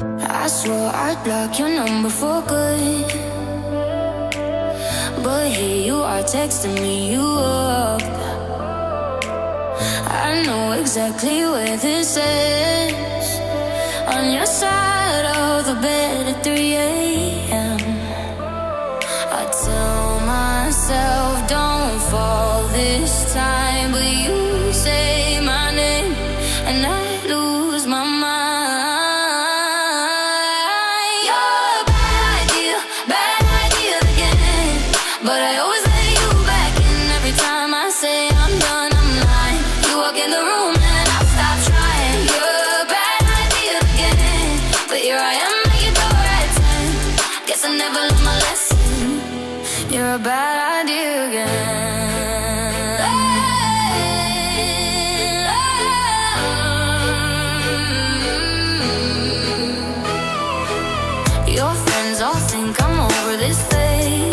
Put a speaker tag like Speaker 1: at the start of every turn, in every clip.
Speaker 1: I swore I'd block your number for good, but here you are texting me you up. I know exactly where this is, on your side of the bed at 3 a.m. I tell myself don't fall this time, but you say my name and I lose my mind. You're a bad idea again, but I always let you back in. Every time I say I'm done, I'm lying. You walk in the room and I stop trying. You're a bad idea again, but here I am at your door at 10. Guess I never learned my lesson. You're a bad idea again. Your friends all think I'm over this phase.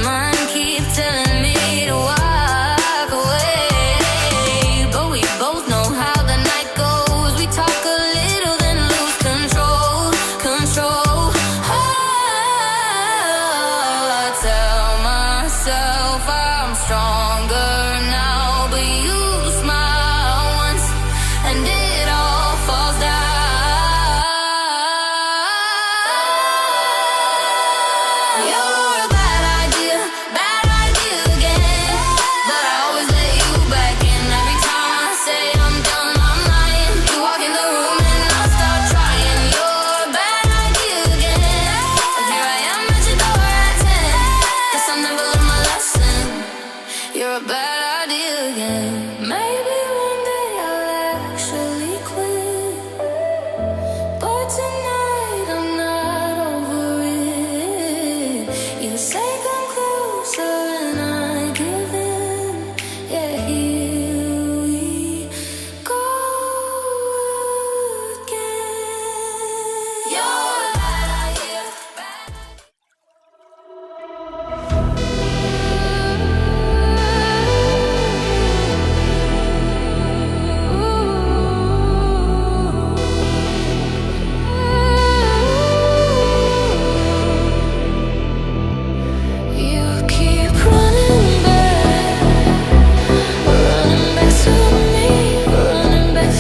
Speaker 1: Mine keep telling me to walk away, but we both know how the night goes. We talk a little, then lose control. I tell myself I'm stronger now, but you smile once and it all falls down. You're a bad idea again, but I always let you back in. Every time I say I'm done, I'm lying. You walk in the room and I start trying. You're a bad idea again, but here I am at your door at 10. Guess I never learned my lesson. You're a bad idea again. Maybe one day I'll actually quit, but tonight I'm not over it. You say come closer and I give in. Yeah, here we go again. You're a bad idea. You keep running back to me, running back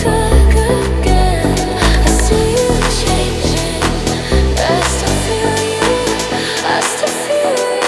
Speaker 1: again. I see you changing, I still feel you, I still feel you.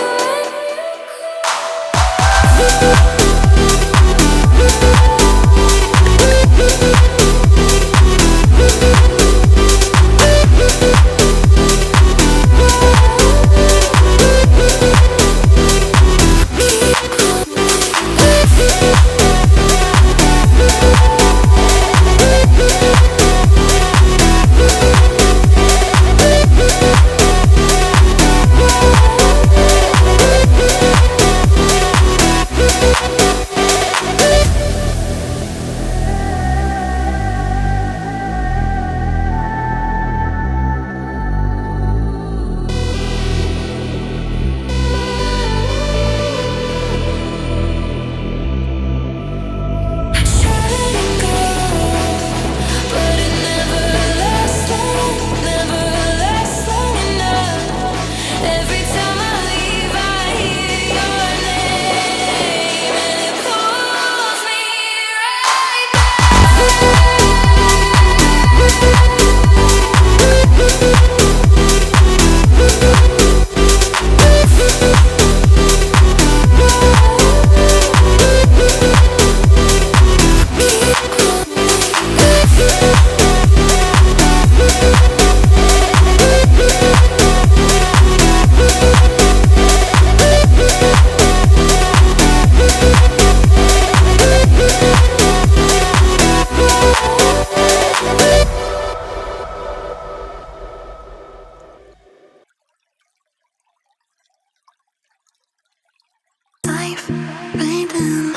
Speaker 1: Life right in,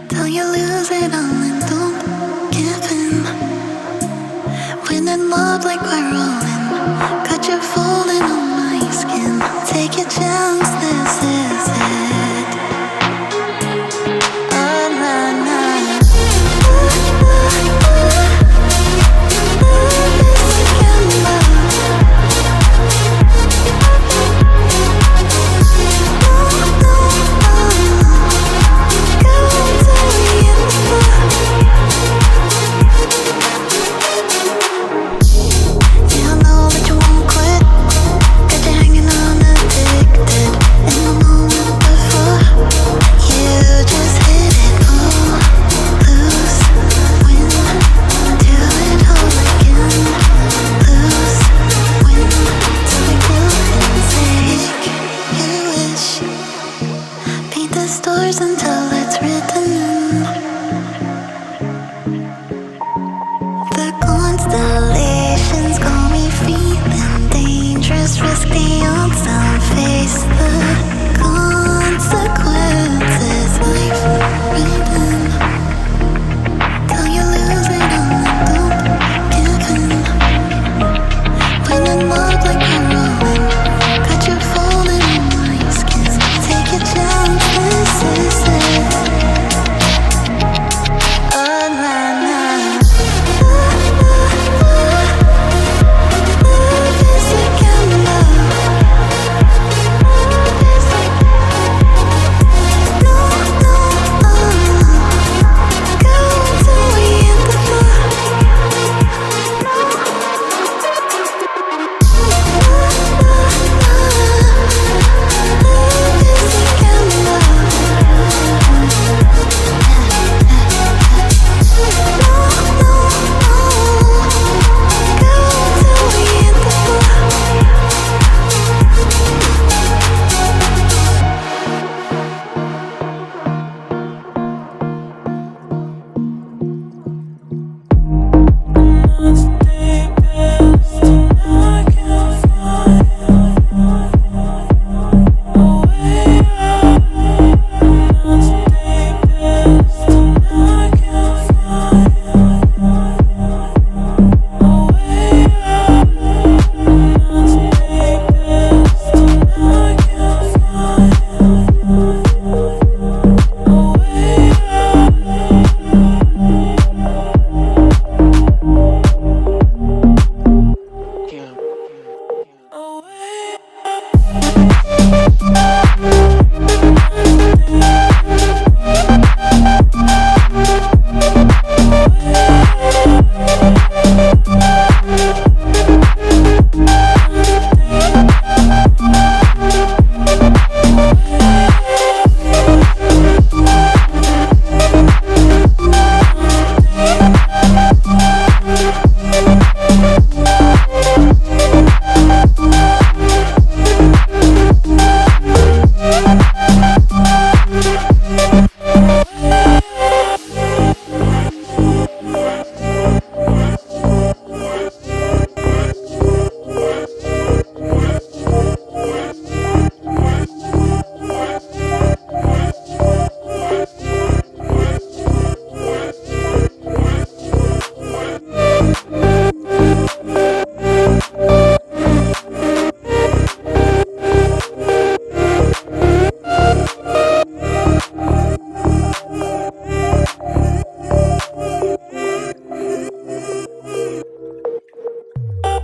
Speaker 1: till you lose it all and don't give in. When in love like we're rolling, got you falling on my skin. Take your chance, this is it. Oh, nah, nah.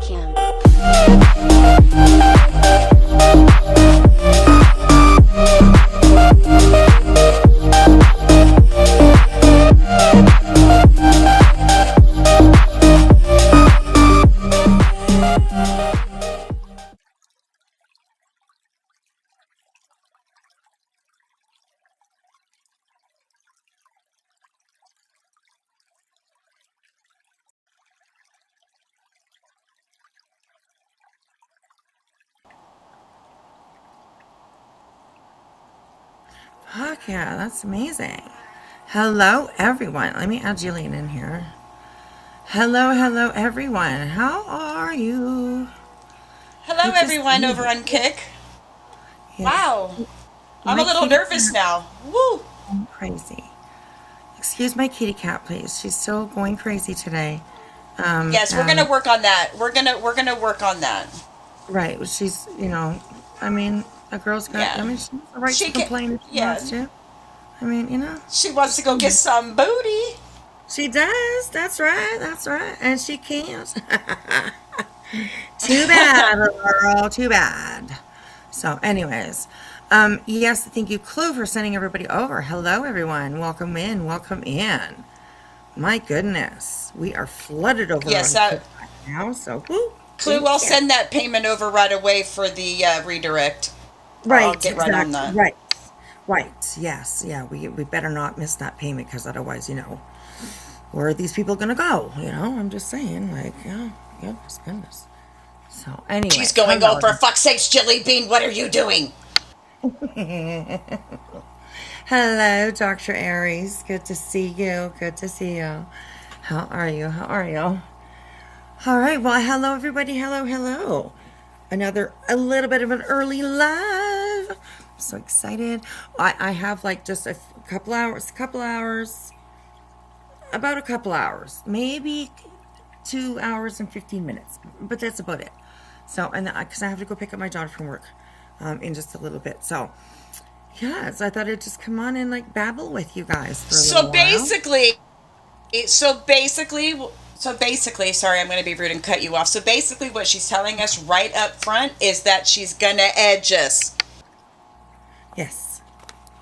Speaker 2: Kim.
Speaker 3: Fuck yeah, that's amazing. Hello, everyone. Let me add Jillian in here. Hello, everyone. How are you?
Speaker 4: Hello,
Speaker 3: Good to see
Speaker 4: everyone over
Speaker 3: you.
Speaker 4: on Kick.
Speaker 3: Yes,
Speaker 4: Wow, I'm a
Speaker 3: my
Speaker 4: little
Speaker 3: kitty
Speaker 4: nervous
Speaker 3: cat
Speaker 4: now. Woo!
Speaker 3: going crazy. Excuse my kitty cat, please. She's still going crazy today. Um,
Speaker 4: Yes, we're gonna
Speaker 3: um,
Speaker 4: work on that. We're gonna work on that.
Speaker 3: right. She's, I mean, a girl's got,
Speaker 4: Yeah,
Speaker 3: she has the right to
Speaker 4: she can.
Speaker 3: complain if she
Speaker 4: Yeah,
Speaker 3: wants to. I mean,
Speaker 4: she wants to
Speaker 3: just,
Speaker 4: go get some booty.
Speaker 3: she does. That's right. That's right. And she can't. Too bad, little girl. Too bad. So, anyways, yes, thank you, Clue, for sending everybody over. Hello, everyone. Welcome in. Welcome in. My goodness, we are flooded over
Speaker 4: Yes,
Speaker 3: on Kick right now. So, woo,
Speaker 4: Clue.
Speaker 3: thank
Speaker 4: I'll
Speaker 3: you.
Speaker 4: send that payment over right away for the redirect. I'll
Speaker 3: Right,
Speaker 4: get right on
Speaker 3: exactly.
Speaker 4: that.
Speaker 3: Right, right. Yes, yeah. We better not miss that payment because otherwise, where are these people gonna go? I'm just saying, like, yeah, goodness. So,
Speaker 4: She's
Speaker 3: anyways,
Speaker 4: going. Oh,
Speaker 3: hello.
Speaker 4: for fuck's sakes, Jelly Bean, what are you doing?
Speaker 3: Hello, Dr. Aries. Good to see you. Good to see you. How are you? How are you? All right. Well, hello, everybody. Hello. A little bit of an early live. I'm so excited. I have like just a about a couple hours, maybe 2 hours and 15 minutes, but that's about it. So, and because I have to go pick up my daughter from work in just a little bit. So, yes, I thought I'd just come on and like babble with you guys for a little
Speaker 4: So
Speaker 3: while.
Speaker 4: basically, so basically, sorry, I'm going to be rude and cut you off. So basically, what she's telling us right up front is that she's going to edge us.
Speaker 3: Yes,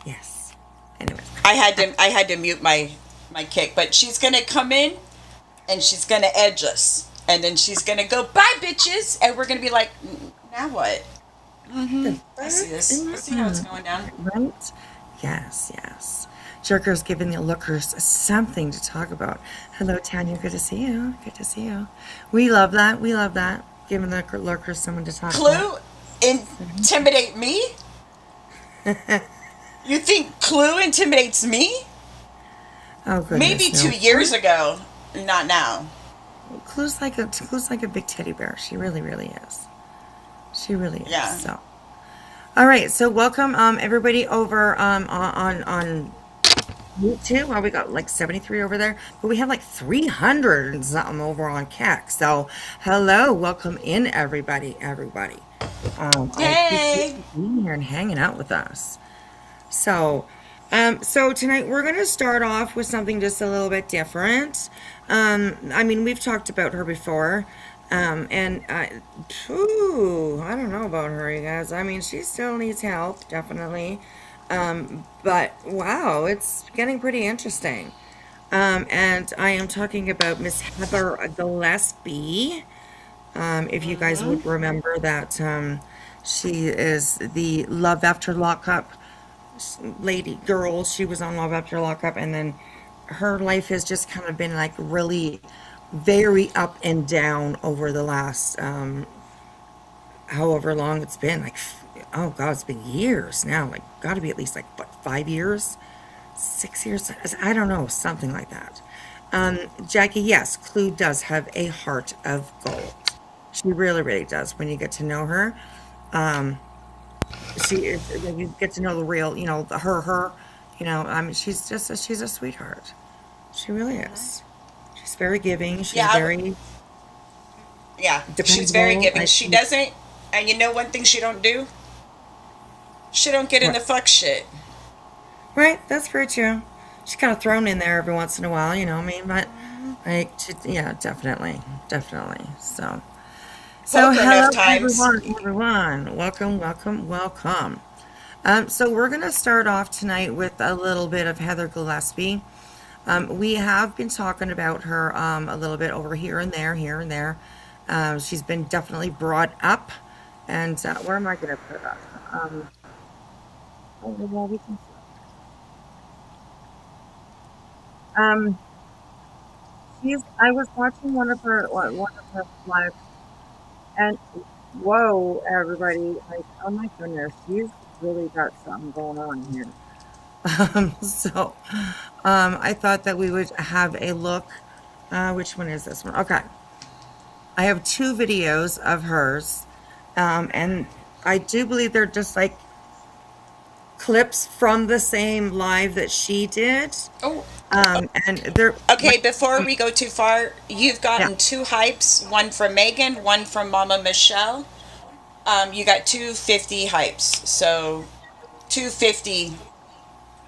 Speaker 3: yes. Anyways,
Speaker 4: I had to mute my Kick, but she's going to come in and she's going to edge us. And then she's going to go, "Bye bitches." And we're going to be like, "Now what?"
Speaker 3: the
Speaker 4: I see
Speaker 3: fuck?
Speaker 4: this. I see how it's going down.
Speaker 3: Right? Yes. Jerker's giving the lookers something to talk about. Hello, Tanya. Good to see you. Good to see you. We love that. We love that. Giving the lurkers someone to talk about.
Speaker 4: Clue intimidate me? You think Clue intimidates me?
Speaker 3: Oh
Speaker 4: Maybe
Speaker 3: goodness, no.
Speaker 4: 2 years ago, not now.
Speaker 3: Clue's like a big teddy bear. She really, really is. She really is.
Speaker 4: Yeah.
Speaker 3: So, all right. So welcome, everybody over on YouTube. Well, we got like 73 over there, but we have like 300 and something over on CAC. So, hello, welcome in, everybody. I appreciate
Speaker 4: Hey.
Speaker 3: you being here and hanging out with us. So, so tonight we're going to start off with something just a little bit different. I mean, we've talked about her before, and I don't know about her, you guys. I mean, she still needs help, definitely. But wow, it's getting pretty interesting. And I am talking about Miss Heather Gillespie. If you guys would remember that, she is the Love After Lockup lady girl. She was on Love After Lockup, and then her life has just kind of been like really very up and down over the last however long it's been. Like, oh God, it's been years now. Like, got to be at least like what, 5 years, 6 years. I don't know, something like that. Jackie, yes, Clue does have a heart of gold. She really, really does. When you get to know her, um, when you get to know the real, her. I mean, she's a sweetheart. She really is. She's very giving. She's
Speaker 4: Yeah,
Speaker 3: very
Speaker 4: yeah. She's very
Speaker 3: dependable.
Speaker 4: giving. She doesn't, and you know one thing she don't do? She don't get in
Speaker 3: Right,
Speaker 4: the fuck shit.
Speaker 3: right. That's very true. She's kind of thrown in there every once in a while, I mean, but like, yeah, definitely. So, So
Speaker 4: spoken
Speaker 3: hello
Speaker 4: enough times.
Speaker 3: everyone. Welcome. So we're gonna start off tonight with a little bit of Heather Gillespie. We have been talking about her a little bit over here and there. She's been definitely brought up, and where am I gonna put her? Oh, well, we can. Um, I was watching one of her live, and whoa, everybody! Like, oh my goodness, she's really got something going on here. So, I thought that we would have a look. Which one is this one? Okay. I have two videos of hers. And I do believe they're just like clips from the same live that she did.
Speaker 4: Oh,
Speaker 3: And they're,
Speaker 4: okay. Before we go too far, you've
Speaker 3: yeah,
Speaker 4: gotten two hypes. One from Megan, one from Mama Michelle. You got 250 hypes. So 250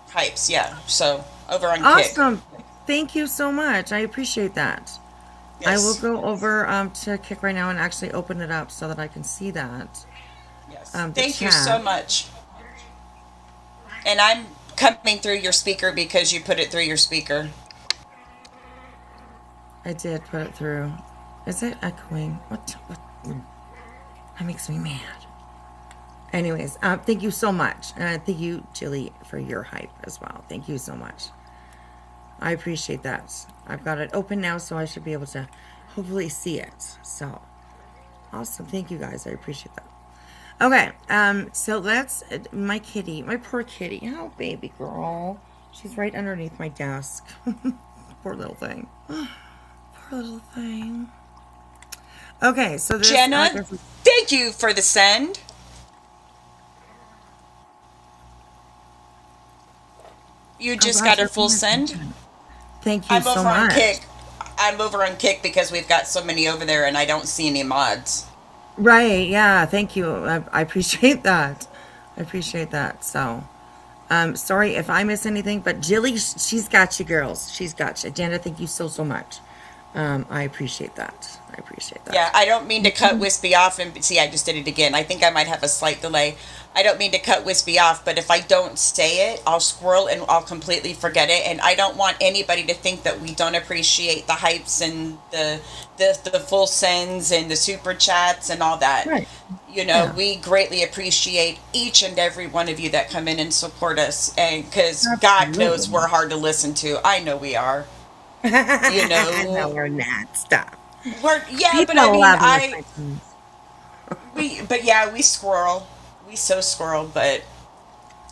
Speaker 4: hypes. Yeah. So over on Kick.
Speaker 3: awesome. Thank you so much. I appreciate that. I will
Speaker 4: Yes.
Speaker 3: go over to Kick right now and actually open it up so that I can see that.
Speaker 4: Yes.
Speaker 3: The
Speaker 4: Thank you so
Speaker 3: chat.
Speaker 4: much. And I'm coming through your speaker because you put it through your speaker.
Speaker 3: I did put it through. Is it echoing? What? That makes me mad. Anyways, thank you so much. And thank you, Jilly, for your hype as well. Thank you so much. I appreciate that. I've got it open now, so I should be able to hopefully see it. So, awesome. Thank you, guys. I appreciate that. Okay, so let's, my kitty, my poor kitty. Oh, baby girl. She's right underneath my desk. Poor little thing. Poor little thing. Okay, so this,
Speaker 4: Jenna, thank you for the send. You just got a full send.
Speaker 3: Thank you
Speaker 4: I'm
Speaker 3: so
Speaker 4: over on
Speaker 3: much.
Speaker 4: Kick. I'm over on Kick because we've got so many over there and I don't see any mods.
Speaker 3: Right, yeah, thank you. I appreciate that. I appreciate that. So, sorry if I miss anything, but Jilly, she's got you, girls. She's got you. Jana, thank you so much. I appreciate that. I appreciate that.
Speaker 4: Yeah, I don't mean to cut Wispy off and see, I just did it again. I think I might have a slight delay. I don't mean to cut Wispy off, but if I don't say it, I'll squirrel and I'll completely forget it. And I don't want anybody to think that we don't appreciate the hypes and the full sends and the super chats and all that.
Speaker 3: Right.
Speaker 4: You know,
Speaker 3: Yeah.
Speaker 4: we greatly appreciate each and every one of you that come in and support us. And because God knows
Speaker 3: Absolutely.
Speaker 4: we're hard to listen to. I know we are. You
Speaker 3: No,
Speaker 4: know,
Speaker 3: we're not. Stop.
Speaker 4: yeah, but
Speaker 3: People
Speaker 4: I mean,
Speaker 3: love us.
Speaker 4: we squirrel. We so squirrel, but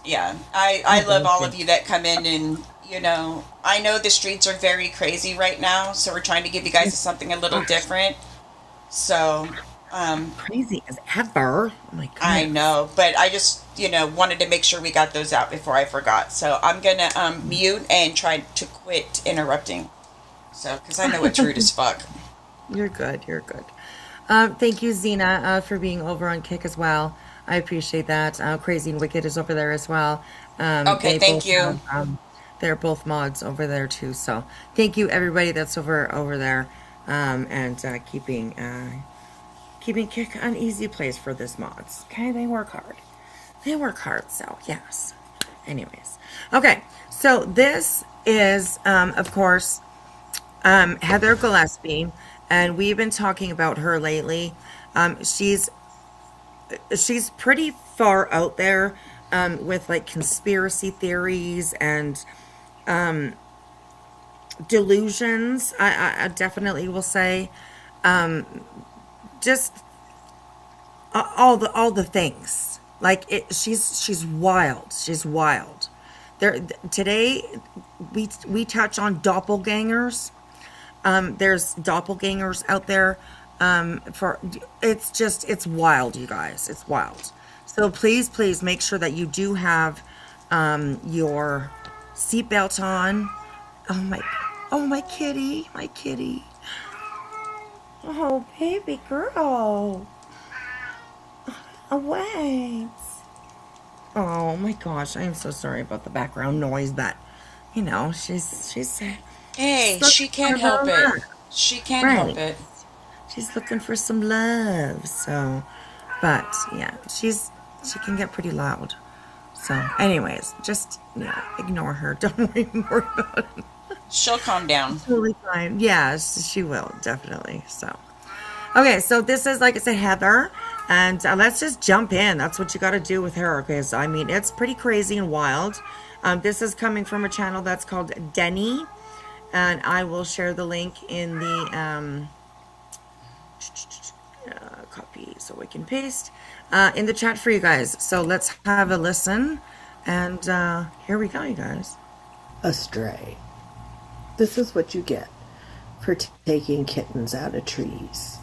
Speaker 4: yeah, I love all of you that come in and, you know, I know the streets are very crazy right now, so we're trying to give you guys something a little different. So,
Speaker 3: Crazy as ever. Oh my
Speaker 4: I
Speaker 3: goodness.
Speaker 4: know, but I just, you know, wanted to make sure we got those out before I forgot. So I'm gonna mute and try to quit interrupting. So, because I know it's rude as fuck.
Speaker 3: You're good. You're good. Thank you, Zena, for being over on Kick as well. I appreciate that. Crazy and Wicked is over there as well.
Speaker 4: Okay,
Speaker 3: They
Speaker 4: thank
Speaker 3: both
Speaker 4: you.
Speaker 3: have, they're both mods over there too. So thank you, everybody that's over there, and keeping Kick an easy place for this mods. Okay, they work hard. They work hard. So yes. Anyways, okay. So this is, of course, Heather Gillespie, and we've been talking about her lately. She's pretty far out there with like conspiracy theories and delusions. I definitely will say, just all the things. Like she's wild. She's wild. Today we touch on doppelgangers. There's doppelgangers out there. It's wild, you guys. It's wild. So please make sure that you do have your seatbelt on. Oh my kitty, my kitty. Oh baby girl. Oh wait. Oh my gosh, I am so sorry about the background noise, but she's
Speaker 4: Hey,
Speaker 3: stuck
Speaker 4: she can't
Speaker 3: on
Speaker 4: help
Speaker 3: her
Speaker 4: it.
Speaker 3: lap.
Speaker 4: She can't help
Speaker 3: Right.
Speaker 4: it.
Speaker 3: She's looking for some love. So, but yeah, she can get pretty loud. So, anyways, just ignore her. Don't worry more about it.
Speaker 4: She'll calm down.
Speaker 3: Totally fine. Yes, she will definitely. So, okay, so this is, like I said, Heather, and let's just jump in. That's what you got to do with her, because I mean, it's pretty crazy and wild. This is coming from a channel that's called Denny, and I will share the link in the copy so we can paste in the chat for you guys. So let's have a listen, and here we go, you guys.
Speaker 2: Astray. This is what you get for taking kittens out of trees.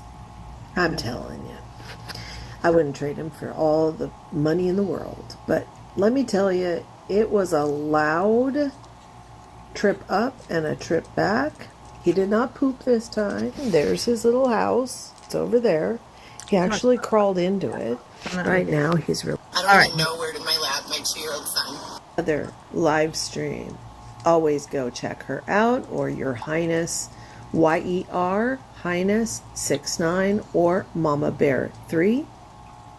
Speaker 2: I'm telling you. I wouldn't trade him for all the money in the world. But let me tell you, it was a loud trip up and a trip back. He did not poop this time. There's his little house. It's over there. He actually crawled into it. Right now, he's really...
Speaker 5: I don't even know where to my 2-year-old son.
Speaker 2: Other live stream. Always go check her out, or Your Highness, YER, Highness 69, or Mama Bear 3.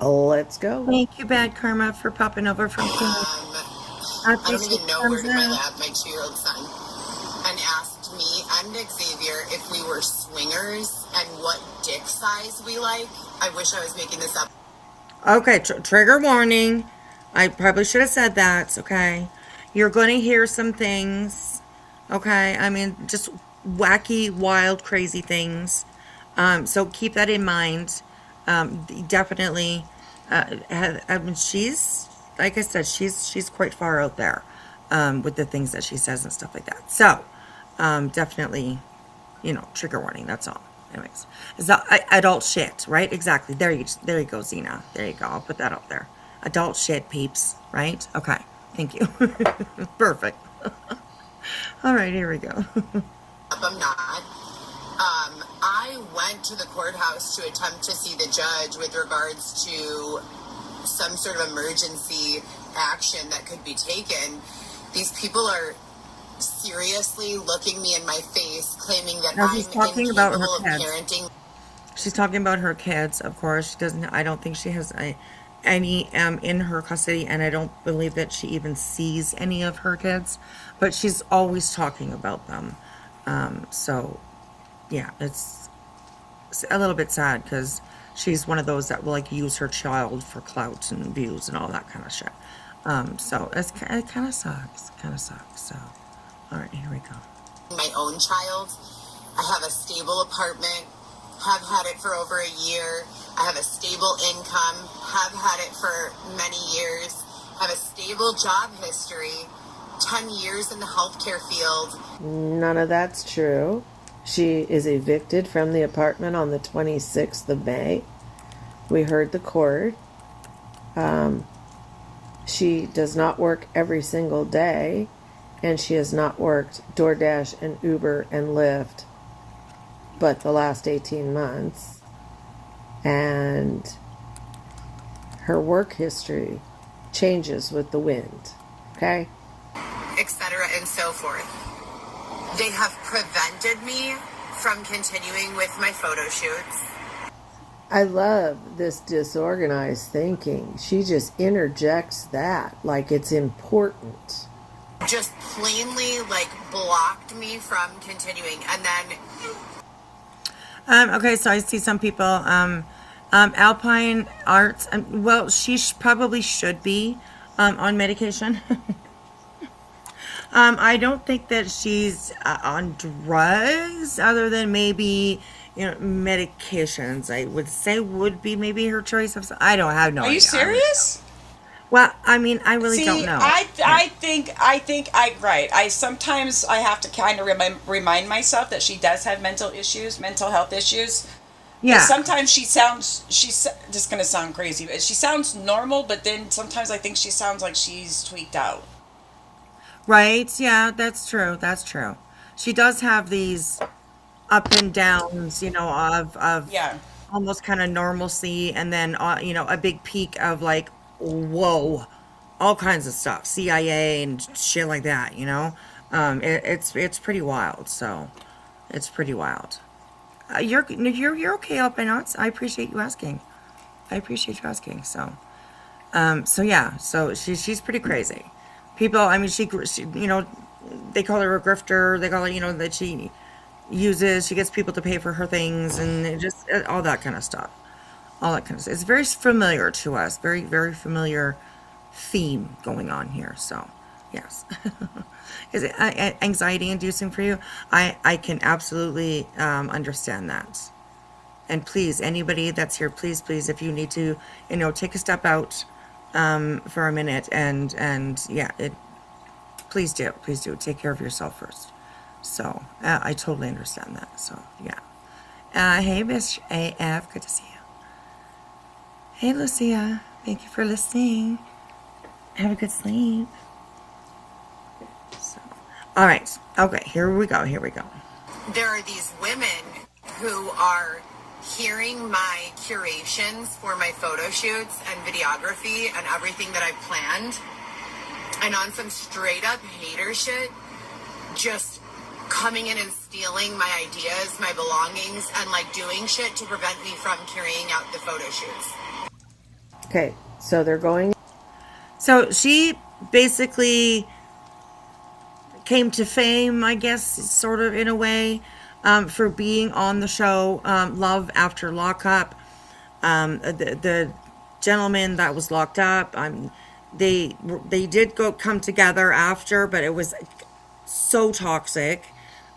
Speaker 2: Let's go.
Speaker 3: Thank you, Bad Karma, for popping over from King.
Speaker 5: I don't even know where to my 2-year-old son, and asked me and Xavier if we were swingers and what dick size we like. I wish I was making this up.
Speaker 3: Okay, trigger warning. I probably should have said that, okay? You're going to hear some things, okay? I mean, just wacky, wild, crazy things. So keep that in mind. Definitely. I mean, she's, like I said, she's quite far out there with the things that she says and stuff like that. So definitely, trigger warning. That's all. Anyways, it's adult shit, right? Exactly. There you go, Zena. There you go. I'll put that up there. Adult shit, peeps. Right? Okay. Thank you. Perfect. All right, here we go.
Speaker 5: I'm not. I went to the courthouse to attempt to see the judge with regards to some sort of emergency action that could be taken. These people are seriously looking me in my face, claiming that
Speaker 3: Now, she's talking about her
Speaker 5: incapable of
Speaker 3: kids.
Speaker 5: parenting.
Speaker 3: She's talking about her kids, of course. She doesn't. I don't think she has any in her custody, and I don't believe that she even sees any of her kids. But she's always talking about them. So, yeah, it's a little bit sad because she's one of those that will use her child for clout and views and all that kind of shit. So it kind of sucks. So, all right, here we go.
Speaker 5: My own child. I have a stable apartment. Have had it for over a year. I have a stable income. Have had it for many years. Have a stable job history. 10 years in the healthcare field.
Speaker 2: None of that's true. She is evicted from the apartment on the 26th of May. We heard the court. She does not work every single day, and she has not worked DoorDash and Uber and Lyft but the last 18 months. And her work history changes with the wind. Okay?
Speaker 5: Etc. and so forth. They have prevented me from continuing with my photo shoots.
Speaker 2: I love this disorganized thinking. She just interjects that like it's important.
Speaker 5: Just plainly blocked me from continuing. And then
Speaker 3: Okay, so I see some people, Alpine Arts, well, she probably should be on medication. I don't think that she's on drugs, other than maybe, medications. I would say would be maybe her choice of. I don't have no idea.
Speaker 4: Are you serious?
Speaker 3: Well, I mean, I really don't know.
Speaker 4: I think right. I sometimes I have to kind of remind myself that she does have mental health issues.
Speaker 3: Yeah.
Speaker 4: Sometimes she's just going to sound crazy, but she sounds normal, but then sometimes I think she sounds like she's tweaked out.
Speaker 3: Right. Yeah, that's true. She does have these up and downs, of
Speaker 4: Yeah.
Speaker 3: almost kind of normalcy, and then, a big peak of whoa, all kinds of stuff, CIA and shit like that, it's pretty wild. So it's pretty wild. You're okay, up and out. I appreciate you asking. I appreciate you asking. So, so yeah, so she's pretty crazy. People, I mean, she you know, they call her a grifter. They call her, you know, that she gets people to pay for her things, and all that kind of stuff. All that kind of stuff. It's very familiar to us. Very, very familiar theme going on here. So, yes. Is it anxiety inducing for you? I can absolutely understand that. And please, anybody that's here, please, if you need to, you know, take a step out for a minute and yeah, please do take care of yourself first. So I totally understand that. So yeah. Hey, Miss AF, good to see you. Hey, Lucia, thank you for listening. Have a good sleep. So, all right. Okay, here we go.
Speaker 5: There are these women who are hearing my curations for my photo shoots and videography and everything that I've planned, and on some straight up hater shit, just coming in and stealing my ideas, my belongings, and like doing shit to prevent me from carrying out the photo shoots.
Speaker 2: Okay, so they're going.
Speaker 3: So she basically came to fame, I guess, sort of in a way, for being on the show Love After Lockup. The gentleman that was locked up, they did come together after, but it was so toxic.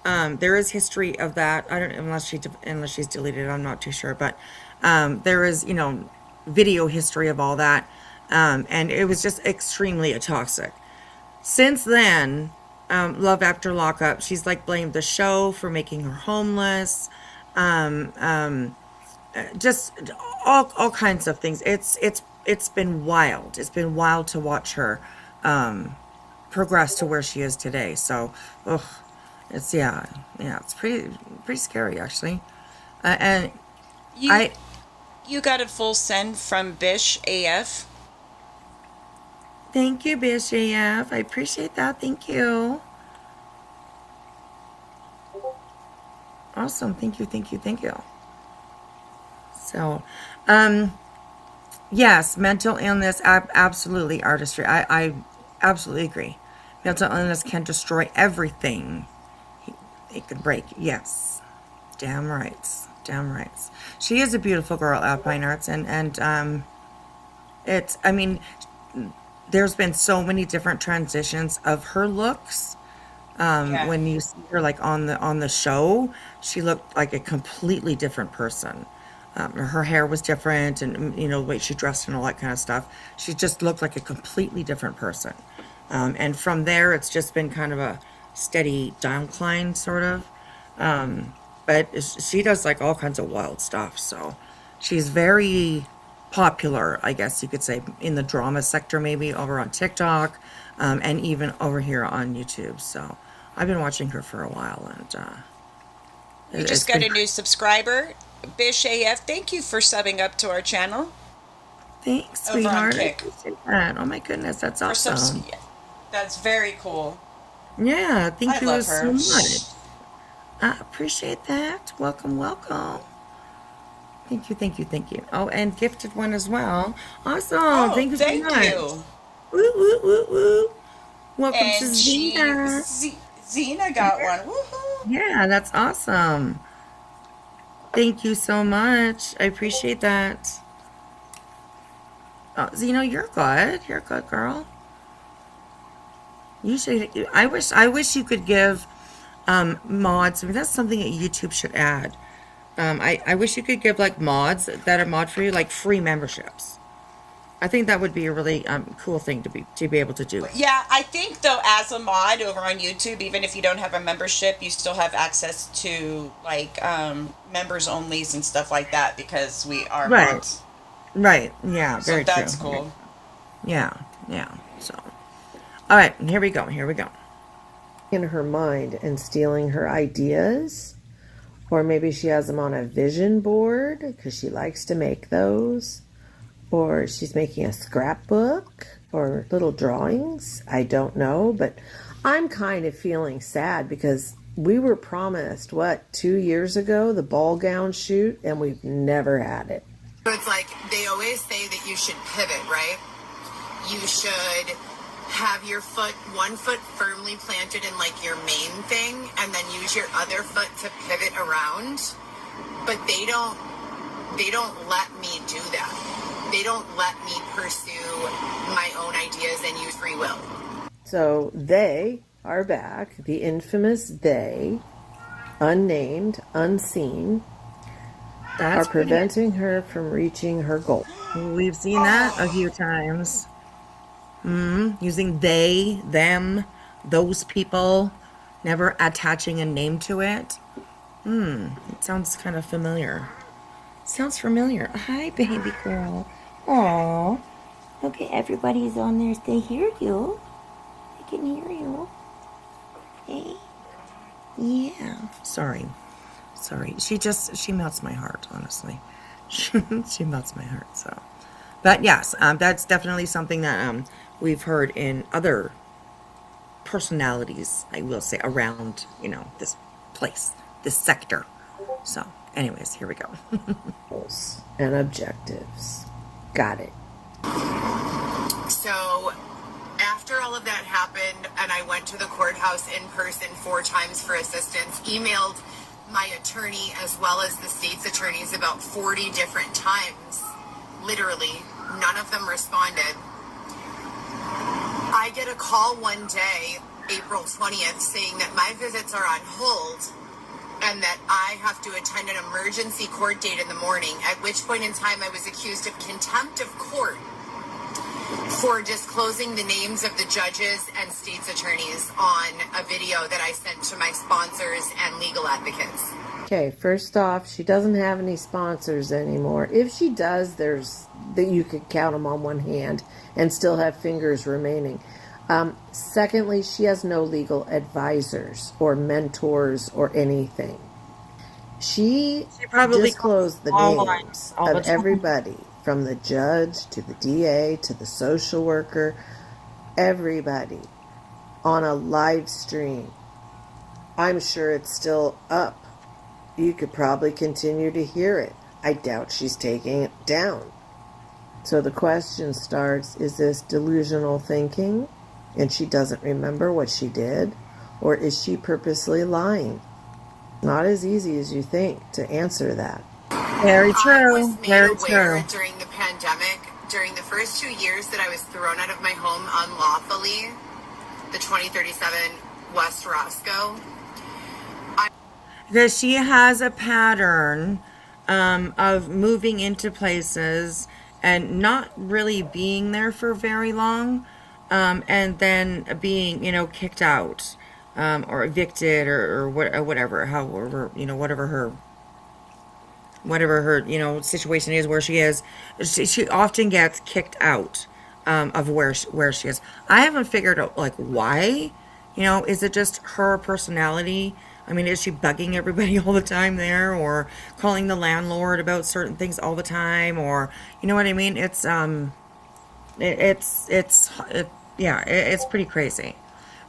Speaker 3: There is history of that. I don't, unless she's deleted it, I'm not too sure, but there is, you know, video history of all that. And it was just extremely toxic. Since then, Love After Lockup, she's like blamed the show for making her homeless. Just all kinds of things. It's been wild. It's been wild to watch her progress to where she is today. So, it's it's pretty scary actually. And
Speaker 4: you got a full send from Bish AF.
Speaker 3: Thank you, Bish AF. I appreciate that. Thank you. Awesome. Thank you. So, yes, mental illness, absolutely, artistry. I absolutely agree. Mental illness can destroy everything it could break. Yes. Damn right. She is a beautiful girl, Alpine Arts, and it's, I mean, there's been so many different transitions of her looks. When you see her like on the show, she looked like a completely different person. Her hair was different, and you know, the way she dressed and all that kind of stuff. She just looked like a completely different person. And from there, it's just been kind of a steady downcline, sort of. But she does like all kinds of wild stuff. So she's very popular, I guess you could say, in the drama sector, maybe over on TikTok, and even over here on YouTube. So I've been watching her for a while, and
Speaker 4: we just got a new subscriber, Bish AF. Thank you for subbing up to our channel.
Speaker 3: Thanks,
Speaker 4: Over on
Speaker 3: sweetheart.
Speaker 4: Kick.
Speaker 3: I appreciate that. Oh my goodness, that's awesome.
Speaker 4: That's very cool.
Speaker 3: Yeah, thank you
Speaker 4: love
Speaker 3: so
Speaker 4: her.
Speaker 3: much. I appreciate that. Welcome. Thank you. Oh, and gifted one as well. Awesome. Thank you so much. Woo. Welcome to
Speaker 4: And
Speaker 3: Zena.
Speaker 4: Zena got one. Woohoo!
Speaker 3: Yeah, that's awesome. Thank you so much. I appreciate that. Oh, Zena, you're good. You're a good girl. You should. I wish you could give mods. I mean, that's something that YouTube should add. I wish you could give like mods that are mod for you, like free memberships. I think that would be a really cool thing to be able to do.
Speaker 4: Yeah, I think though, as a mod over on YouTube, even if you don't have a membership, you still have access to like members onlys and stuff like that because we are mods.
Speaker 3: Right. Yeah.
Speaker 4: So
Speaker 3: Very
Speaker 4: that's
Speaker 3: true.
Speaker 4: cool.
Speaker 3: Yeah. So, all right. Here we go.
Speaker 2: In her mind and stealing her ideas, or maybe she has them on a vision board because she likes to make those, or she's making a scrapbook or little drawings. I don't know, but I'm kind of feeling sad because We were promised, 2 years ago, the ball gown shoot, and we've never had it.
Speaker 5: So it's like they always say that you should pivot, right? You should have your one foot firmly planted in like your main thing, and then use your other foot to pivot around. But they don't let me do that. They don't let me pursue my own ideas and use free will.
Speaker 2: So they are back, the infamous they, unnamed, unseen,
Speaker 3: That's
Speaker 2: are preventing her from reaching her goal.
Speaker 3: We've seen that a few times. Using they, them, those people, never attaching a name to it. It sounds kind of familiar. Sounds familiar. Hi, baby girl. Aw. Okay, everybody's on there. They hear you. They can hear you. Hey. Yeah. Sorry. She melts my heart, honestly. She melts my heart, so. But yes, that's definitely something that we've heard in other personalities, I will say, around, this place, this sector. So, anyways, here we go.
Speaker 2: Goals and objectives. Got it.
Speaker 5: So after all of that happened, and I went to the courthouse in person 4 times for assistance, emailed my attorney as well as the state's attorneys about 40 different times. Literally, none of them responded. I get a call one day, April 20th, saying that my visits are on hold and that I have to attend an emergency court date in the morning, at which point in time I was accused of contempt of court for disclosing the names of the judges and state's attorneys on a video that I sent to my sponsors and legal advocates.
Speaker 2: Okay, first off, she doesn't have any sponsors anymore. If she does, you could count them on one hand and still have fingers remaining. Secondly, she has no legal advisors or mentors or anything. She
Speaker 3: probably
Speaker 2: disclosed the names of everybody, from the judge to the DA to the social worker, everybody, on a live stream. I'm sure it's still up. You could probably continue to hear it. I doubt she's taking it down. So the question starts, is this delusional thinking and she doesn't remember what she did? Or is she purposely lying? Not as easy as you think to answer that.
Speaker 3: Very
Speaker 5: I
Speaker 3: true.
Speaker 5: was made
Speaker 3: Very
Speaker 5: aware
Speaker 3: true.
Speaker 5: during the pandemic, during the first 2 years that I was thrown out of my home unlawfully, the 2037 West Roscoe.
Speaker 3: Because she has a pattern of moving into places and not really being there for very long, and then being, kicked out, or evicted, or whatever, however, whatever her, situation is, where she is. She often gets kicked out of where she is. I haven't figured out, why. Is it just her personality? I mean, is she bugging everybody all the time there, or calling the landlord about certain things all the time, or, you know what I mean? It's pretty crazy.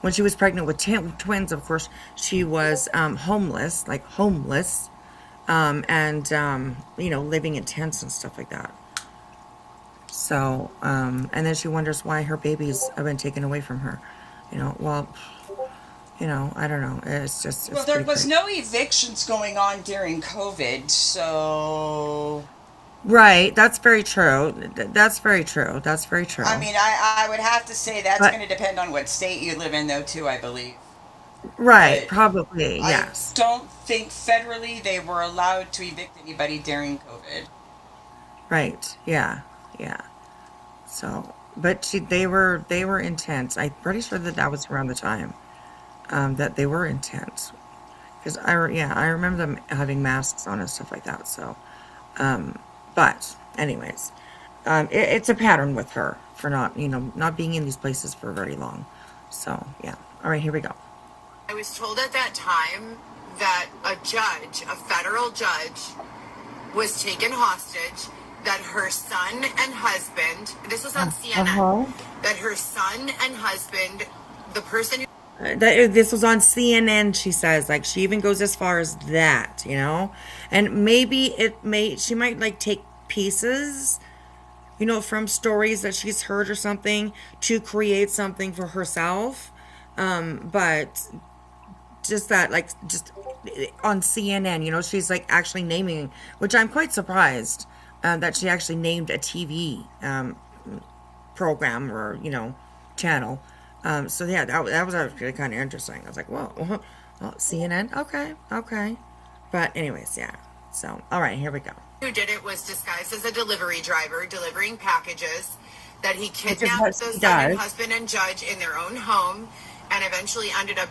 Speaker 3: When she was pregnant with twins, of course, she was homeless, and living in tents and stuff like that. So, and then she wonders why her babies have been taken away from her. I don't know. It's just...
Speaker 4: Well, there was no evictions going on during COVID, so...
Speaker 3: Right, that's very true. That's very true.
Speaker 4: I mean, I would have to say that's going to depend on what state you live in, though, too, I believe.
Speaker 3: Right,
Speaker 4: But
Speaker 3: probably, yes.
Speaker 4: I don't think federally they were allowed to evict anybody during COVID.
Speaker 3: Right, yeah. So, but they were intense. I'm pretty sure that was around the time that they were intense. Because I remember them having masks on and stuff like that. So, but anyways, it's a pattern with her for not being in these places for very long. So yeah. All right, here we go.
Speaker 5: I was told at that time that a federal judge, was taken hostage, that her son and husband, this was on CNN, that her son and husband, the person who
Speaker 3: This was on CNN, she says. Like, she even goes as far as that, you know? And maybe she might, like, take pieces, you know, from stories that she's heard or something to create something for herself. But just that, like, just on CNN, you know, she's, like, actually naming, which I'm quite surprised that she actually named a TV program or, you know, channel. So yeah, that was actually kind of interesting. I was like, whoa, CNN, okay. But anyways, yeah. So, all right, here we go.
Speaker 5: Who did it was disguised as a delivery driver delivering packages, that he
Speaker 3: what
Speaker 5: kidnapped the
Speaker 3: he
Speaker 5: son and
Speaker 3: does.
Speaker 5: husband and judge in their own home and eventually ended up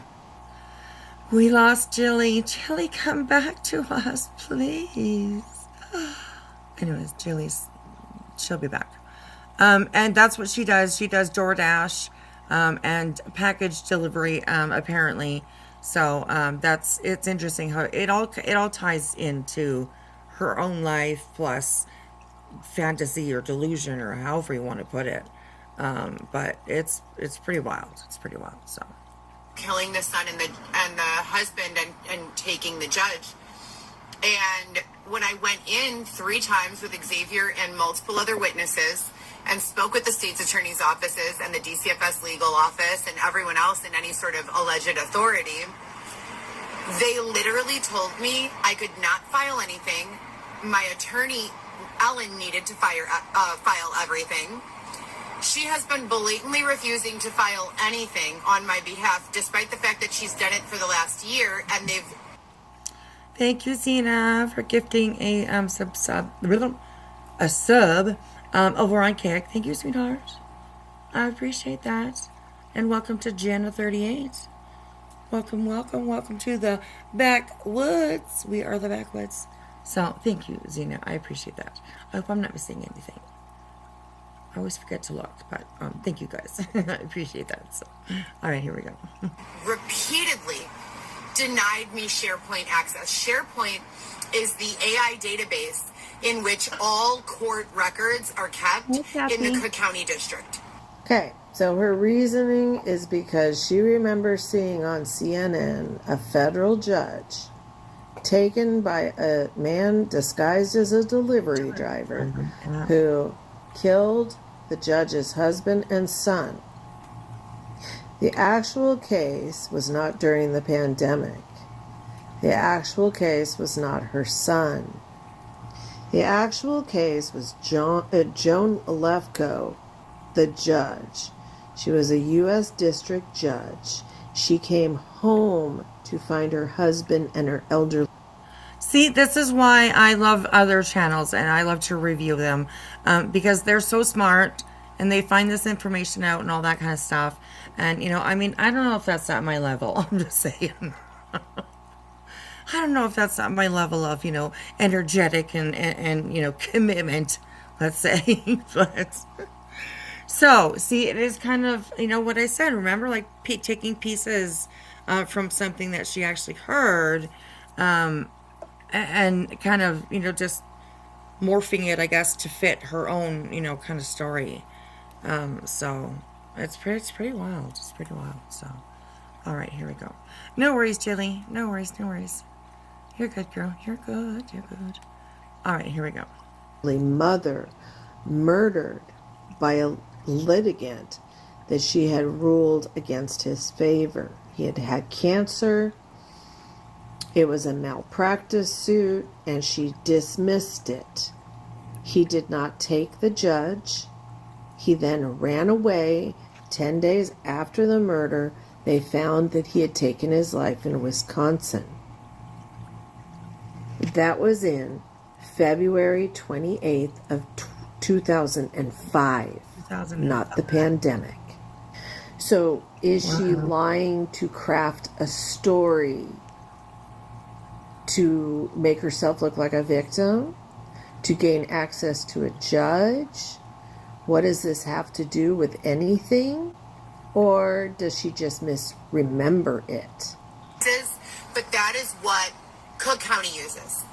Speaker 3: We lost Jilly. Jilly, come back to us, please. Anyways, she'll be back. And that's what she does. She does DoorDash and package delivery, apparently. So it's interesting how it all ties into her own life plus fantasy or delusion or however you want to put it. But it's pretty wild. It's pretty wild. So
Speaker 5: killing the son and the husband and taking the judge. And when I went in 3 times with Xavier and multiple other witnesses and spoke with the state's attorney's offices and the DCFS legal office and everyone else in any sort of alleged authority, they literally told me I could not file anything. My attorney, Ellen, needed to file everything. She has been blatantly refusing to file anything on my behalf, despite the fact that she's done it for the last year, and they've...
Speaker 3: thank you, Zena, for gifting a sub over on Kick. Thank you, sweetheart. I appreciate that. And welcome to Jenna38. Welcome to the backwoods. We are the backwoods. So thank you, Zena. I appreciate that. I hope I'm not missing anything. I always forget to look, but thank you guys. I appreciate that. So, all right, here we go.
Speaker 5: repeatedly denied me SharePoint access. SharePoint is the AI database in which all court records are kept in the Cook County District.
Speaker 2: Okay, so her reasoning is because she remembers seeing on CNN a federal judge taken by a man disguised as a delivery driver who killed the judge's husband and son. The actual case was not during the pandemic. The actual case was not her son. The actual case was Joan Lefko, the judge. She was a U.S. district judge. She came home to find her husband and her elderly.
Speaker 3: See, this is why I love other channels and I love to review them because they're so smart and they find this information out and all that kind of stuff. And, you know, I mean, I don't know if that's at my level. I'm just saying. I don't know if that's at my level of, you know, energetic and you know, commitment, let's say. But so, see, it is kind of, you know, what I said. Remember, like taking pieces from something that she actually heard and kind of, you know, just morphing it, I guess, to fit her own, you know, kind of story. So it's pretty wild. It's pretty wild. So, all right, here we go. No worries, Jilly. No worries. You're good, girl. You're good. All right, here we go.
Speaker 2: Mother murdered by a litigant that she had ruled against his favor. He had had cancer. It was a malpractice suit, and she dismissed it. He did not take the judge. He then ran away. 10 days after the murder, they found that he had taken his life in Wisconsin. That was in February 28th of 2005, not the pandemic. So is she lying to craft a story to make herself look like a victim? To gain access to a judge? What does this have to do with anything? Or does she just misremember it?
Speaker 5: But that is what Cook County uses.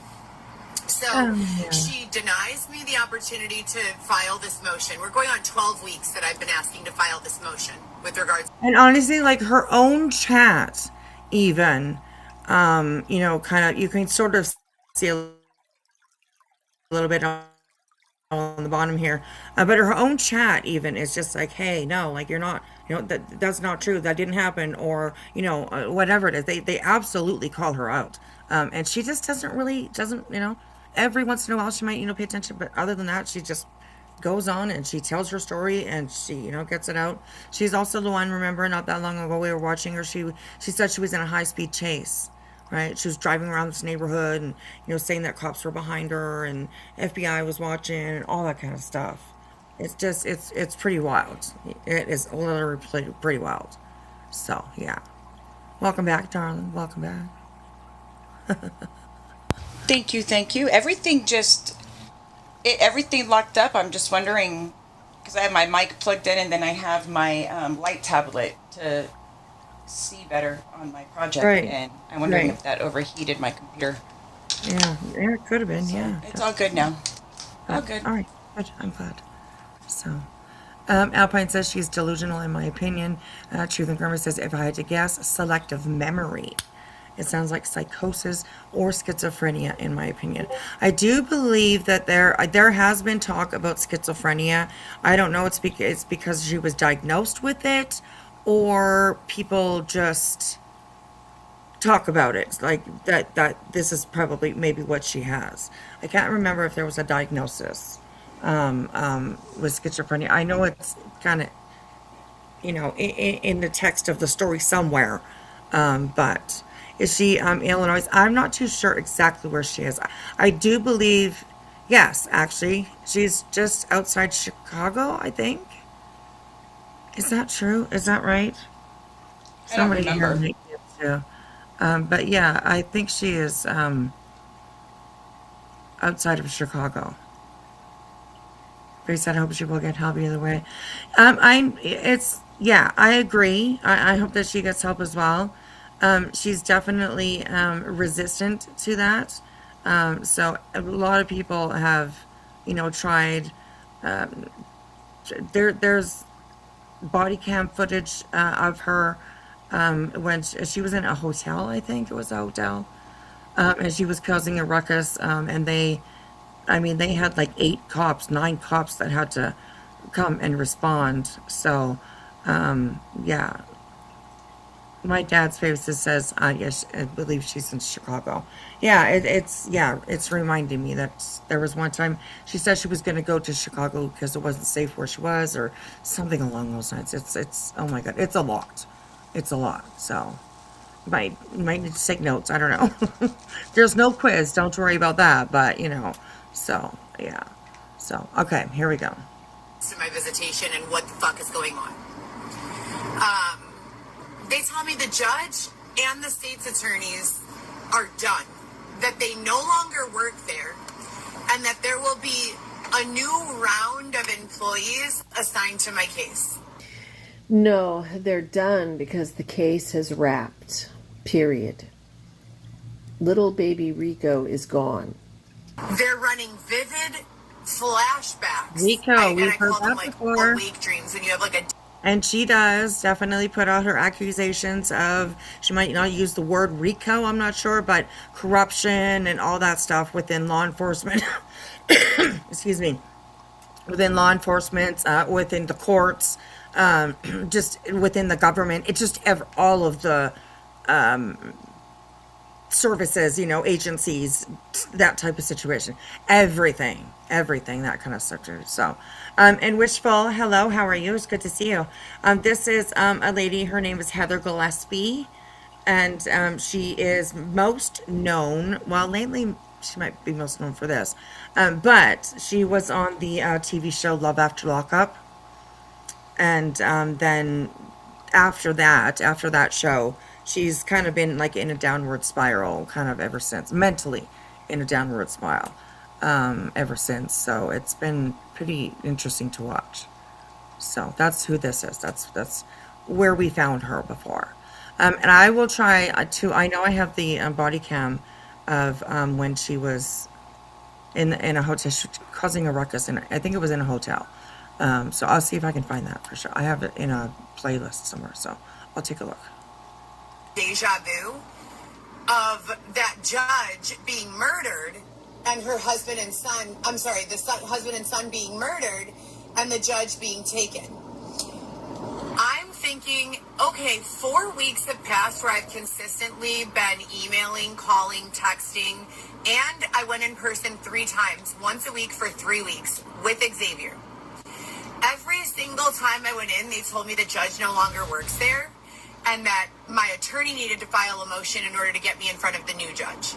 Speaker 5: So she denies me the opportunity to file this motion. We're going on 12 weeks that I've been asking to file this motion with regards.
Speaker 3: And honestly, like her own chat, even, you know, kind of, you can sort of see a little bit on the bottom here, but her own chat even is just like, hey, no, like you're not, you know, that's not true, that didn't happen, or you know, whatever it is, they absolutely call her out, and she just doesn't, you know, every once in a while she might, you know, pay attention, but other than that, she just goes on and she tells her story and she, you know, gets it out. She's also the one, remember, not that long ago we were watching her, she said she was in a high-speed chase, right? She was driving around this neighborhood and, you know, saying that cops were behind her and FBI was watching and all that kind of stuff. It's just, it's pretty wild. It is literally pretty wild. So, yeah. Welcome back, darling. Welcome back.
Speaker 4: Thank you, thank you. Everything just, everything locked up. I'm just wondering, because I have my mic plugged in and then I have my light tablet to see better on my project,
Speaker 3: Right.
Speaker 4: and I'm wondering
Speaker 3: Right.
Speaker 4: if that overheated my computer.
Speaker 3: Yeah, it could have been, yeah.
Speaker 4: It's all good now. All
Speaker 3: But,
Speaker 4: good.
Speaker 3: all right, good. I'm glad. So, Alpine says she's delusional, in my opinion. Truth and Karma says, if I had to guess, selective memory. It sounds like psychosis or schizophrenia, in my opinion. I do believe that there has been talk about schizophrenia. I don't know. It's because she was diagnosed with it, or people just talk about it like that this is probably maybe what she has. I can't remember if there was a diagnosis with schizophrenia. I know it's kind of, you know, in the text of the story somewhere, but is she Illinois? I'm not too sure exactly where she is. I do believe, yes, actually she's just outside Chicago, I think. Is that true? Is that right?
Speaker 4: I don't
Speaker 3: Somebody here
Speaker 4: remember.
Speaker 3: might be able to. But yeah, I think she is outside of Chicago. Grace said, I hope she will get help either way. I agree. I hope that she gets help as well. She's definitely resistant to that. So a lot of people have, you know, tried. There's body cam footage of her when she was in a hotel. I think it was a hotel, and she was causing a ruckus. And they had like 9 cops that had to come and respond. So, yeah. My dad's face says, yes, I believe she's in Chicago. Yeah, it's reminding me that there was one time she said she was going to go to Chicago because it wasn't safe where she was, or something along those lines. It's oh my God, it's a lot. It's a lot. So, might need to take notes. I don't know. There's no quiz. Don't worry about that. But, you know, so, yeah. So, okay, here we go.
Speaker 5: To my visitation and what the fuck is going on. They tell me the judge and the state's attorneys are done, that they no longer work there, and that there will be a new round of employees assigned to my case.
Speaker 2: No, they're done because the case has wrapped. Period. Little baby Rico is gone.
Speaker 5: They're running vivid flashbacks.
Speaker 3: Rico, we've
Speaker 5: I
Speaker 3: heard
Speaker 5: call them
Speaker 3: that
Speaker 5: like
Speaker 3: before.
Speaker 5: awake dreams when you have like a.
Speaker 3: And she does definitely put out her accusations of, she might not use the word RICO, I'm not sure, but corruption and all that stuff within law enforcement. Excuse me. Within law enforcement, within the courts, just within the government. It's just all of the services, you know, agencies, that type of situation. Everything, that kind of stuff. So, and Wishful, hello, how are you? It's good to see you. This is a lady, her name is Heather Gillespie, and she is most known, well, lately she might be most known for this, but she was on the TV show Love After Lockup, and then after that show, she's kind of been like in a downward spiral kind of ever since, mentally in a downward spiral ever since. So it's been pretty interesting to watch. So that's who this is. That's where we found her before. And I will try to, I know I have the body cam of when she was in a hotel. She was causing a ruckus, and I think it was in a hotel. So I'll see if I can find that for sure. I have it in a playlist somewhere, so I'll take a look.
Speaker 5: Deja vu of that judge being murdered and her husband and son, husband and son being murdered and the judge being taken. I'm thinking, okay, 4 weeks have passed where I've consistently been emailing, calling, texting, and I went in person 3 times, once a week for 3 weeks with Xavier. Every single time I went in, they told me the judge no longer works there and that my attorney needed to file a motion in order to get me in front of the new judge.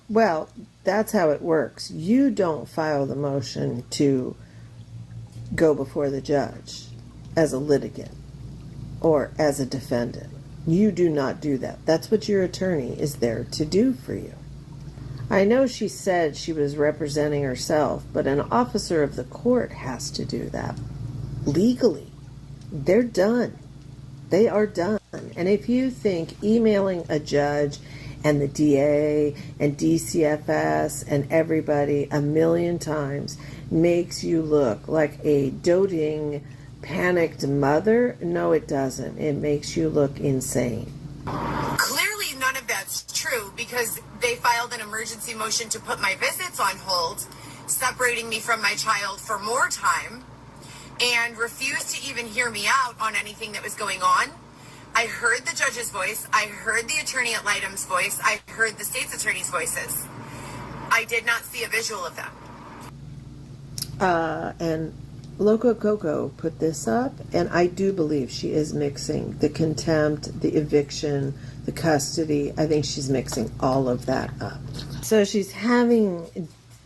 Speaker 2: Well, that's how it works. You don't file the motion to go before the judge as a litigant or as a defendant. You do not do that. That's what your attorney is there to do for you. I know she said she was representing herself, but an officer of the court has to do that. Legally, they're done. They are done. And if you think emailing a judge and the DA and DCFS and everybody a million times makes you look like a doting, panicked mother, no, it doesn't. It makes you look insane.
Speaker 5: Clearly, none of that's true because they filed an emergency motion to put my visits on hold, separating me from my child for more time, and refused to even hear me out on anything that was going on. I heard the judge's voice. I heard the attorney at Lightum's voice. I heard the state's attorney's voices. I did not see a visual of them.
Speaker 2: And Loco Coco put this up, and I do believe she is mixing the contempt, the eviction, the custody. I think she's mixing all of that up. So she's having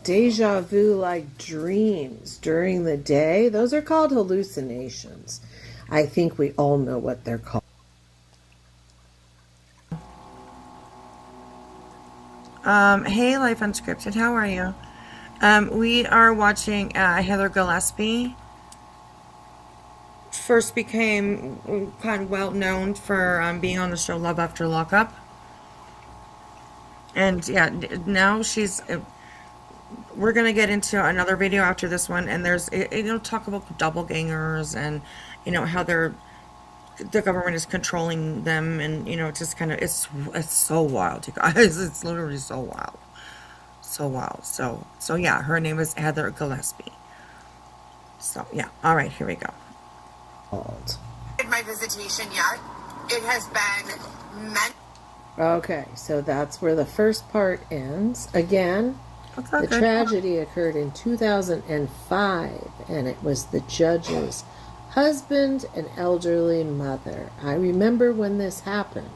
Speaker 2: deja vu like dreams during the day. Those are called hallucinations. I think we all know what they're called.
Speaker 3: Hey, Life Unscripted, how are you? We are watching Heather Gillespie. First became kind of well known for being on the show Love After Lockup. And yeah, now she's... we're going to get into another video after this one, and there's, talk about doppelgangers and, how the government is controlling them, and, just kind of, it's so wild, you guys. It's literally so wild. So wild. So yeah, her name is Heather Gillespie. So, yeah. All right, here we go.
Speaker 5: My visitation yet. It has been meant.
Speaker 2: Okay, so that's where the first part ends. Again, the tragedy occurred in 2005, and it was the judge's husband and elderly mother. I remember when this happened.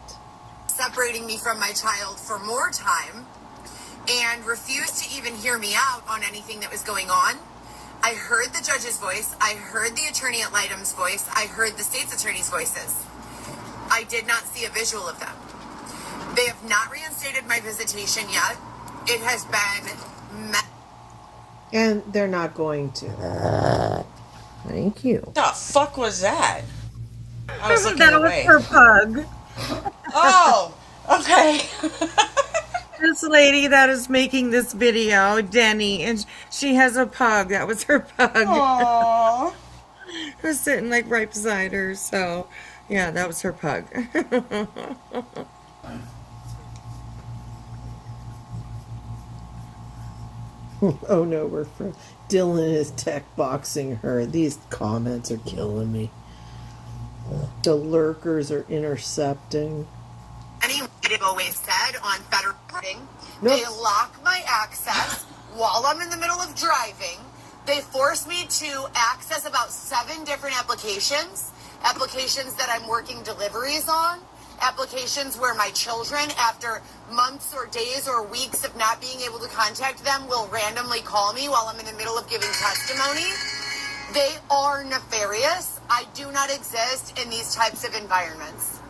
Speaker 5: Separating me from my child for more time and refused to even hear me out on anything that was going on. I heard the judge's voice. I heard the attorney at Lightum's voice. I heard the state's attorney's voices. I did not see a visual of them. They have not reinstated my visitation yet. It has been...
Speaker 2: And they're not going to. Thank you.
Speaker 4: What the fuck was that? I was looking
Speaker 3: That
Speaker 4: away.
Speaker 3: was her pug.
Speaker 4: Oh, okay.
Speaker 3: This lady that is making this video, Denny, and she has a pug. That was her pug.
Speaker 4: Aww.
Speaker 3: Was sitting like right beside her. So, yeah, that was her pug.
Speaker 2: Oh no, we're from Dylan is tech boxing her. These comments are killing me. The lurkers are intercepting.
Speaker 5: Anyway, they've always said on federal reporting,
Speaker 2: Nope.
Speaker 5: They lock my access while I'm in the middle of driving. They force me to access about 7 different applications that I'm working deliveries on, applications where my children, after months or days or weeks of not being able to contact them, will randomly call me while I'm in the middle of giving testimony. They are nefarious. I do not exist in these types of environments.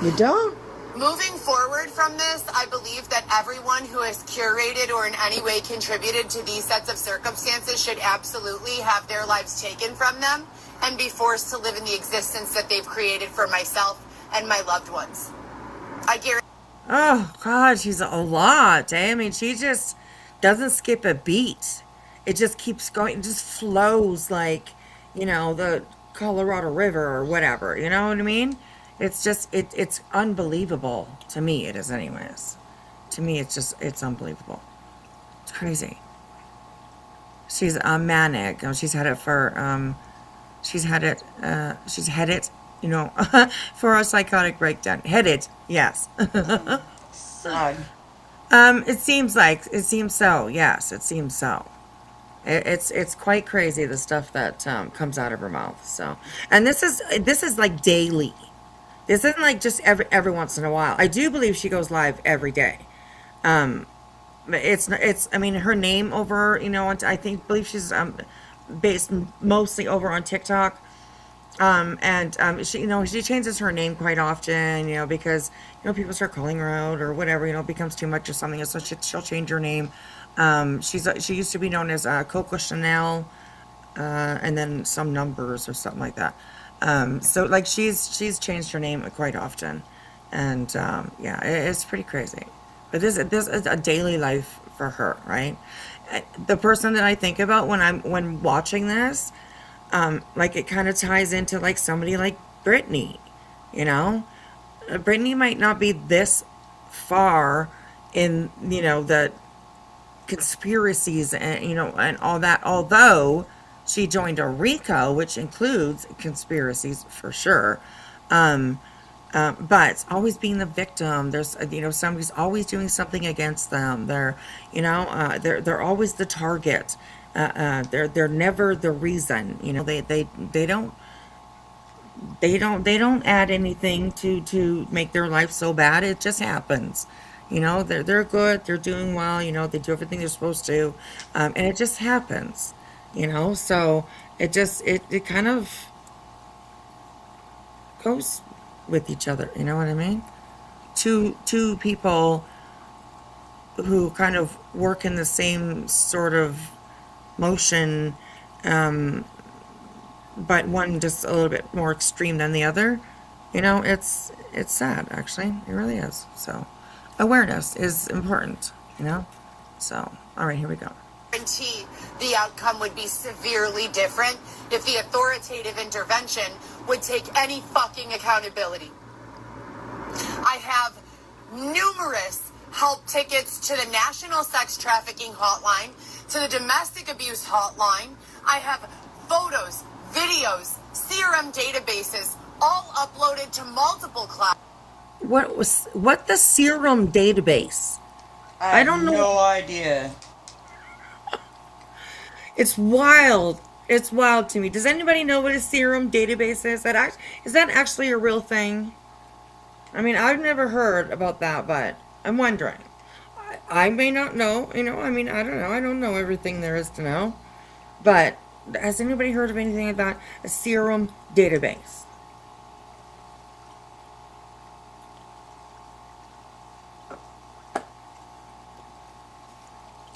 Speaker 2: You don't?
Speaker 5: Moving forward from this, I believe that everyone who has curated or in any way contributed to these sets of circumstances should absolutely have their lives taken from them and be forced to live in the existence that they've created for myself and my loved ones. I guarantee.
Speaker 3: Oh, God, she's a lot, eh? I mean, she just doesn't skip a beat. It just keeps going. It just flows like, the Colorado River or whatever. You know what I mean? It's just, it's unbelievable. To me, it is anyways. To me, it's unbelievable. It's crazy. She's manic. She's had it for, she's had it, for a psychotic breakdown. Headed, yes.
Speaker 4: God.
Speaker 3: It seems so. Yes, it seems so. It's quite crazy, the stuff that comes out of her mouth. So, and this is like daily. This isn't like just every once in a while. I do believe she goes live every day. I mean, her name over, believe she's based mostly over on TikTok. She changes her name quite often, because, people start calling her out or whatever, it becomes too much or something. So she'll change her name. She used to be known as Coco Chanel, and then some numbers or something like that. So like she's changed her name quite often. And, it's pretty crazy. But this is a daily life for her, right? The person that I think about when watching this, like it kind of ties into like somebody like Britney, Britney might not be this far in, the conspiracies and, and all that, although she joined a RICO, which includes conspiracies for sure. But always being the victim, there's, somebody's always doing something against them. They're they're always the target. They're never the reason. They don't add anything to make their life so bad. It just happens. They're good. They're doing well. They do everything they're supposed to, and it just happens. So it kind of goes with each other, you know what I mean? Two people who kind of work in the same sort of motion, but one just a little bit more extreme than the other. It's sad, actually. It really is. So awareness is important, So, all right, here we go.
Speaker 5: Guarantee the outcome would be severely different if the authoritative intervention would take any fucking accountability. I have numerous help tickets to the National Sex Trafficking Hotline, to the Domestic Abuse Hotline. I have photos, videos, CRM databases, all uploaded to multiple clouds.
Speaker 3: What the serum database? I don't know.
Speaker 4: No idea.
Speaker 3: It's wild. It's wild to me. Does anybody know what a serum database is? Is that actually a real thing? I mean, I've never heard about that, but I'm wondering. I may not know, I don't know. I don't know everything there is to know. But has anybody heard of anything about a serum database?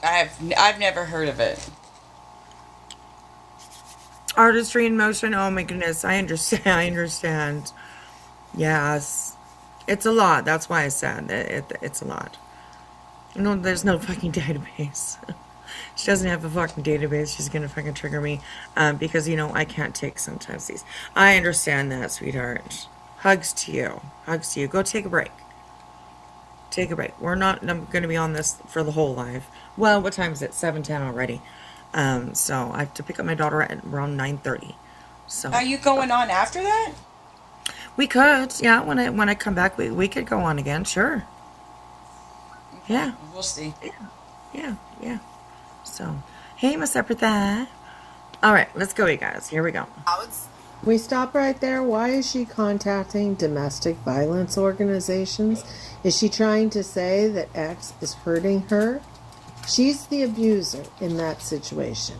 Speaker 4: I've never heard of it.
Speaker 3: Artistry in motion. Oh my goodness, I understand. I understand. Yes, it's a lot. That's why I said it's a lot. There's no fucking database. She doesn't have a fucking database. She's gonna fucking trigger me, because I can't take sometimes these. I understand that, sweetheart. Hugs to you. Hugs to you. Go take a break. Take a break. I'm gonna be on this for the whole live. Well, what time is it? 7:10 already. So I have to pick up my daughter at around 9:30. So
Speaker 4: Are you going on after that?
Speaker 3: we could, yeah. When I come back, we could go on again. Sure. Yeah.
Speaker 4: We'll see.
Speaker 3: Yeah. So, hey, Miss Eppertha. All right, let's go, you guys. Here we go.
Speaker 2: We stop right there. Why is she contacting domestic violence organizations? Is she trying to say that X is hurting her? She's the abuser in that situation.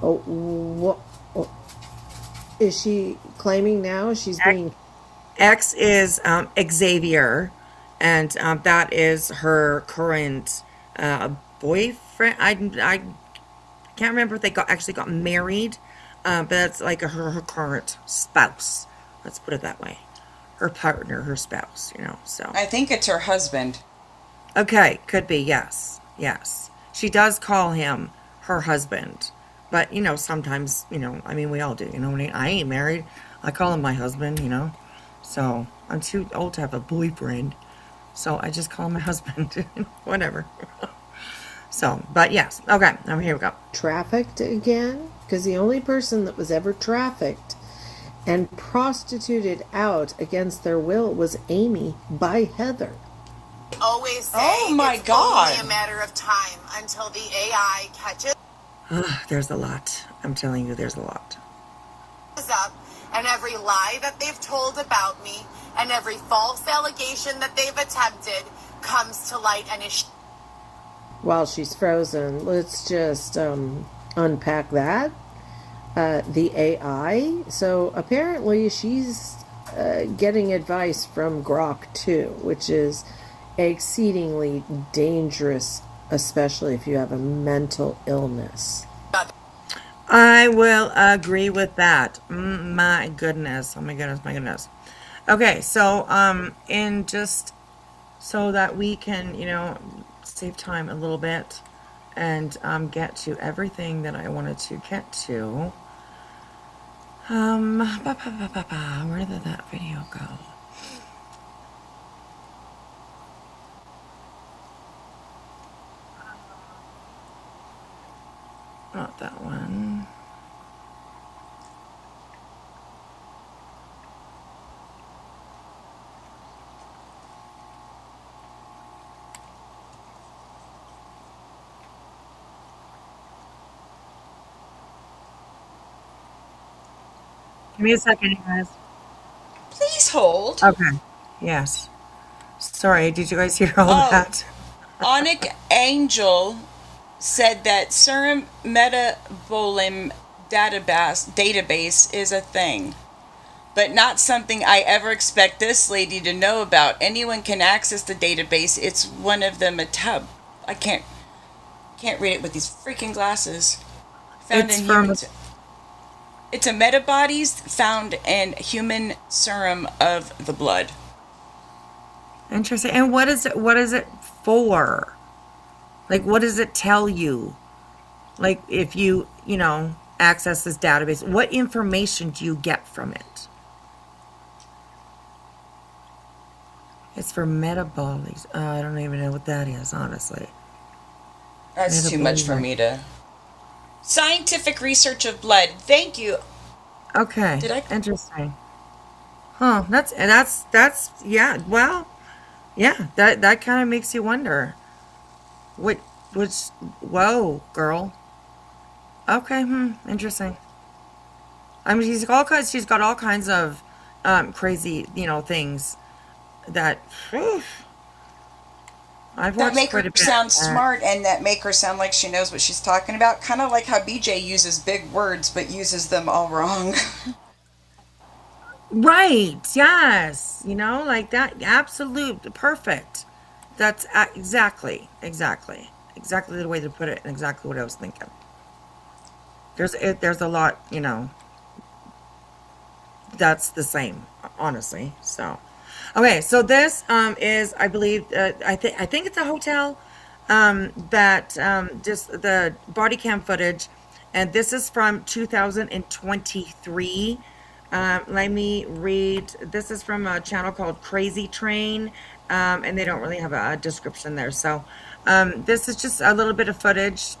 Speaker 2: What is she claiming now? She's being...
Speaker 3: X is Xavier, and that is her current boyfriend. I can't remember if they actually got married, but that's like her current spouse. Let's put it that way. Her partner, her spouse, so.
Speaker 4: I think it's her husband.
Speaker 3: Okay, could be, yes. Yes. She does call him her husband. But, sometimes, I mean, we all do. When I ain't married, I call him my husband. So, I'm too old to have a boyfriend. So, I just call him my husband. Whatever. So, but yes. Okay, now here we go.
Speaker 2: Trafficked again? Because the only person that was ever trafficked and prostituted out against their will was Amy by Heather.
Speaker 5: Always say
Speaker 4: Oh my
Speaker 5: it's
Speaker 4: God.
Speaker 5: only a matter of time until the AI catches
Speaker 3: There's a lot. I'm telling you, there's a lot.
Speaker 5: up, and every lie that they've told about me and every false allegation that they've attempted comes to light and is
Speaker 2: While she's frozen, let's just unpack that. The AI. So apparently she's getting advice from Grok too, which is exceedingly dangerous, especially if you have a mental illness.
Speaker 3: I will agree with that. My goodness. Oh my goodness, my goodness. Okay, so in just so that we can, save time a little bit and get to everything that I wanted to get to. Where did that video go? Not that one. Give me a second, you guys.
Speaker 4: Please hold.
Speaker 3: Okay. Yes. Sorry, did you guys hear all that?
Speaker 4: Onic Angel said that serum metabolism database is a thing, but not something I ever expect this lady to know about. Anyone can access the database. It's one of the I can't read it with these freaking glasses. Found
Speaker 3: It's
Speaker 4: in
Speaker 3: from-
Speaker 4: humans. It's a metabodies found in human serum of the blood.
Speaker 3: Interesting. And what is it for? Like, what does it tell you? Like, if you, access this database, what information do you get from it? It's for metabolics. I don't even know what that is, honestly.
Speaker 4: That's too much for me to. Scientific research of blood. Thank you.
Speaker 3: Okay.
Speaker 4: Did I-
Speaker 3: Interesting. Huh. That's yeah. Well, yeah. That kind of makes you wonder. Whoa, girl. Okay. Interesting. I mean, she's got all kinds of crazy, things that. Whew, I've
Speaker 4: That
Speaker 3: watched
Speaker 4: make
Speaker 3: quite
Speaker 4: her
Speaker 3: a bit.
Speaker 4: sound smart and that make her sound like she knows what she's talking about. Kind of like how BJ uses big words but uses them all wrong.
Speaker 3: Right. Yes. Like that. Absolute. Perfect. That's exactly the way to put it and exactly what I was thinking. There's a lot, that's the same, honestly. So, okay. So this is, I believe, I think it's a hotel that just the body cam footage, and this is from 2023. Let me read. This is from a channel called Crazy Train, and they don't really have a description there. So this is just a little bit of footage.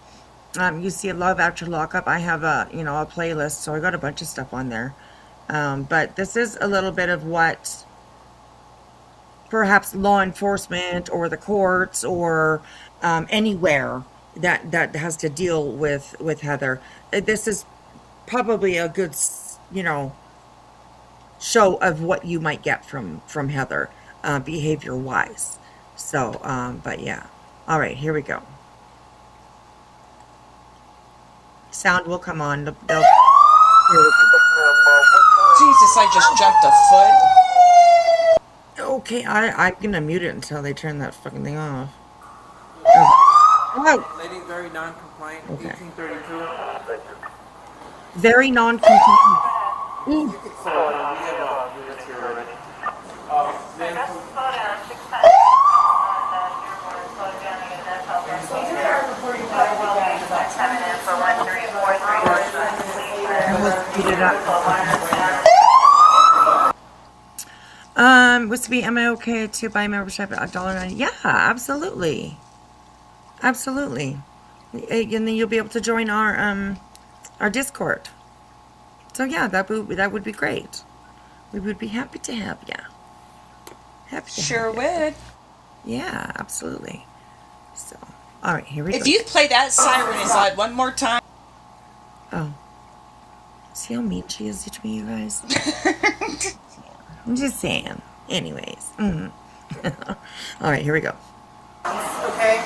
Speaker 3: You see a Love After Lockup. I have a playlist, so I got a bunch of stuff on there. But this is a little bit of what perhaps law enforcement or the courts or anywhere that has to deal with Heather. This is probably a good, show of what you might get from Heather, behavior wise. So, but yeah. All right, here we go. Sound will come on. Here we go.
Speaker 4: Jesus, I just jumped a foot.
Speaker 3: Okay, I'm gonna mute it until they turn that fucking thing off. Oh.
Speaker 6: Lady very non-compliant,
Speaker 3: Okay.
Speaker 6: 1832.
Speaker 3: Very non-compliant.
Speaker 6: You can slow it down. We have units here already. Then
Speaker 3: Speed it up. Was to be, am I okay to buy membership at $1.90? Yeah, absolutely. Absolutely. And then you'll be able to join our Discord. So yeah, that would be great. We would be happy to have you. Happy to
Speaker 4: Sure
Speaker 3: have
Speaker 4: would.
Speaker 3: you. Yeah, absolutely. So, all right, here we go.
Speaker 4: If you play that siren inside one more time.
Speaker 3: Oh. See how mean she is to me, you guys? I'm just saying. Anyways. All right, here we go.
Speaker 7: Okay?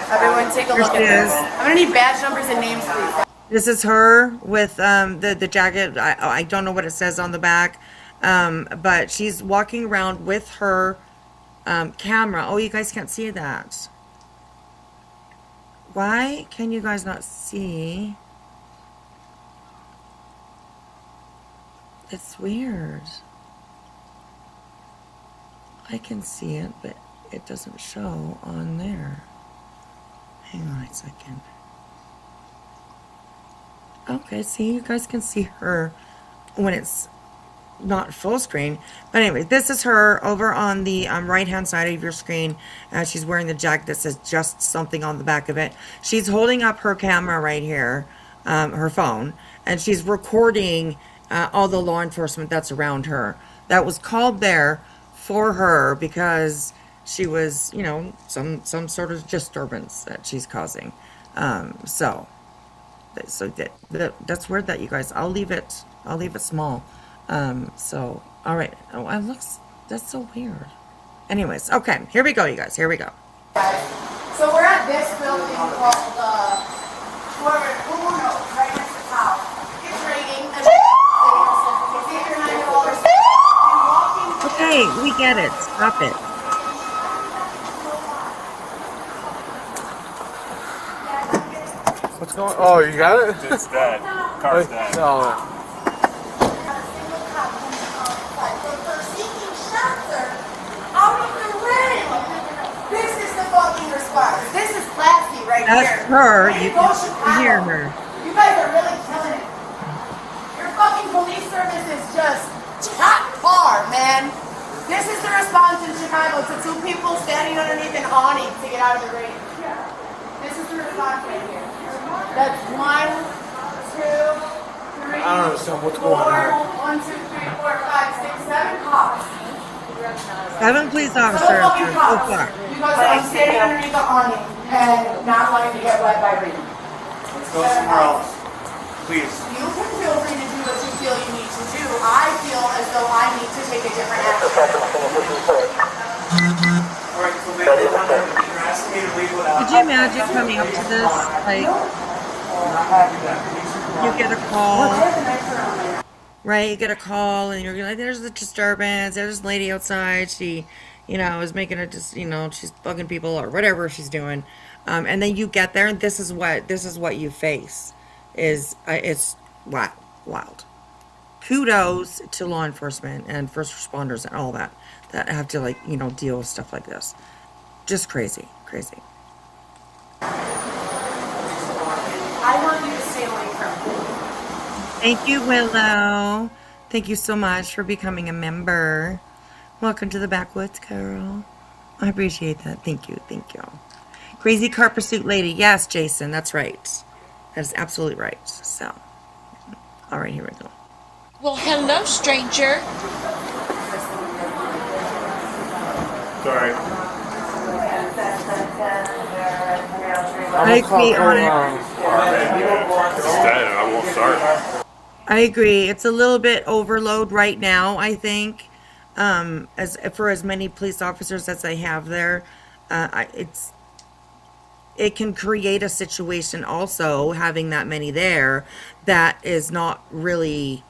Speaker 7: Everyone take a look at this. I'm going to need badge numbers and names, please.
Speaker 3: This is her with the jacket. I don't know what it says on the back. But she's walking around with her camera. Oh, you guys can't see that. Why can you guys not see? It's weird. I can see it, but it doesn't show on there. Hang on a second. Okay, see, you guys can see her when it's not full screen. But anyway, this is her over on the right hand side of your screen. She's wearing the jacket that says just something on the back of it. She's holding up her camera right here, her phone, and she's recording all the law enforcement that's around her. That was called there for her because she was, you know, some sort of disturbance that she's causing. So that's weird that you guys. I'll leave it small. So all right. Oh, it looks, that's so weird. Anyways, okay, here we go, you guys. Here we go.
Speaker 7: So we're at this building called who knows, right next to town. It's raining. And
Speaker 3: Okay, we get it. Stop it.
Speaker 6: What's going on? Oh, you got it?
Speaker 8: It's dead. Car's dead.
Speaker 6: No.
Speaker 7: This is the fucking response. This is classy right
Speaker 3: That's
Speaker 7: here.
Speaker 3: her.
Speaker 7: Way
Speaker 3: You
Speaker 7: to go,
Speaker 3: can
Speaker 7: Chicago.
Speaker 3: hear her.
Speaker 7: You guys are really killing it. Your fucking police service is just top par, man. This is the response in Chicago to two people standing underneath an awning to get out of the rain. This is the response right here. That's 1, 2, 3,
Speaker 6: I don't understand what's going on.
Speaker 7: 1, 2, 3, 4, 5, 6, 7 cops.
Speaker 3: 7 police
Speaker 7: Seven
Speaker 3: officers
Speaker 7: fucking
Speaker 3: so
Speaker 7: cops.
Speaker 3: far.
Speaker 7: Because I'm standing underneath the awning and not wanting to get wet by rain.
Speaker 6: Let's go somewhere else. Please.
Speaker 7: You can feel free to do what you feel you need to do. I feel as though I need to take a different action.
Speaker 6: Alright, so they want to, you're asking me to leave without.
Speaker 3: Could you imagine coming up to this? Like, you get a call, right? You get a call, and you're like, "There's a disturbance. There's this lady outside. She, you know, is making it just, you know, she's bugging people or whatever she's doing." And then you get there, and this is what you face. It's wild. Kudos to law enforcement and first responders and all that have to, like, you know, deal with stuff like this. Just crazy.
Speaker 7: I want you to stay away from me.
Speaker 3: Thank you, Willow. Thank you so much for becoming a member. Welcome to the Backwoods, Carol. I appreciate that. Thank you. Crazy car pursuit lady. Yes, Jason, that's right. That is absolutely right. So, all right, here we go.
Speaker 1: Well, hello, stranger.
Speaker 8: Sorry.
Speaker 3: I agree on it.
Speaker 8: It's dead and I won't start.
Speaker 3: I agree. It's a little bit overload right now, I think. As for as many police officers as I have there, it can create a situation also having that many there that is not really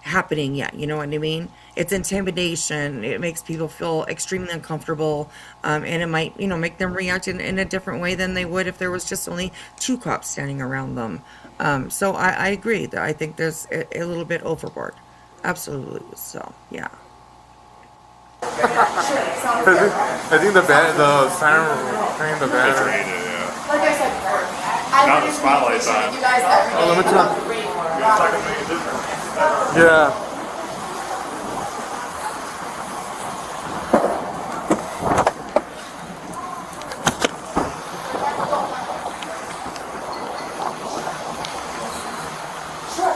Speaker 3: happening yet. You know what I mean? It's intimidation. It makes people feel extremely uncomfortable, and it might, you know, make them react in a different way than they would if there was just only 2 cops standing around them. So I agree that I think there's a little bit overboard. Absolutely. So yeah.
Speaker 6: I think the siren rang the
Speaker 8: It's
Speaker 6: banner.
Speaker 8: rated, yeah.
Speaker 7: Like I said before, I
Speaker 8: Now the
Speaker 7: would
Speaker 8: spotlight's
Speaker 7: appreciate
Speaker 8: on.
Speaker 7: you guys every day.
Speaker 6: let me
Speaker 7: about
Speaker 6: talk.
Speaker 7: the great
Speaker 8: It's not
Speaker 7: robbery.
Speaker 8: gonna make a difference.
Speaker 6: Yeah.
Speaker 7: Sure.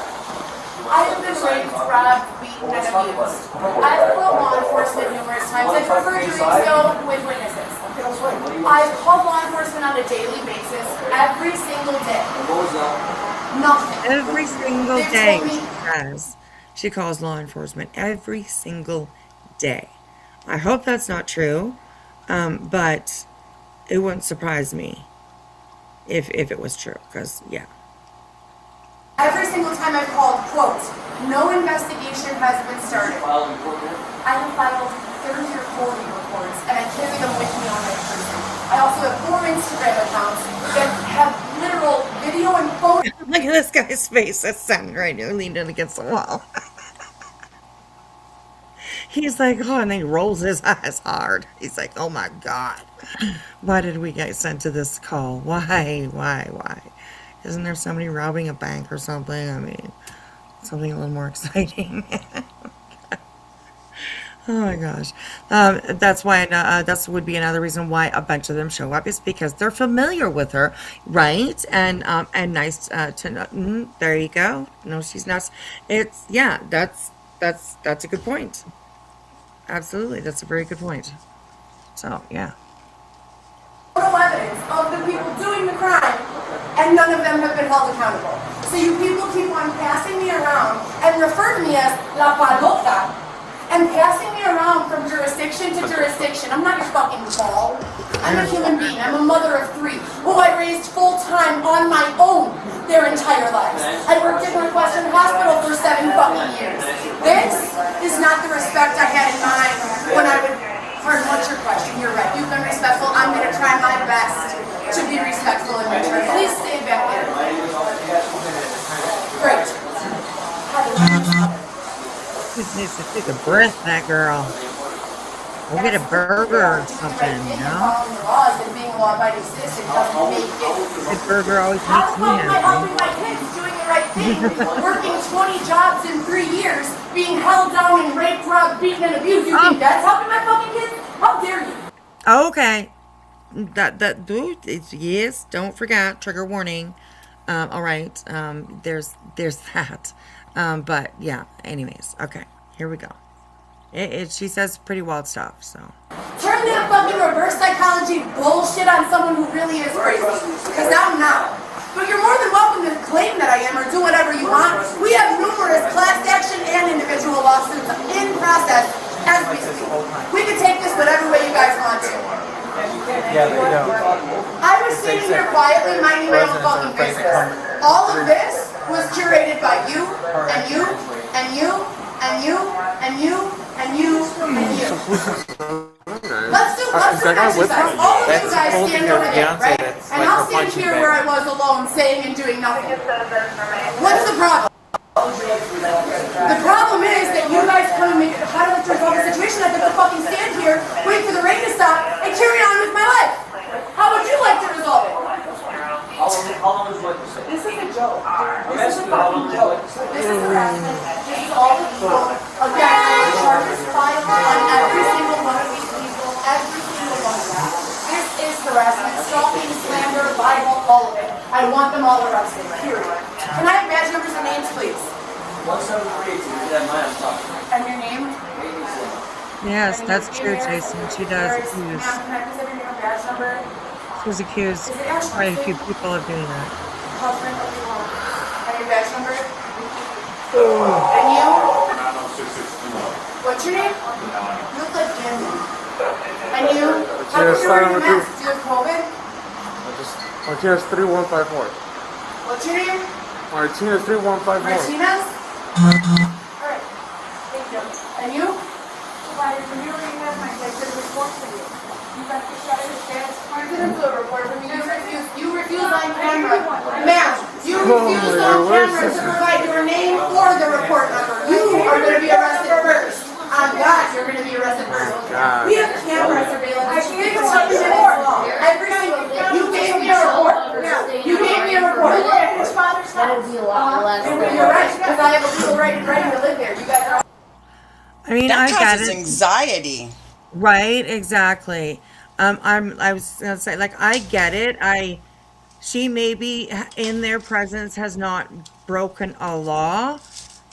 Speaker 7: I have been raped, robbed, beaten, and abused. I've called law enforcement numerous times. I prefer doing so with witnesses. I've called law enforcement on a daily basis, every single day. Nothing.
Speaker 3: Every single
Speaker 7: They
Speaker 3: day
Speaker 7: told me-
Speaker 3: she does. She calls law enforcement every single day. I hope that's not true, but it wouldn't surprise me if it was true, because, yeah.
Speaker 7: Every single time I've called, quote, no investigation has been started. I have filed 30 or 40 reports, and I carry them with me on my person. I also have 4 Instagram accounts that have literal video and photo.
Speaker 3: Look at this guy's face. That's standing right here, leaning against the wall. He's like, oh, and he rolls his eyes hard. He's like, oh my God. Why did we get sent to this call? Why? Isn't there somebody robbing a bank or something? I mean, something a little more exciting. Oh my gosh. That's why, that would be another reason why a bunch of them show up, is because they're familiar with her, right? And nice to know. There you go. No, she's not. It's, yeah, that's a good point. Absolutely. That's a very good point. So, yeah.
Speaker 7: Evidence of the people doing the crime, and none of them have been held accountable. So you people keep on passing me around and refer to me as La Palota, and passing me around from jurisdiction to jurisdiction. I'm not your fucking ball. I'm a human being. I'm a mother of 3 who I raised full-time on my own their entire lives. I worked at Northwestern Hospital for 7 fucking years. This is not the respect I had in mind when I would... Pardon, what's your question? You're right. You've been respectful. I'm going to try my best to be respectful in return. Please stay back there. Great.
Speaker 3: She needs to take a breath, that girl. Go get a burger or something, you know?
Speaker 7: Following the laws and being a law-abiding citizen doesn't make it.
Speaker 3: Good burger always
Speaker 7: How
Speaker 3: makes
Speaker 7: the
Speaker 3: me
Speaker 7: fuck am I helping
Speaker 3: happy.
Speaker 7: my kids doing the right thing? Working 20 jobs in 3 years, being held down and raped, robbed, beaten, and abused. You think that's helping my fucking kids? How dare you?
Speaker 3: Okay. Yes, don't forget, trigger warning. All right. There's that. But yeah, anyways, okay, here we go. She says pretty wild stuff, so.
Speaker 7: Turn that fucking reverse psychology bullshit on someone who really is crazy. Because I'm not. But you're more than welcome to claim that I am or do whatever you want. We have numerous class action and individual lawsuits in process as we speak. We can take this whatever way you guys want to.
Speaker 6: Yeah, they don't.
Speaker 7: I was sitting here quietly minding my own fucking business. All of this was curated by you, and you, and you, and you, and you, and you, and you. Let's do exercise. All of you guys stand over there, right? And I'll stand here where I was alone, saying and doing nothing. What's the problem? The problem is that you guys come and make it how to resolve the situation. I could fucking stand here, wait for the rain to stop, and carry on with my life. How would you like to resolve it? This is a joke. This is a fucking joke. This is harassment. This is all the people. Again, charges filed on every single one of these people. Every single one of them. This is harassment, stalking, slander, libel, all of it. I want them all arrested. Period. Can I have badge numbers and names, please? 17382. And your name?
Speaker 3: Yes, that's true, Jason. She does accuse.
Speaker 7: Ma'am, can I please have your name and badge number?
Speaker 3: She's accused quite a few people of doing that.
Speaker 7: Husband, what do you want? And your badge number? And you? What's your name? You look like Andy. And you? How come you're wearing a mask? Do you have COVID?
Speaker 6: Martinez 3154.
Speaker 7: What's your name?
Speaker 6: Martinez 3154.
Speaker 7: Martinez? Alright. Thank you. And you? Provided from you already have my executive report for you. You got the shot of his dance. I didn't do a report from you. You refused on camera. Ma'am, you refused on camera to provide your name or the report number. You are going to be arrested first. On God, you're going to be arrested first. We have camera surveillance. I gave you a report. Every single day. You gave me a report. You gave me a Yeah, his father's
Speaker 9: That would
Speaker 7: house.
Speaker 9: be a lot less than.
Speaker 7: You're right, because I have a legal right to live there. You guys are.
Speaker 3: I mean,
Speaker 4: That
Speaker 3: I get
Speaker 4: causes
Speaker 3: it.
Speaker 4: anxiety.
Speaker 3: Right, exactly. I was gonna say, like, I get it. She maybe in their presence has not broken a law,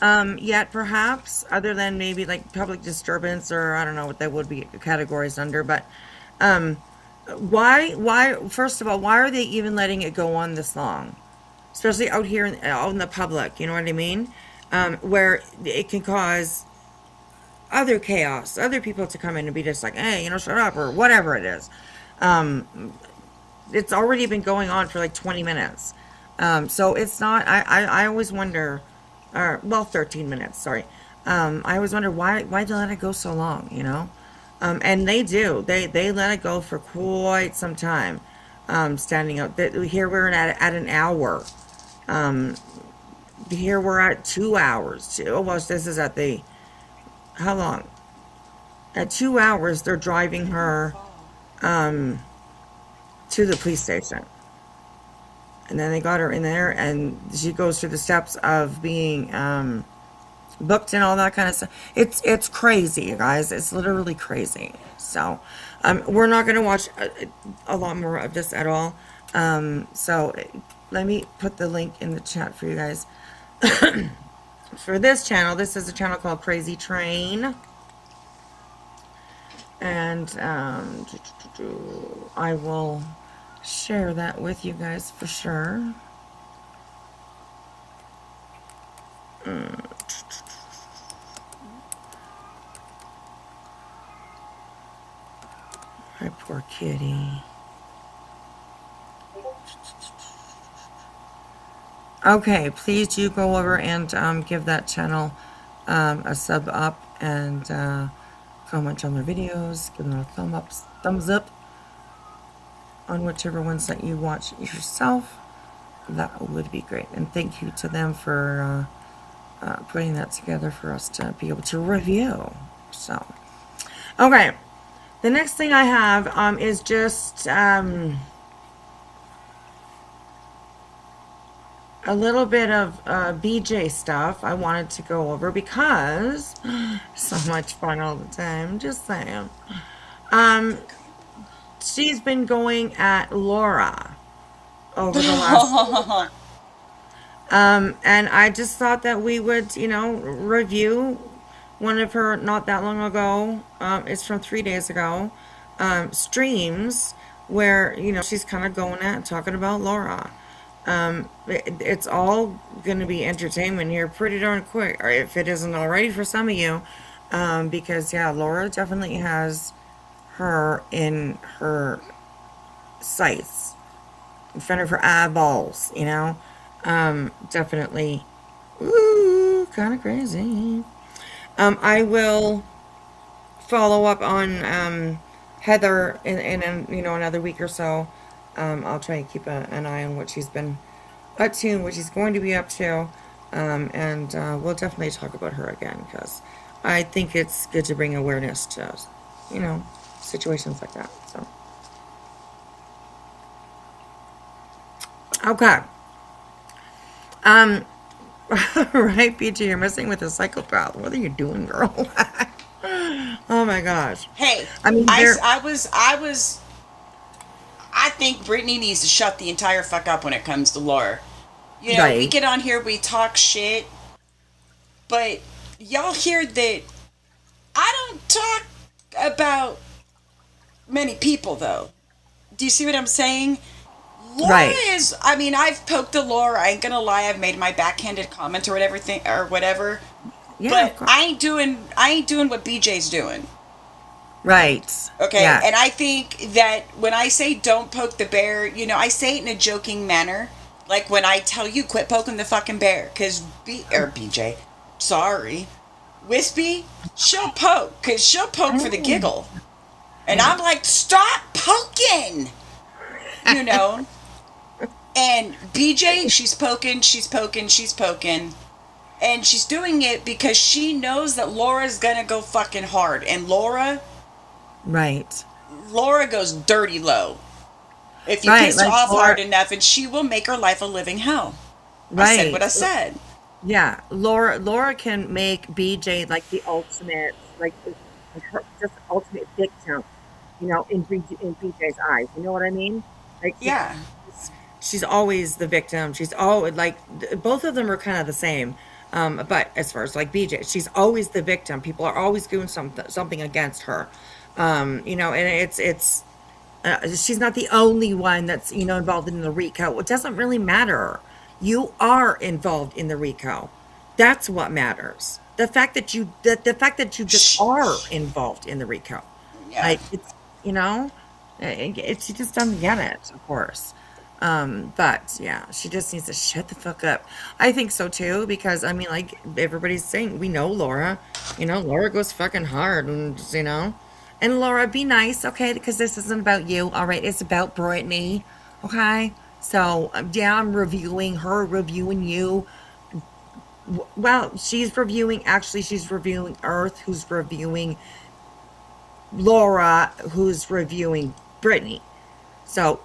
Speaker 3: yet perhaps, other than maybe like public disturbance, or I don't know what that would be categorized under, but, um, first of all, why are they even letting it go on this long? Especially out in the public, you know what I mean? Where it can cause other chaos, other people to come in and be just like, hey, shut up, or whatever it is. It's already been going on for like 20 minutes. So it's not, I always wonder, well, 13 minutes, sorry. I always wonder why they let it go so long, and they do, they let it go for quite some time, standing out. Here we're at an hour. Here we're at 2 hours. Oh, well, this is at the, how long? At 2 hours, they're driving her to the police station. And then they got her in there, and she goes through the steps of being booked and all that kind of stuff. It's crazy, you guys. It's literally crazy. So we're not going to watch a lot more of this at all. So let me put the link in the chat for you guys. For this channel, this is a channel called Crazy Train. And I will share that with you guys for sure. My poor kitty. Okay, please do go over and give that channel a sub up, and comment on their videos, give them a thumbs up on whichever ones that you watch yourself. That would be great. And thank you to them for putting that together for us to be able to review. So, okay. The next thing I have is just a little bit of BJ stuff I wanted to go over because so much fun all the time, just saying. She's been going at Laura over the last and I just thought that we would, review one of her not that long ago. It's from 3 days ago. Streams where, she's kind of going at and talking about Laura. It's all going to be entertainment here pretty darn quick, or if it isn't already for some of you, because yeah, Laura definitely has her in her sights, in front of her eyeballs, definitely, kind of crazy. I will follow up on Heather in another week or so. I'll try and keep an eye on what she's been up to, what she's going to be up to, and we'll definitely talk about her again, because I think it's good to bring awareness to, situations like that. So, okay. Right, PG, you're messing with a psychopath. What are you doing, girl? Oh my gosh.
Speaker 4: Hey,
Speaker 3: I mean,
Speaker 4: I think Brittany needs to shut the entire fuck up when it comes to Laura. We
Speaker 3: Right.
Speaker 4: get on here, we talk shit, but y'all hear that I don't talk about many people, though. Do you see what I'm saying? Laura
Speaker 3: Right.
Speaker 4: is, I've poked at Laura. I ain't gonna lie, I've made my backhanded comment or whatever.
Speaker 3: Yeah, of
Speaker 4: But
Speaker 3: course.
Speaker 4: I ain't doing what BJ's doing.
Speaker 3: Right.
Speaker 4: Okay,
Speaker 3: Yeah.
Speaker 4: and I think that when I say don't poke the bear, I say it in a joking manner. Like when I tell you, quit poking the fucking bear, because BJ, sorry, Wispy, she'll poke, because she'll poke for the giggle. And I'm like, stop poking! And BJ, she's poking. And she's doing it because she knows that Laura's gonna go fucking hard. And Laura
Speaker 3: Right.
Speaker 4: goes dirty low. If you
Speaker 3: Right,
Speaker 4: piss her
Speaker 3: like
Speaker 4: off hard
Speaker 3: Laura,
Speaker 4: enough, and she will make her life a living hell. I said what
Speaker 3: right.
Speaker 4: I said.
Speaker 3: Yeah, Laura can make BJ like the ultimate, like her, just ultimate victim, in BJ's eyes. You know what I mean? Like
Speaker 4: Yeah.
Speaker 3: she's always the victim. She's always like both of them are kind of the same. But as far as like BJ, she's always the victim. People are always doing something against her. And it's she's not the only one that's involved in the RICO. It doesn't really matter. You are involved in the RICO. That's what matters. The fact that you just are involved in the RICO.
Speaker 4: Yeah.
Speaker 3: Like you know, she just doesn't get it, of course. But yeah, she just needs to shut the fuck up. I think so too, because I mean, like everybody's saying, we know Laura. Laura goes fucking hard, and Laura, be nice, okay? Because this isn't about you, all right? It's about Brittany, okay? So yeah, I'm reviewing her, reviewing you. Well, she's reviewing Earth, who's reviewing Laura, who's reviewing Brittany. So,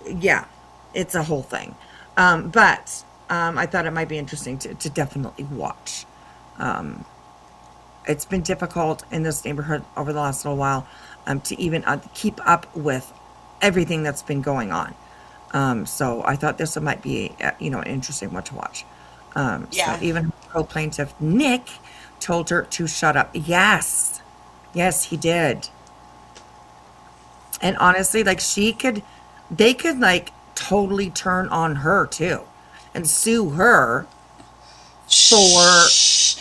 Speaker 3: yeah, it's a whole thing. But I thought it might be interesting to definitely watch. It's been difficult in this neighborhood over the last little while to even keep up with everything that's been going on. So I thought this might be, an interesting one to watch.
Speaker 4: Yeah.
Speaker 3: So even co-plaintiff Nick told her to shut up. Yes, he did. And honestly, like they could like totally turn on her too, and sue her for.
Speaker 4: Shh.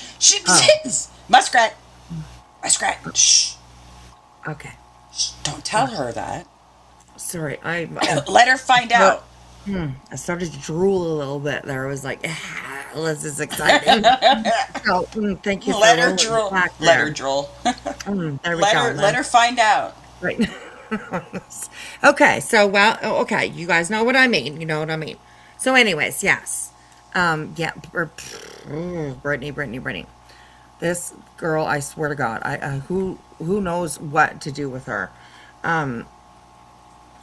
Speaker 3: Oh,
Speaker 4: Muskrat. Shh.
Speaker 3: okay.
Speaker 4: Don't tell her that.
Speaker 3: Sorry,
Speaker 4: Let her find out.
Speaker 3: I started to drool a little bit there. I was like, this is exciting. So, thank you for
Speaker 4: Let her
Speaker 3: rolling
Speaker 4: drool.
Speaker 3: back
Speaker 4: Let
Speaker 3: there.
Speaker 4: her drool.
Speaker 3: There we
Speaker 4: Let
Speaker 3: go.
Speaker 4: her. Let her find out.
Speaker 3: Right. Okay, so okay, you guys know what I mean. You know what I mean. So, anyways, yes. Yeah, Brittany. This girl, I swear to God, who knows what to do with her.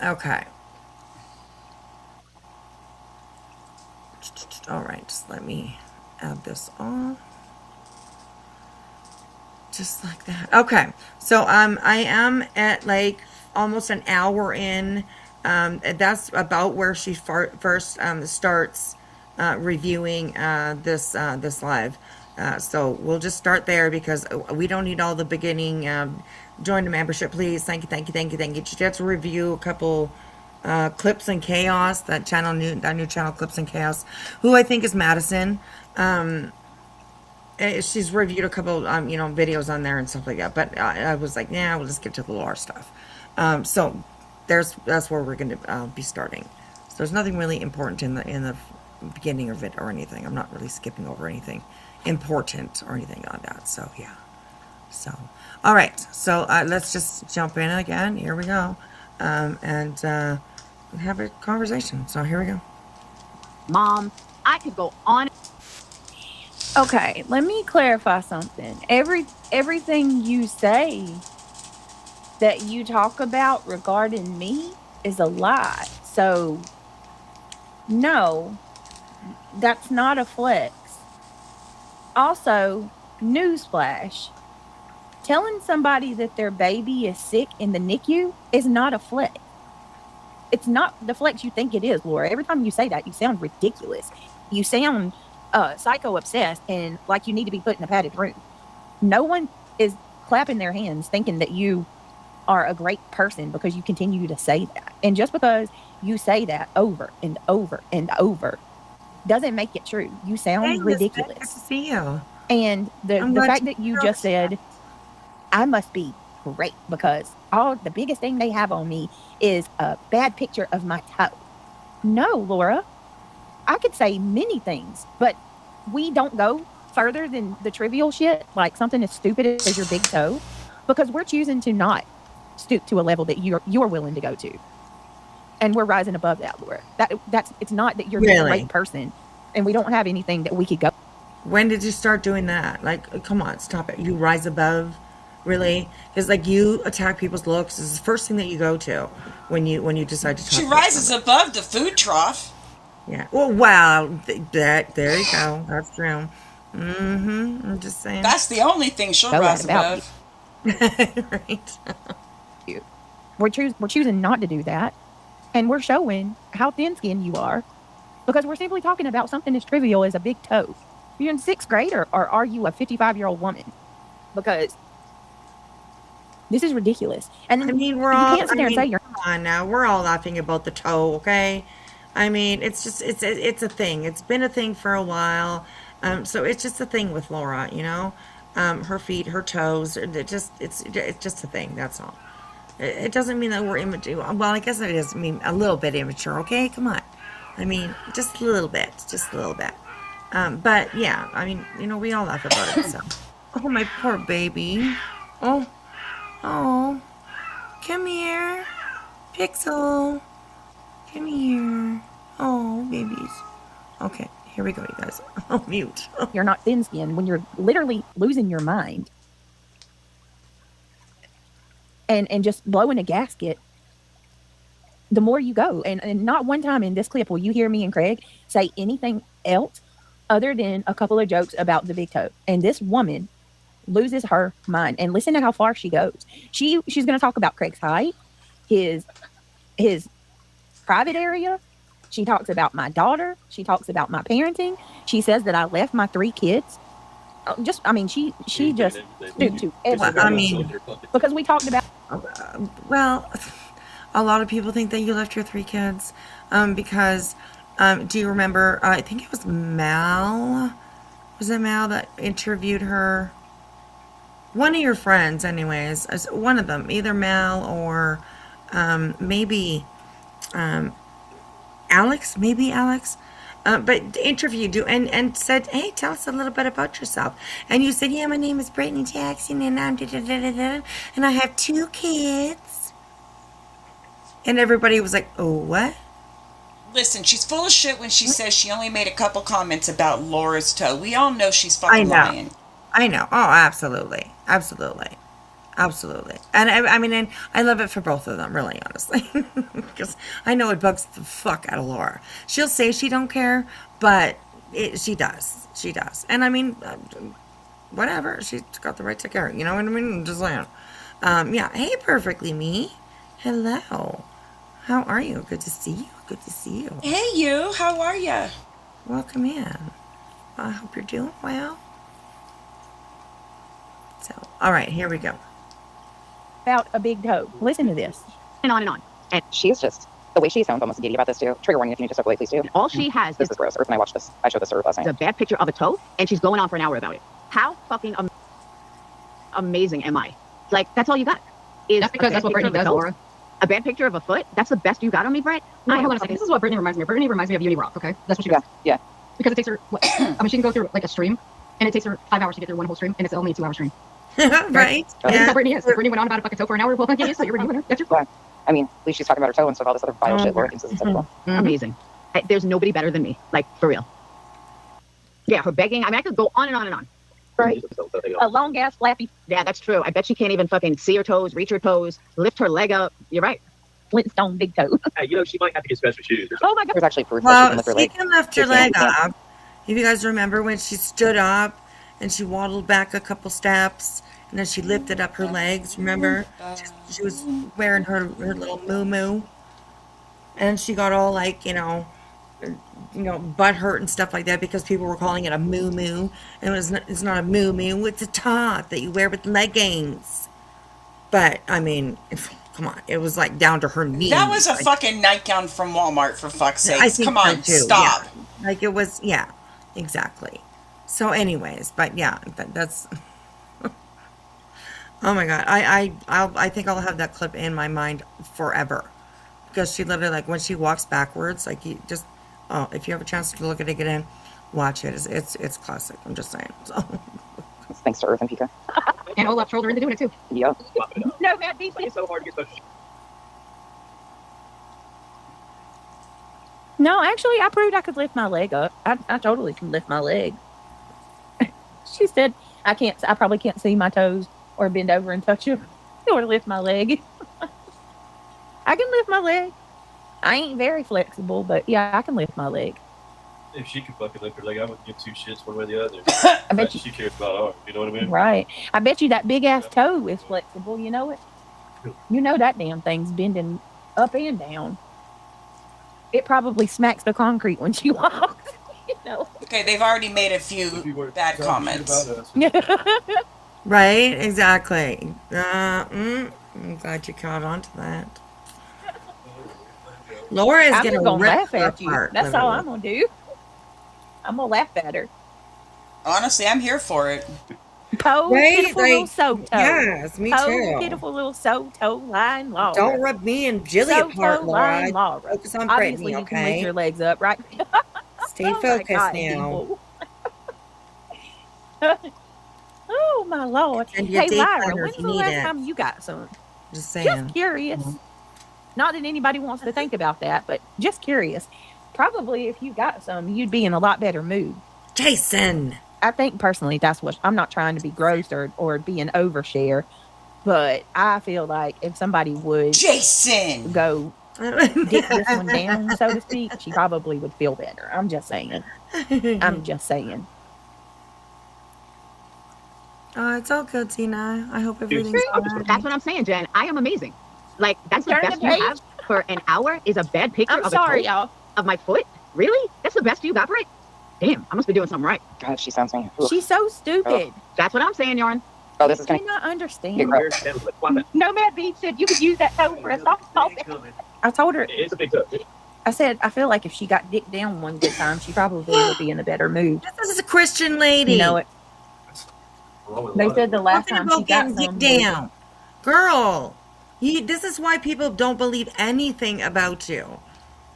Speaker 3: Okay. All right, just let me add this on. Just like that. Okay, so I am at like almost an hour in. That's about where she first starts reviewing this live. So we'll just start there because we don't need all the beginning. Join the membership, please. Thank you. Just have to review a couple Clips and Chaos, that new channel, Clips and Chaos, who I think is Madison. She's reviewed a couple, videos on there and stuff like that. But I was like, nah, we'll just get to the lore stuff. So that's where we're going to be starting. So there's nothing really important in the beginning of it or anything. I'm not really skipping over anything important or anything like that. So yeah. So all right. So let's just jump in again. Here we go, and have a conversation. So here we go.
Speaker 9: Mom, I could go on. Okay, let me clarify something. Everything you say that you talk about regarding me is a lie. So, no, that's not a flex. Also, newsflash. Telling somebody that their baby is sick in the NICU is not a flex. It's not the flex you think it is, Laura. Every time you say that, you sound ridiculous. You sound psycho obsessed and like you need to be put in a padded room. No one is clapping their hands thinking that you are a great person because you continue to say that. And just because you say that over and over and over doesn't make it true. You sound ridiculous.
Speaker 3: Good to see you.
Speaker 9: And the fact that you just said, I must be great because the biggest thing they have on me is a bad picture of my toe. No, Laura, I could say many things, but we don't go further than the trivial shit, like something as stupid as your big toe, because we're choosing to not stoop to a level that you're willing to go to. And we're rising above that, Laura. It's not that you're
Speaker 3: Really?
Speaker 9: the right person and we don't have anything that we could go.
Speaker 3: When did you start doing that? Like, come on, stop it. You rise above Really? Because like you attack people's looks is the first thing that you go to when you decide to talk
Speaker 4: She
Speaker 3: about
Speaker 4: rises
Speaker 3: somebody.
Speaker 4: above the food trough.
Speaker 3: Yeah. Well, wow. That there you go. That's true. I'm just saying.
Speaker 4: That's the only thing she'll
Speaker 9: Know
Speaker 4: rise
Speaker 9: that about
Speaker 4: above.
Speaker 3: Right.
Speaker 9: you. We're choosing not to do that, and we're showing how thin-skinned you are because we're simply talking about something as trivial as a big toe. You're in sixth grade, or are you a 55-year-old woman? Because this is ridiculous. And
Speaker 3: I
Speaker 9: then
Speaker 3: mean, we're
Speaker 9: you
Speaker 3: all.
Speaker 9: can't sit
Speaker 3: I
Speaker 9: there and say
Speaker 3: mean,
Speaker 9: you're
Speaker 3: come on now. We're all laughing about the toe, okay? I mean, it's just it's a thing. It's been a thing for a while. So it's just a thing with Laura, you know. Her feet, her toes. It's just a thing. That's all. It doesn't mean that we're immature. Well, I guess it does mean a little bit immature. Okay, come on. I mean, just a little bit, just a little bit. But yeah, I mean, you know, we all laugh about it. So, oh my poor baby. Oh, oh, come here, Pixel. Come here. Oh, babies. Okay, here we go, you guys. I'll mute.
Speaker 9: you're not thin-skinned when you're literally losing your mind and just blowing a gasket. The more you go, and not one time in this clip will you hear me and Craig say anything else other than a couple of jokes about the big toe. And this woman loses her mind. And listen to how far she goes. She's going to talk about Craig's height, his private area. She talks about my daughter. She talks about my parenting. She says that I left my 3 kids. She just stooped to everything.
Speaker 3: I mean,
Speaker 9: Because we talked about
Speaker 3: well, a lot of people think that you left your 3 kids because do you remember? I think it was Mal. Was it Mal that interviewed her? One of your friends, anyways. One of them, either Mal or maybe Alex. Maybe Alex. But interviewed you and said, "Hey, tell us a little bit about yourself." And you said, "Yeah, my name is Brittany Jackson, and I'm and I have 2 kids." And everybody was like, "Oh, what?"
Speaker 4: Listen, she's full of shit when she says she only made a couple comments about Laura's toe. We all know she's
Speaker 3: I
Speaker 4: fucking
Speaker 3: know.
Speaker 4: lying.
Speaker 3: I know. Oh, absolutely. Absolutely. Absolutely. And I mean, and I love it for both of them, really, honestly. Because I know it bugs the fuck out of Laura. She'll say she don't care, but she does. She does. And I mean, whatever. She's got the right to care. You know what I mean? I'm just saying. Yeah. Hey, Perfectly Me. Hello. How are you? Good to see you. Good to see you.
Speaker 4: Hey, you. How are ya?
Speaker 3: Welcome in. I hope you're doing well. So, all right, here we go.
Speaker 9: about a big toe. Listen to this.
Speaker 10: And on and on. And
Speaker 11: She's just, the way she sounds almost giddy about this too. Trigger warning if you need to step away, please do.
Speaker 10: all she has
Speaker 11: This
Speaker 10: is
Speaker 11: is gross. Earth and I watched this. I showed this to Earth last
Speaker 10: a
Speaker 11: night.
Speaker 10: bad picture of a toe, and she's going on for an hour about it. How fucking amazing am I? Like, that's all you got.
Speaker 12: That's because that's what Brittany does, Laura.
Speaker 10: A bad picture of a foot? That's the best you got on me, Brett?
Speaker 12: No, hold on a second. This is what Brittany reminds me of. Brittany reminds me of Uni Rock, okay? That's what she does.
Speaker 11: Yeah.
Speaker 12: Because it takes her, I mean, she can go through like a stream, and it takes her 5 hours to get through one whole stream, and it's only a 2-hour stream.
Speaker 3: Right?
Speaker 12: That's
Speaker 3: Yeah.
Speaker 12: how Brittany is. If Brittany went on about a fucking toe for an hour, well, get used to it. You're doing her. That's your fault.
Speaker 11: I mean, at least she's talking about her toe instead of all this other vile shit Laura thinks is acceptable.
Speaker 10: Amazing. There's nobody better than me. Like, for real. Yeah, her begging. I mean, I could go on and on and on.
Speaker 11: Right.
Speaker 9: A long ass flappy
Speaker 10: Yeah, that's true. I bet she can't even fucking see her toes, reach her toes, lift her leg up. You're right.
Speaker 9: Flintstone big toe.
Speaker 6: Hey, you know, she might have to get special shoes.
Speaker 9: Oh my god.
Speaker 11: There's actually proof that she can
Speaker 3: Well,
Speaker 11: lift her
Speaker 3: she
Speaker 11: leg.
Speaker 3: can lift her
Speaker 11: She's
Speaker 3: leg
Speaker 11: handicapped.
Speaker 3: up. If you guys remember when she stood up and she waddled back a couple steps and then she lifted up her legs, remember? She was wearing her little moo-moo. And she got all like, butt hurt and stuff like that because people were calling it a moo-moo. And it's not a moo-moo, it's a top that you wear with leggings. But, I mean, come on. It was like down to her knees.
Speaker 4: That was a
Speaker 3: like,
Speaker 4: fucking nightgown from Walmart, for fuck's
Speaker 3: I
Speaker 4: sake.
Speaker 3: think
Speaker 4: Come
Speaker 3: so
Speaker 4: on,
Speaker 3: too,
Speaker 4: stop.
Speaker 3: yeah. Like it was, yeah, exactly. So, anyways, but yeah, that's. Oh my god, I think I'll have that clip in my mind forever, because she literally, like, when she walks backwards, like, you just, oh, if you have a chance to look at it again, watch it. It's classic. I'm just saying. So.
Speaker 11: Thanks to Earth and Pika.
Speaker 12: And Olaf trolled her into doing it too.
Speaker 11: Yep.
Speaker 9: No, Matt, these
Speaker 6: It's so hard to get special shoes.
Speaker 9: No, actually, I proved I could lift my leg up. I totally can lift my leg. She said I probably can't see my toes. or bend over and touch him or lift my leg. I can lift my leg. I ain't very flexible, but yeah, I can lift my leg.
Speaker 6: If she could fucking lift her leg, I wouldn't give two shits one way or the other.
Speaker 9: I bet you.
Speaker 6: She cares about ours. You know what I mean?
Speaker 9: Right. I bet you that big ass toe is flexible. You know it? You know that damn thing's bending up and down. It probably smacks the concrete when she walks. You know?
Speaker 4: Okay, they've already made a few bad comments.
Speaker 3: Right? Exactly. I'm glad you caught on to that. Laura is
Speaker 9: I'm
Speaker 3: going
Speaker 9: just
Speaker 3: to
Speaker 9: gonna
Speaker 3: rip
Speaker 9: laugh
Speaker 3: her
Speaker 9: at you.
Speaker 3: apart.
Speaker 9: That's all
Speaker 3: literally.
Speaker 9: I'm gonna do. I'm gonna laugh at her.
Speaker 4: Honestly, I'm here for it.
Speaker 9: Toe,
Speaker 3: Right?
Speaker 9: pitiful little
Speaker 3: Like,
Speaker 9: so toe.
Speaker 3: yes, me
Speaker 9: Toe,
Speaker 3: too.
Speaker 9: pitiful little so toe line Laura.
Speaker 3: Don't rub me and Jilly
Speaker 9: So
Speaker 3: apart,
Speaker 9: toe
Speaker 3: Laura.
Speaker 9: line Laura.
Speaker 3: Focus on
Speaker 9: Obviously,
Speaker 3: Brittany,
Speaker 9: you can lift
Speaker 3: okay?
Speaker 9: your legs up, right?
Speaker 3: Stay
Speaker 9: Oh my
Speaker 3: focused
Speaker 9: God,
Speaker 3: now.
Speaker 9: people. Oh my Lord.
Speaker 3: And your
Speaker 9: Hey
Speaker 3: day
Speaker 9: Lyra,
Speaker 3: planner
Speaker 9: when's
Speaker 3: if you
Speaker 9: the
Speaker 3: need
Speaker 9: last
Speaker 3: it.
Speaker 9: time you got some?
Speaker 3: Just saying. Mm-hmm.
Speaker 9: Just curious. Not that anybody wants to think about that, but just curious. Probably if you got some, you'd be in a lot better mood.
Speaker 3: Jason.
Speaker 9: I think personally that's what I'm not trying to be gross or be an overshare, but I feel like if somebody would
Speaker 4: Jason
Speaker 9: go dick this one down, so to speak, she probably would feel better. I'm just saying. I'm just saying.
Speaker 3: Oh, it's all good, Tina. I hope everything's fine.
Speaker 10: That's what I'm saying, Jen. I am amazing. Like, that's the
Speaker 9: Turn
Speaker 10: best
Speaker 9: the
Speaker 10: you
Speaker 9: page.
Speaker 10: have for an hour is a bad picture
Speaker 9: I'm
Speaker 10: of
Speaker 9: sorry,
Speaker 10: a toe
Speaker 9: y'all.
Speaker 10: of my foot? Really? That's the best you got for it? Damn, I must be doing something right.
Speaker 11: God, she sounds mean. Oof.
Speaker 9: She's so stupid.
Speaker 10: That's what I'm saying, Yarn.
Speaker 11: Oh, this is
Speaker 9: Do
Speaker 11: gonna
Speaker 9: you not understand?
Speaker 11: get gross.
Speaker 9: Nomad Beach said you could use that toe for a softball. I told her,
Speaker 6: It's a big toe.
Speaker 9: I said, I feel like if she got dick down one good time, she probably would be in a better mood.
Speaker 3: This is a Christian lady.
Speaker 9: You know it. They said the last
Speaker 3: Nothing
Speaker 9: time she
Speaker 3: about
Speaker 9: got
Speaker 3: getting
Speaker 9: some
Speaker 3: dick
Speaker 9: was-
Speaker 3: down. Girl, this is why people don't believe anything about you.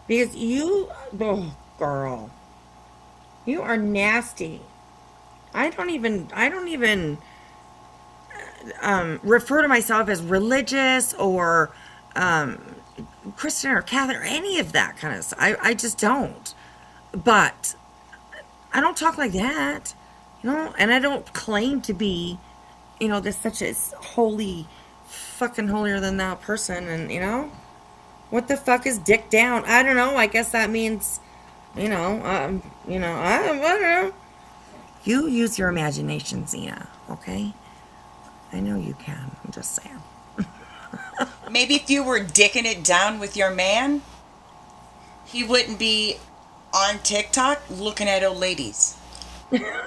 Speaker 3: Because you, oh, girl, you are nasty. I don't even refer to myself as religious or Christian or Catholic or any of that kind of stuff. I just don't. But I don't talk like that, you know, and I don't claim to be, you know, this such a holy, fucking holier than thou person. And, you know, what the fuck is dick down? I don't know. I guess that means, I don't know. You use your imagination, Zena, okay? I know you can. I'm just saying.
Speaker 4: Maybe if you were dicking it down with your man, he wouldn't be on TikTok looking at old ladies.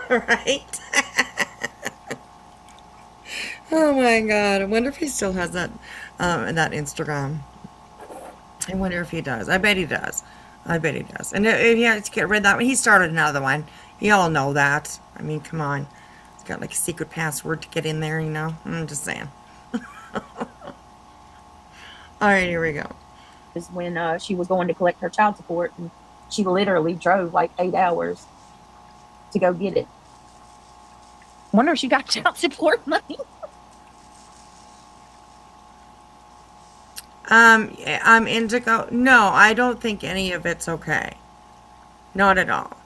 Speaker 3: Right? Oh my God. I wonder if he still has that Instagram. I wonder if he does. I bet he does. And if he has to get rid of that one, he started another one. You all know that. I mean, come on. He's got like a secret password to get in there, you know? I'm just saying. All right, here we go.
Speaker 9: is when she was going to collect her child support, and she literally drove like 8 hours to go get it. Wonder if she got child support money.
Speaker 3: Indigo. No, I don't think any of it's okay. Not at all.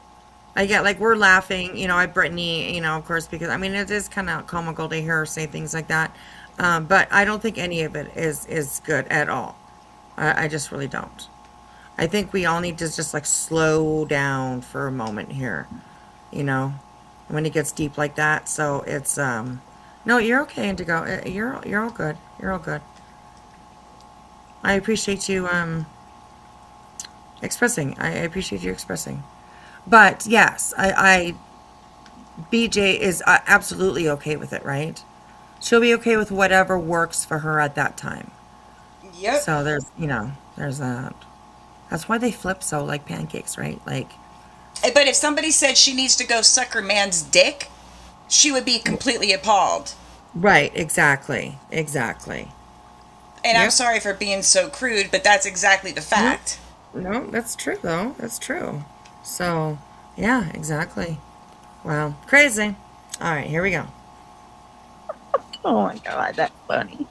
Speaker 3: I get like we're laughing, you know, at Brittany, you know, of course, because I mean it is kind of comical to hear her say things like that. But I don't think any of it is good at all. I just really don't. I think we all need to just like slow down for a moment here, you know, when it gets deep like that. So it's no, you're okay, Indigo. You're all good. You're all good. I appreciate you expressing. I appreciate you expressing. But yes, BJ is absolutely okay with it, right? She'll be okay with whatever works for her at that time.
Speaker 4: Yep.
Speaker 3: So there's that. That's why they flip so like pancakes, right? Like.
Speaker 4: But if somebody said she needs to go suck her man's dick, she would be completely appalled.
Speaker 3: Right. Exactly.
Speaker 4: And
Speaker 3: Yep.
Speaker 4: I'm sorry for being so crude, but that's exactly the fact.
Speaker 3: No, that's true though. That's true. So, yeah, exactly. Wow. Crazy. All right, here we go.
Speaker 9: Oh my God, that's funny.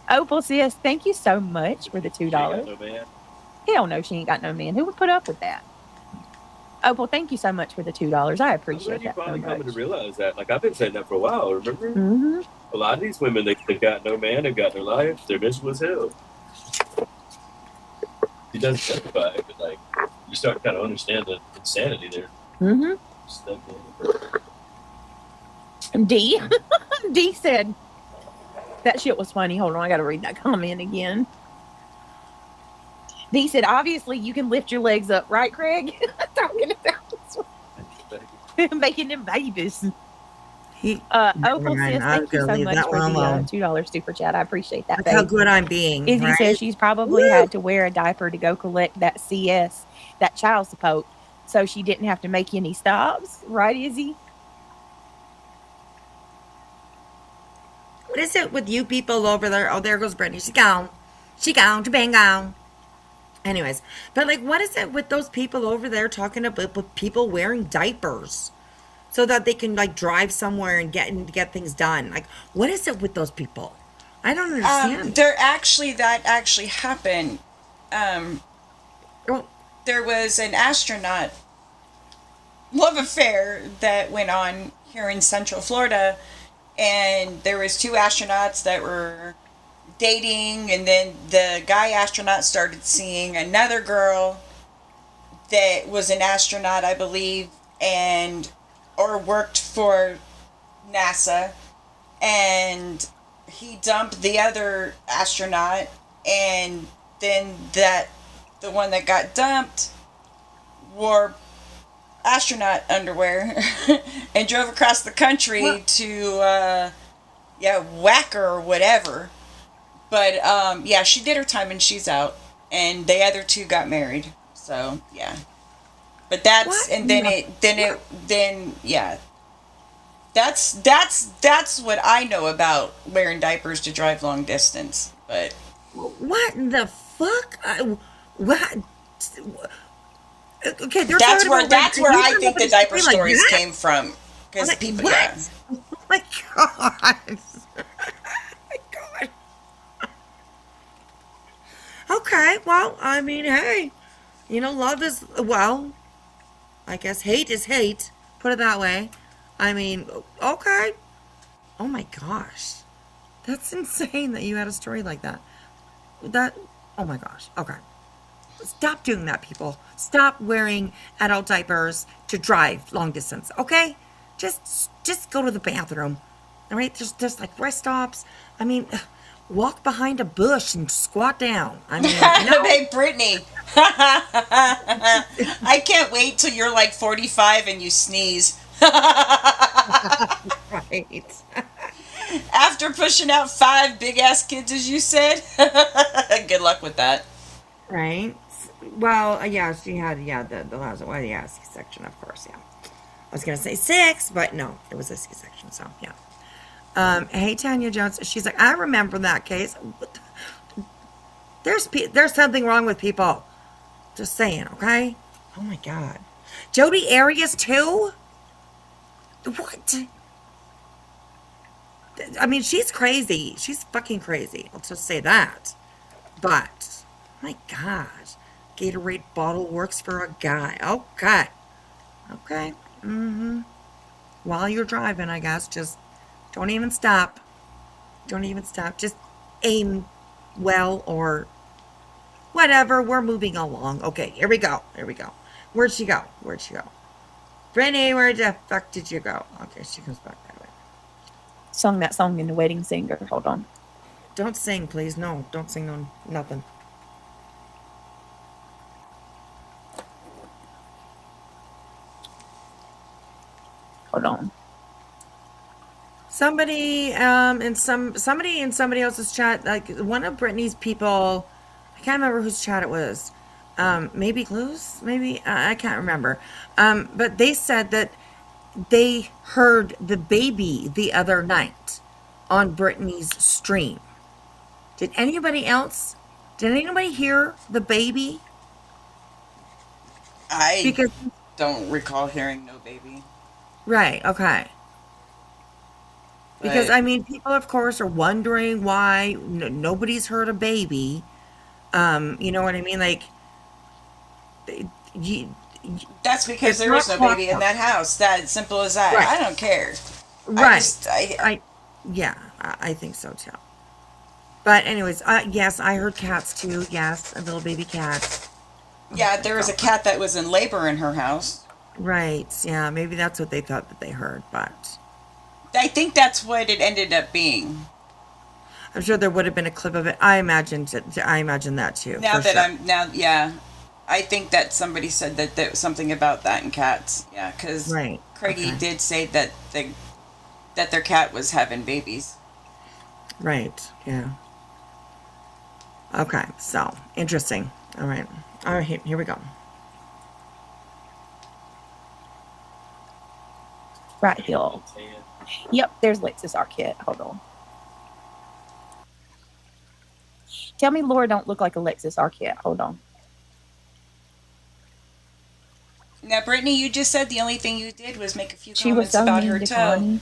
Speaker 9: Opal says, thank you so much for the $2.
Speaker 6: No man.
Speaker 9: Hell no, she ain't got no man. Who would put up with that? Oh, well, thank you so much for the $2. I
Speaker 13: I'm
Speaker 9: appreciate
Speaker 13: glad you
Speaker 9: that so
Speaker 13: finally coming to
Speaker 9: much.
Speaker 13: realize that. Like, I've been saying that for a while, remember?
Speaker 9: Mm-hmm.
Speaker 13: A lot of these women, they've got no man, they've got their life, they're miserable as hell. He doesn't justify it, but, like, you start to kind of understand the insanity there.
Speaker 9: Mm-hmm. D. D said, that shit was funny. Hold on, I got to read that comment again. D said, obviously you can lift your legs up, right, Craig? Talking about making them babies. Opal says, thank you so much for the $2 super chat. I appreciate that.
Speaker 3: Look how good I'm being.
Speaker 9: Izzy
Speaker 3: right?
Speaker 9: says she's probably had to wear a diaper to go collect that CS, that child support, so she didn't have to make any stops. Right, Izzy?
Speaker 3: What is it with you people over there? Oh, there goes Brittany. She's gone. She gone to bang gone. Anyways, but like, what is it with those people over there talking about with people wearing diapers so that they can like drive somewhere and get things done? Like, what is it with those people? I don't understand.
Speaker 4: That actually happened. There was an astronaut love affair that went on here in Central Florida, and there was two astronauts that were dating, and then the guy astronaut started seeing another girl that was an astronaut, I believe, or worked for NASA, and he dumped the other astronaut, and then the one that got dumped wore astronaut underwear and drove across the country to whack her or whatever. But she did her time and she's out, and the other two got married. So yeah, but that's that's what I know about wearing diapers to drive long distance. But
Speaker 3: what in the fuck? What? Okay,
Speaker 4: that's where I think the diaper stories came from, because people.
Speaker 3: What?
Speaker 4: Yeah.
Speaker 3: Oh my god! Oh my god! Okay, well, I mean, hey, love is, well, I guess hate is hate. Put it that way. I mean, okay. Oh my gosh. That's insane that you had a story like that. Oh my gosh. Okay. Stop doing that, people. Stop wearing adult diapers to drive long distance, okay? Just go to the bathroom. All right? There's like rest stops. I mean, walk behind a bush and squat down. I mean,
Speaker 4: Hey, Brittany. I can't wait till you're like 45 and you sneeze.
Speaker 3: Right.
Speaker 4: After pushing out 5 big ass kids, as you said. Good luck with that.
Speaker 3: Right. Well, yeah, she had, the last one, C-section, of course, yeah. I was going to say 6, but no, it was a C-section, so, yeah. Hey, Tanya Jones, she's like, I remember that case. There's something wrong with people. Just saying, okay? Oh, my God. Jodi Arias, too? What? I mean, she's crazy. She's fucking crazy. I'll just say that. But, my God. Gatorade bottle works for a guy. Okay. Okay. Mm-hmm. While you're driving, I guess, just don't even stop. Don't even stop. Just aim well or whatever. We're moving along. Okay, here we go. Where'd she go? Brittany, where the fuck did you go? Okay, she comes back that way.
Speaker 9: Sung that song in The Wedding Singer. Hold on.
Speaker 3: Don't sing, please. No, don't sing no nothing.
Speaker 9: Hold on.
Speaker 3: Somebody in somebody else's chat, like one of Brittany's people, I can't remember whose chat it was. Maybe Clues, maybe I can't remember. But they said that they heard the baby the other night on Brittany's stream. Did anybody hear the baby?
Speaker 4: I don't recall hearing no baby.
Speaker 3: Right, okay. Because, I mean, people, of course, are wondering why nobody's heard a baby. You know what I mean? Like,
Speaker 4: That's because
Speaker 3: It's
Speaker 4: there
Speaker 3: not
Speaker 4: is no baby in
Speaker 3: clockwork.
Speaker 4: that house. That simple as that.
Speaker 3: Right.
Speaker 4: I don't care.
Speaker 3: Right.
Speaker 4: I
Speaker 3: I think so too. But anyways, yes, I heard cats too. Yes, a little baby cat.
Speaker 4: yeah, there was a cat that was in labor in her house.
Speaker 3: Right. Yeah, maybe that's what they thought that they heard, but
Speaker 4: I think that's what it ended up being.
Speaker 3: I'm sure there would have been a clip of it. I imagine that too.
Speaker 4: Now
Speaker 3: for
Speaker 4: that
Speaker 3: sure.
Speaker 4: yeah, I think that somebody said that there was something about that in cats. Yeah, because
Speaker 3: Right.
Speaker 4: Craigie
Speaker 3: Okay.
Speaker 4: did say that that their cat was having babies.
Speaker 3: Right. Yeah. Okay. So interesting. All right. All right. Here we go.
Speaker 9: Right here. Yep, there's Lexus Arquette. Hold on. Tell me Laura don't look like a Lexus Arquette. Hold on.
Speaker 4: Now, Brittany, you just said the only thing you did was make a few
Speaker 9: She was
Speaker 4: comments
Speaker 9: so
Speaker 4: about
Speaker 9: mean
Speaker 4: her
Speaker 9: to
Speaker 4: toe.
Speaker 9: Connie.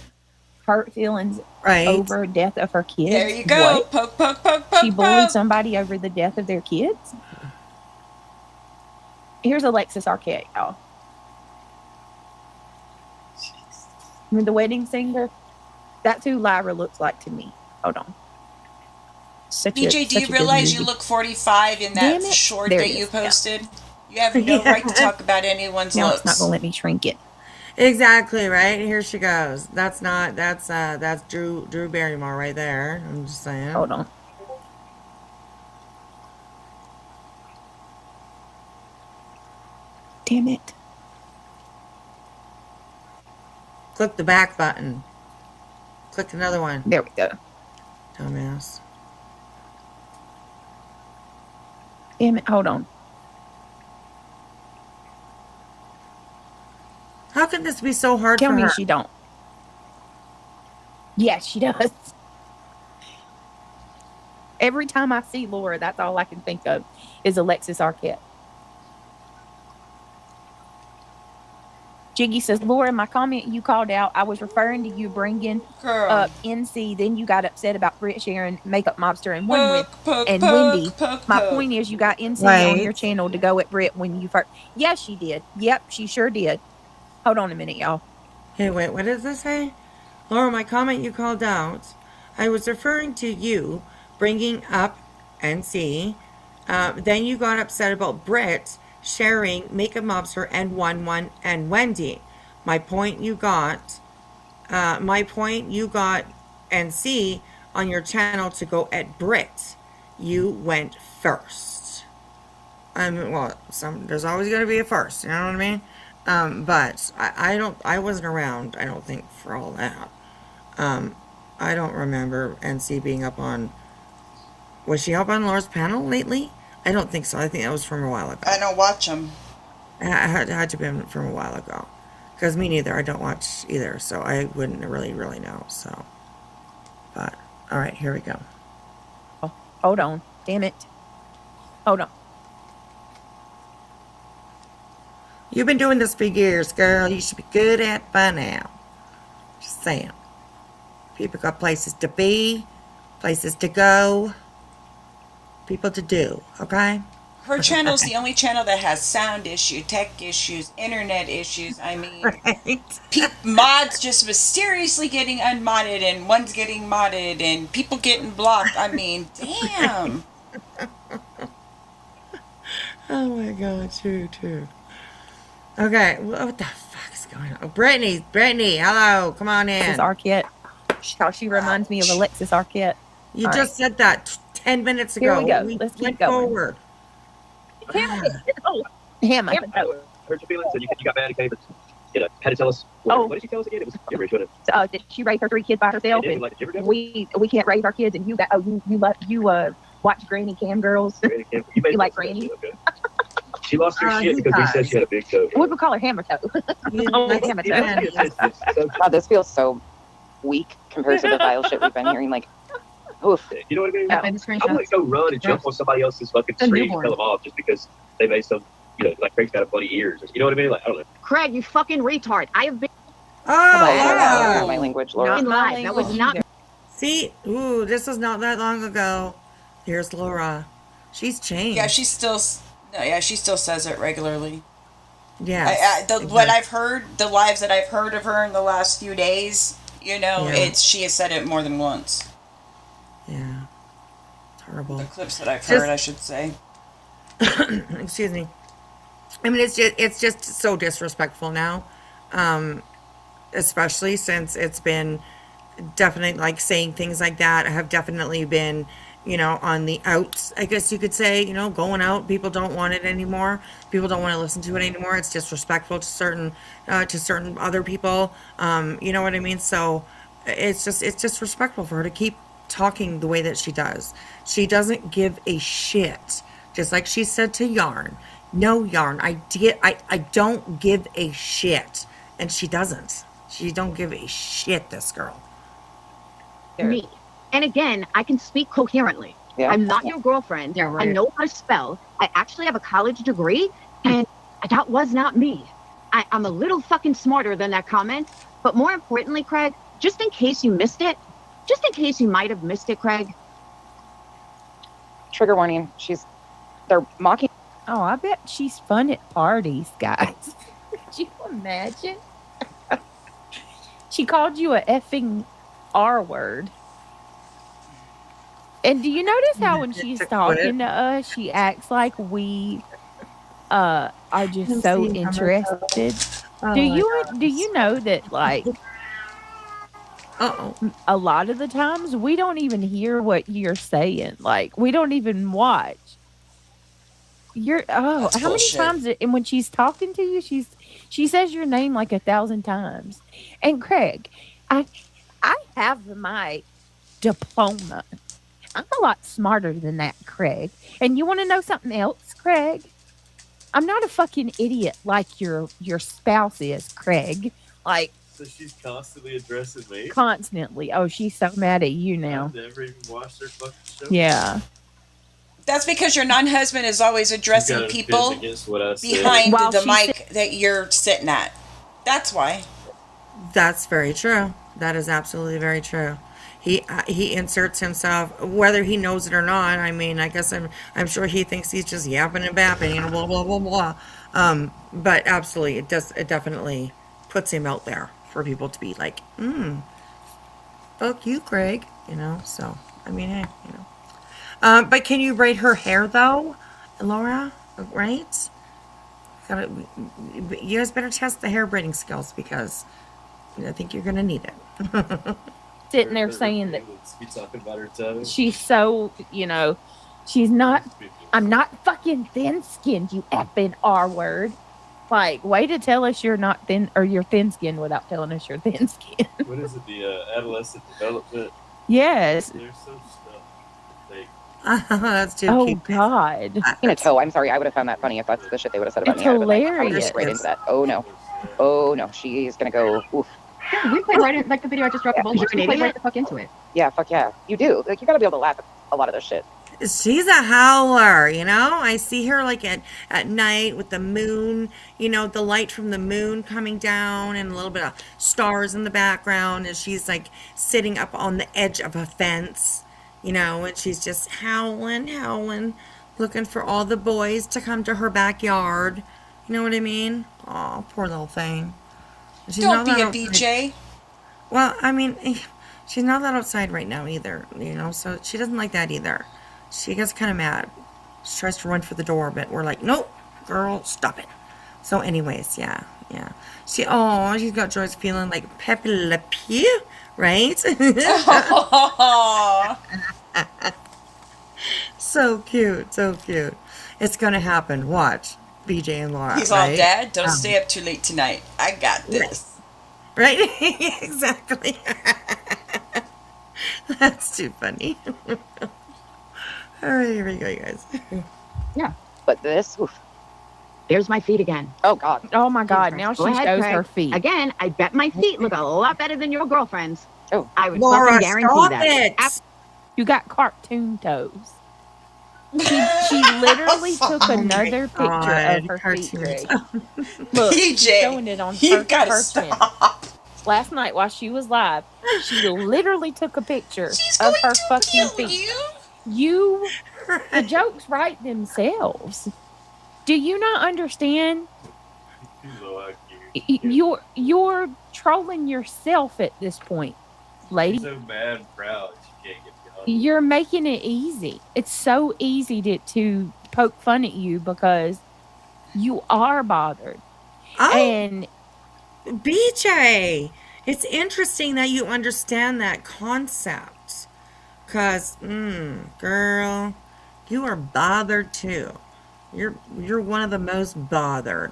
Speaker 9: Hurt feelings
Speaker 3: Right.
Speaker 9: over death of her kids.
Speaker 4: There you go.
Speaker 9: What?
Speaker 4: Poke, poke, poke, poke,
Speaker 9: She bullied
Speaker 4: poke.
Speaker 9: somebody over the death of their kids. Here's Alexis Arquette, y'all. I mean, the wedding singer. That's who Lyra looks like to me. Hold on.
Speaker 4: BJ, do you realize you look 45 in
Speaker 9: Damn
Speaker 4: that
Speaker 9: it.
Speaker 4: short
Speaker 9: There
Speaker 4: that
Speaker 9: it
Speaker 4: you
Speaker 9: is. Yeah.
Speaker 4: posted? You have no right to talk about anyone's
Speaker 9: Now
Speaker 4: looks.
Speaker 9: it's not gonna let me shrink it.
Speaker 3: Exactly right. Here she goes. That's Drew Barrymore right there. I'm just saying.
Speaker 9: Hold on. Damn it.
Speaker 3: Click the back button. Click another one.
Speaker 9: There we go.
Speaker 3: Dumbass.
Speaker 9: Damn it. Hold on.
Speaker 3: How can this be so hard
Speaker 9: Tell
Speaker 3: for
Speaker 9: me
Speaker 3: her?
Speaker 9: she don't. Yes, she does. Every time I see Laura, that's all I can think of is Alexis Arquette. Jiggy says, Laura, my comment you called out, I was referring to you bringing
Speaker 4: Girl.
Speaker 9: up NC. Then you got upset about Britt sharing Makeup Mobster and
Speaker 4: Poke, poke,
Speaker 9: and
Speaker 4: poke,
Speaker 9: Wendy.
Speaker 4: poke,
Speaker 9: My
Speaker 4: poke.
Speaker 9: point is, you got NC on your
Speaker 3: Right.
Speaker 9: channel to go at Britt when you first. Yes, she did. Yep, she sure did. Hold on a minute, y'all.
Speaker 3: Hey, wait, what does this say? Laura, my comment you called out, I was referring to you bringing up NC. Then you got upset about Britt sharing Makeup Mobster and 1-1 and Wendy. My point you got NC on your channel to go at Britt. You went first. There's always going to be a first, you know what I mean? But I wasn't around, I don't think, for all that. I don't remember NC being up on, was she up on Laura's panel lately? I don't think so. I think that was from a while ago.
Speaker 4: I don't watch them.
Speaker 3: It had to have been from a while ago. Because me neither, I don't watch either, so I wouldn't really know, so. But, alright, here we go.
Speaker 9: Hold on. Damn it. Hold on.
Speaker 3: You've been doing this for years, girl. You should be good at it by now. Just saying. People got places to be, places to go, people to do, okay?
Speaker 4: Her channel's the only channel that has sound issue, tech issues, internet issues. I mean,
Speaker 3: Right.
Speaker 4: mods just mysteriously getting unmodded and one's getting modded and people getting blocked. I mean, damn.
Speaker 3: Oh my god, true. Okay, what the fuck is going on? Brittany, hello, come on in.
Speaker 9: Alexis Arquette. How she reminds me of Alexis Arquette.
Speaker 3: You
Speaker 9: All
Speaker 3: just said that 10 minutes
Speaker 9: Here
Speaker 3: ago.
Speaker 9: we go. Let's keep
Speaker 3: went
Speaker 9: going.
Speaker 3: forward.
Speaker 9: Him.
Speaker 13: Hurt your feelings, and you got mad and came and had to tell us. What did she tell us again? It was gibberish, wasn't it?
Speaker 9: Did she raise her 3 kids by herself?
Speaker 13: It is,
Speaker 9: And
Speaker 13: like, gibberish.
Speaker 9: we can't raise our kids, and you watch Granny Cam Girls.
Speaker 13: You
Speaker 9: You like Granny?
Speaker 13: Okay. She lost her shit
Speaker 3: he
Speaker 13: because we said
Speaker 3: does.
Speaker 13: she had a big toe.
Speaker 9: We would call her Hammer Toe.
Speaker 3: Like,
Speaker 9: Hammer
Speaker 3: yeah.
Speaker 9: Toe.
Speaker 11: God, this feels so weak compared to the vile shit we've been hearing. Like, oof.
Speaker 13: You know what I mean?
Speaker 12: Yeah,
Speaker 13: I
Speaker 12: and the screenshot.
Speaker 13: wouldn't go run and jump on somebody else's fucking
Speaker 12: The
Speaker 13: stream and
Speaker 12: newborn.
Speaker 13: kill them off just because they made some, like Craig's got a bloody ears. You know what I mean? Like, I don't know.
Speaker 10: Craig, you fucking retard. I have been
Speaker 3: Oh,
Speaker 11: Yeah.
Speaker 3: yeah.
Speaker 11: My language,
Speaker 10: not
Speaker 11: Laura.
Speaker 10: in live. That was not.
Speaker 3: See? Ooh, this was not that long ago. Here's Laura. She's changed.
Speaker 4: Yeah, she still says it regularly.
Speaker 3: Yes.
Speaker 4: What I've heard, the lives that I've heard of her in the last few days, you know,
Speaker 3: Yeah.
Speaker 4: she has said it more than once.
Speaker 3: Yeah. It's horrible.
Speaker 4: The clips that I've heard, I should say.
Speaker 3: Excuse me. I mean, it's just so disrespectful now, especially since it's been definitely like saying things like that have definitely been, you know, on the outs, I guess you could say, you know, going out. People don't want it anymore. People don't want to listen to it anymore. It's disrespectful to certain other people. You know what I mean? So it's disrespectful for her to keep talking the way that she does. She doesn't give a shit. Just like she said to Yarn. No, Yarn, I don't give a shit. And she doesn't. She don't give a shit, this girl.
Speaker 10: Me. And again, I can speak coherently.
Speaker 11: Yeah.
Speaker 10: I'm not your girlfriend.
Speaker 12: Yeah, right.
Speaker 10: I know how to spell. I actually have a college degree, and that was not me. I'm a little fucking smarter than that comment. But more importantly, Craig, just in case you missed it, just in case you might have missed it, Craig.
Speaker 11: Trigger warning. They're mocking.
Speaker 9: Oh, I bet she's fun at parties, guys. Could you imagine? She called you a effing R word. And do you notice how when she's talking to us, she acts like we are just so interested? Do you know that, like, a lot of the times we don't even hear what you're saying. Like, we don't even watch.
Speaker 4: That's
Speaker 9: how
Speaker 4: bullshit.
Speaker 9: many times? And when she's talking to you, she says your name like 1,000 times. And Craig, I have my diploma. I'm a lot smarter than that, Craig. And you want to know something else, Craig? I'm not a fucking idiot like your spouse is, Craig. Like,
Speaker 6: So she's constantly addressing me?
Speaker 9: constantly. Oh, she's so mad at you now.
Speaker 6: I've never even watched her fucking show.
Speaker 9: Yeah.
Speaker 4: That's because your non-husband is always addressing
Speaker 6: Got a
Speaker 4: people
Speaker 6: fence against what I said.
Speaker 4: behind
Speaker 9: While
Speaker 4: the
Speaker 9: she
Speaker 4: mic that you're sitting at. That's why.
Speaker 3: That's very true. That is absolutely very true. He inserts himself, whether he knows it or not. I mean, I guess I'm sure he thinks he's just yapping and bapping and blah blah blah blah. But absolutely, it definitely puts him out there for people to be like, fuck you, Craig. You know. So I mean, hey, you know. But can you braid her hair though, Laura? Right? You guys better test the hair braiding skills because I think you're gonna need it.
Speaker 9: Sitting there saying that
Speaker 6: Be talking about her tongue.
Speaker 9: she's so, you know, I'm not fucking thin-skinned, you effing R word. Like, way to tell us you're not thin, or you're thin-skinned without telling us you're thin-skinned.
Speaker 6: What is it? The adolescent development?
Speaker 9: Yes.
Speaker 6: There's some stuff. They,
Speaker 3: That's too
Speaker 9: Oh,
Speaker 3: cute.
Speaker 9: God.
Speaker 11: In a toe. I'm sorry. I would have found that funny if that's the shit they would have said about
Speaker 9: It's
Speaker 11: me. I would have been like, I would have
Speaker 9: hilarious.
Speaker 11: just right into that. Oh no. Oh no. She's gonna go. Oof.
Speaker 12: Yeah, we played right in, like the video I just dropped the bullshit. We played right the fuck into it.
Speaker 11: Yeah. Fuck yeah. You do. Like you gotta be able to laugh at a lot of this shit.
Speaker 3: She's a howler, you know? I see her like at night with the moon, you know, the light from the moon coming down and a little bit of stars in the background. And she's like sitting up on the edge of a fence, you know, and she's just howling, looking for all the boys to come to her backyard. You know what I mean? Oh, poor little thing. She's
Speaker 4: Don't
Speaker 3: not
Speaker 4: be a
Speaker 3: that
Speaker 4: BJ.
Speaker 3: Well, I mean, she's not that outside right now either, you know, so she doesn't like that either. She gets kind of mad. She tries to run for the door, but we're like, nope, girl, stop it. So anyways, yeah. She's got Joyce feeling like Pepe Le Pew, right? So cute. It's going to happen. Watch. BJ and Laura,
Speaker 4: He's all,
Speaker 3: right?
Speaker 4: Dad, don't stay up too late tonight. I got this.
Speaker 3: Right? Exactly. That's too funny. All right, here we go, you guys.
Speaker 10: Yeah.
Speaker 11: But this. Oof.
Speaker 10: There's my feet again.
Speaker 11: Oh God.
Speaker 9: Oh, my God. Now she
Speaker 10: Go ahead,
Speaker 9: shows
Speaker 10: Craig.
Speaker 9: her feet.
Speaker 10: Again, I bet my feet look a lot better than your girlfriend's.
Speaker 11: Oh.
Speaker 10: I would
Speaker 3: Laura,
Speaker 10: fucking guarantee
Speaker 3: stop
Speaker 10: that.
Speaker 3: it.
Speaker 9: You got cartoon toes. She literally took another picture of her feet, Craig. Look, she's
Speaker 4: BJ,
Speaker 9: showing it on
Speaker 4: you
Speaker 9: her
Speaker 4: gotta
Speaker 9: channel.
Speaker 4: stop.
Speaker 9: Last night while she was live, she literally took a picture
Speaker 4: She's
Speaker 9: of
Speaker 4: going
Speaker 9: her
Speaker 4: to
Speaker 9: fucking
Speaker 4: kill
Speaker 9: feet.
Speaker 4: you.
Speaker 9: The jokes write themselves. Do you not understand? You're trolling yourself at this point, lady.
Speaker 6: She's so mad and proud she can't get beyond.
Speaker 9: You're making it easy. It's so easy to poke fun at you because you are bothered.
Speaker 3: Oh,
Speaker 9: And
Speaker 3: BJ, it's interesting that you understand that concept. Cause, girl, you are bothered too. You're one of the most bothered.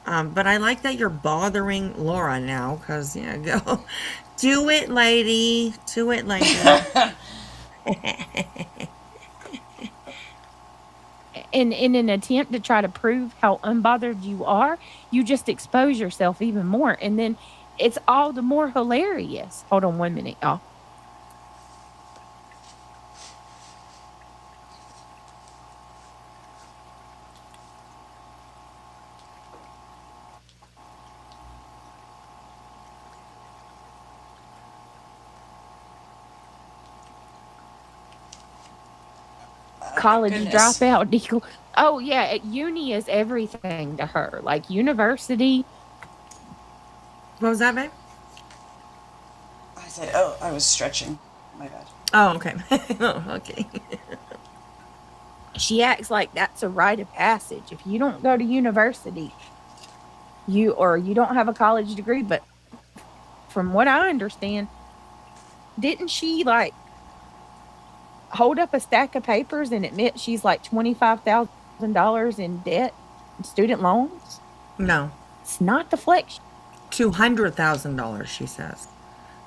Speaker 3: But I like that you're bothering Laura now. Cause yeah, go, do it, lady. Do it, lady.
Speaker 9: in an attempt to try to prove how unbothered you are, you just expose yourself even more. And then it's all the more hilarious. Hold on 1 minute, y'all. College
Speaker 4: goodness.
Speaker 9: dropout deal. Oh yeah, at uni is everything to her. Like university.
Speaker 3: What was that, babe?
Speaker 4: I said, oh, I was stretching. My bad.
Speaker 3: Oh, okay. Oh, okay.
Speaker 9: She acts like that's a rite of passage. If you don't go to university, you don't have a college degree. But from what I understand, didn't she like hold up a stack of papers and admit she's like $25,000 in debt, student loans?
Speaker 3: No.
Speaker 9: It's not deflection.
Speaker 3: $200,000, she says.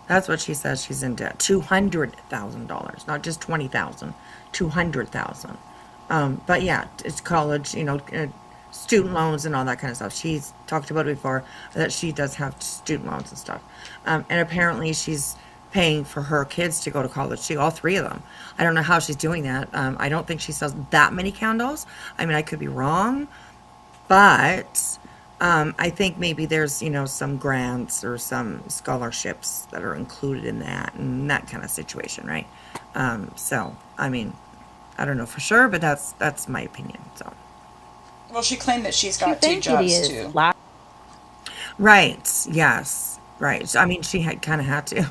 Speaker 3: That's what she says she's in debt. $200,000, not just 20,000. 200,000. But yeah, it's college, student loans and all that kind of stuff. She's talked about it before that she does have student loans and stuff. And apparently she's paying for her kids to go to college. All three of them. I don't know how she's doing that. I don't think she sells that many candles. I mean, I could be wrong, but I think maybe there's, some grants or some scholarships that are included in that and that kind of situation, right? So, I mean, I don't know for sure, but that's my opinion. So,
Speaker 4: well, she claimed that she's got two jobs too.
Speaker 3: Right. Yes. Right. So, I mean, she kind of had to.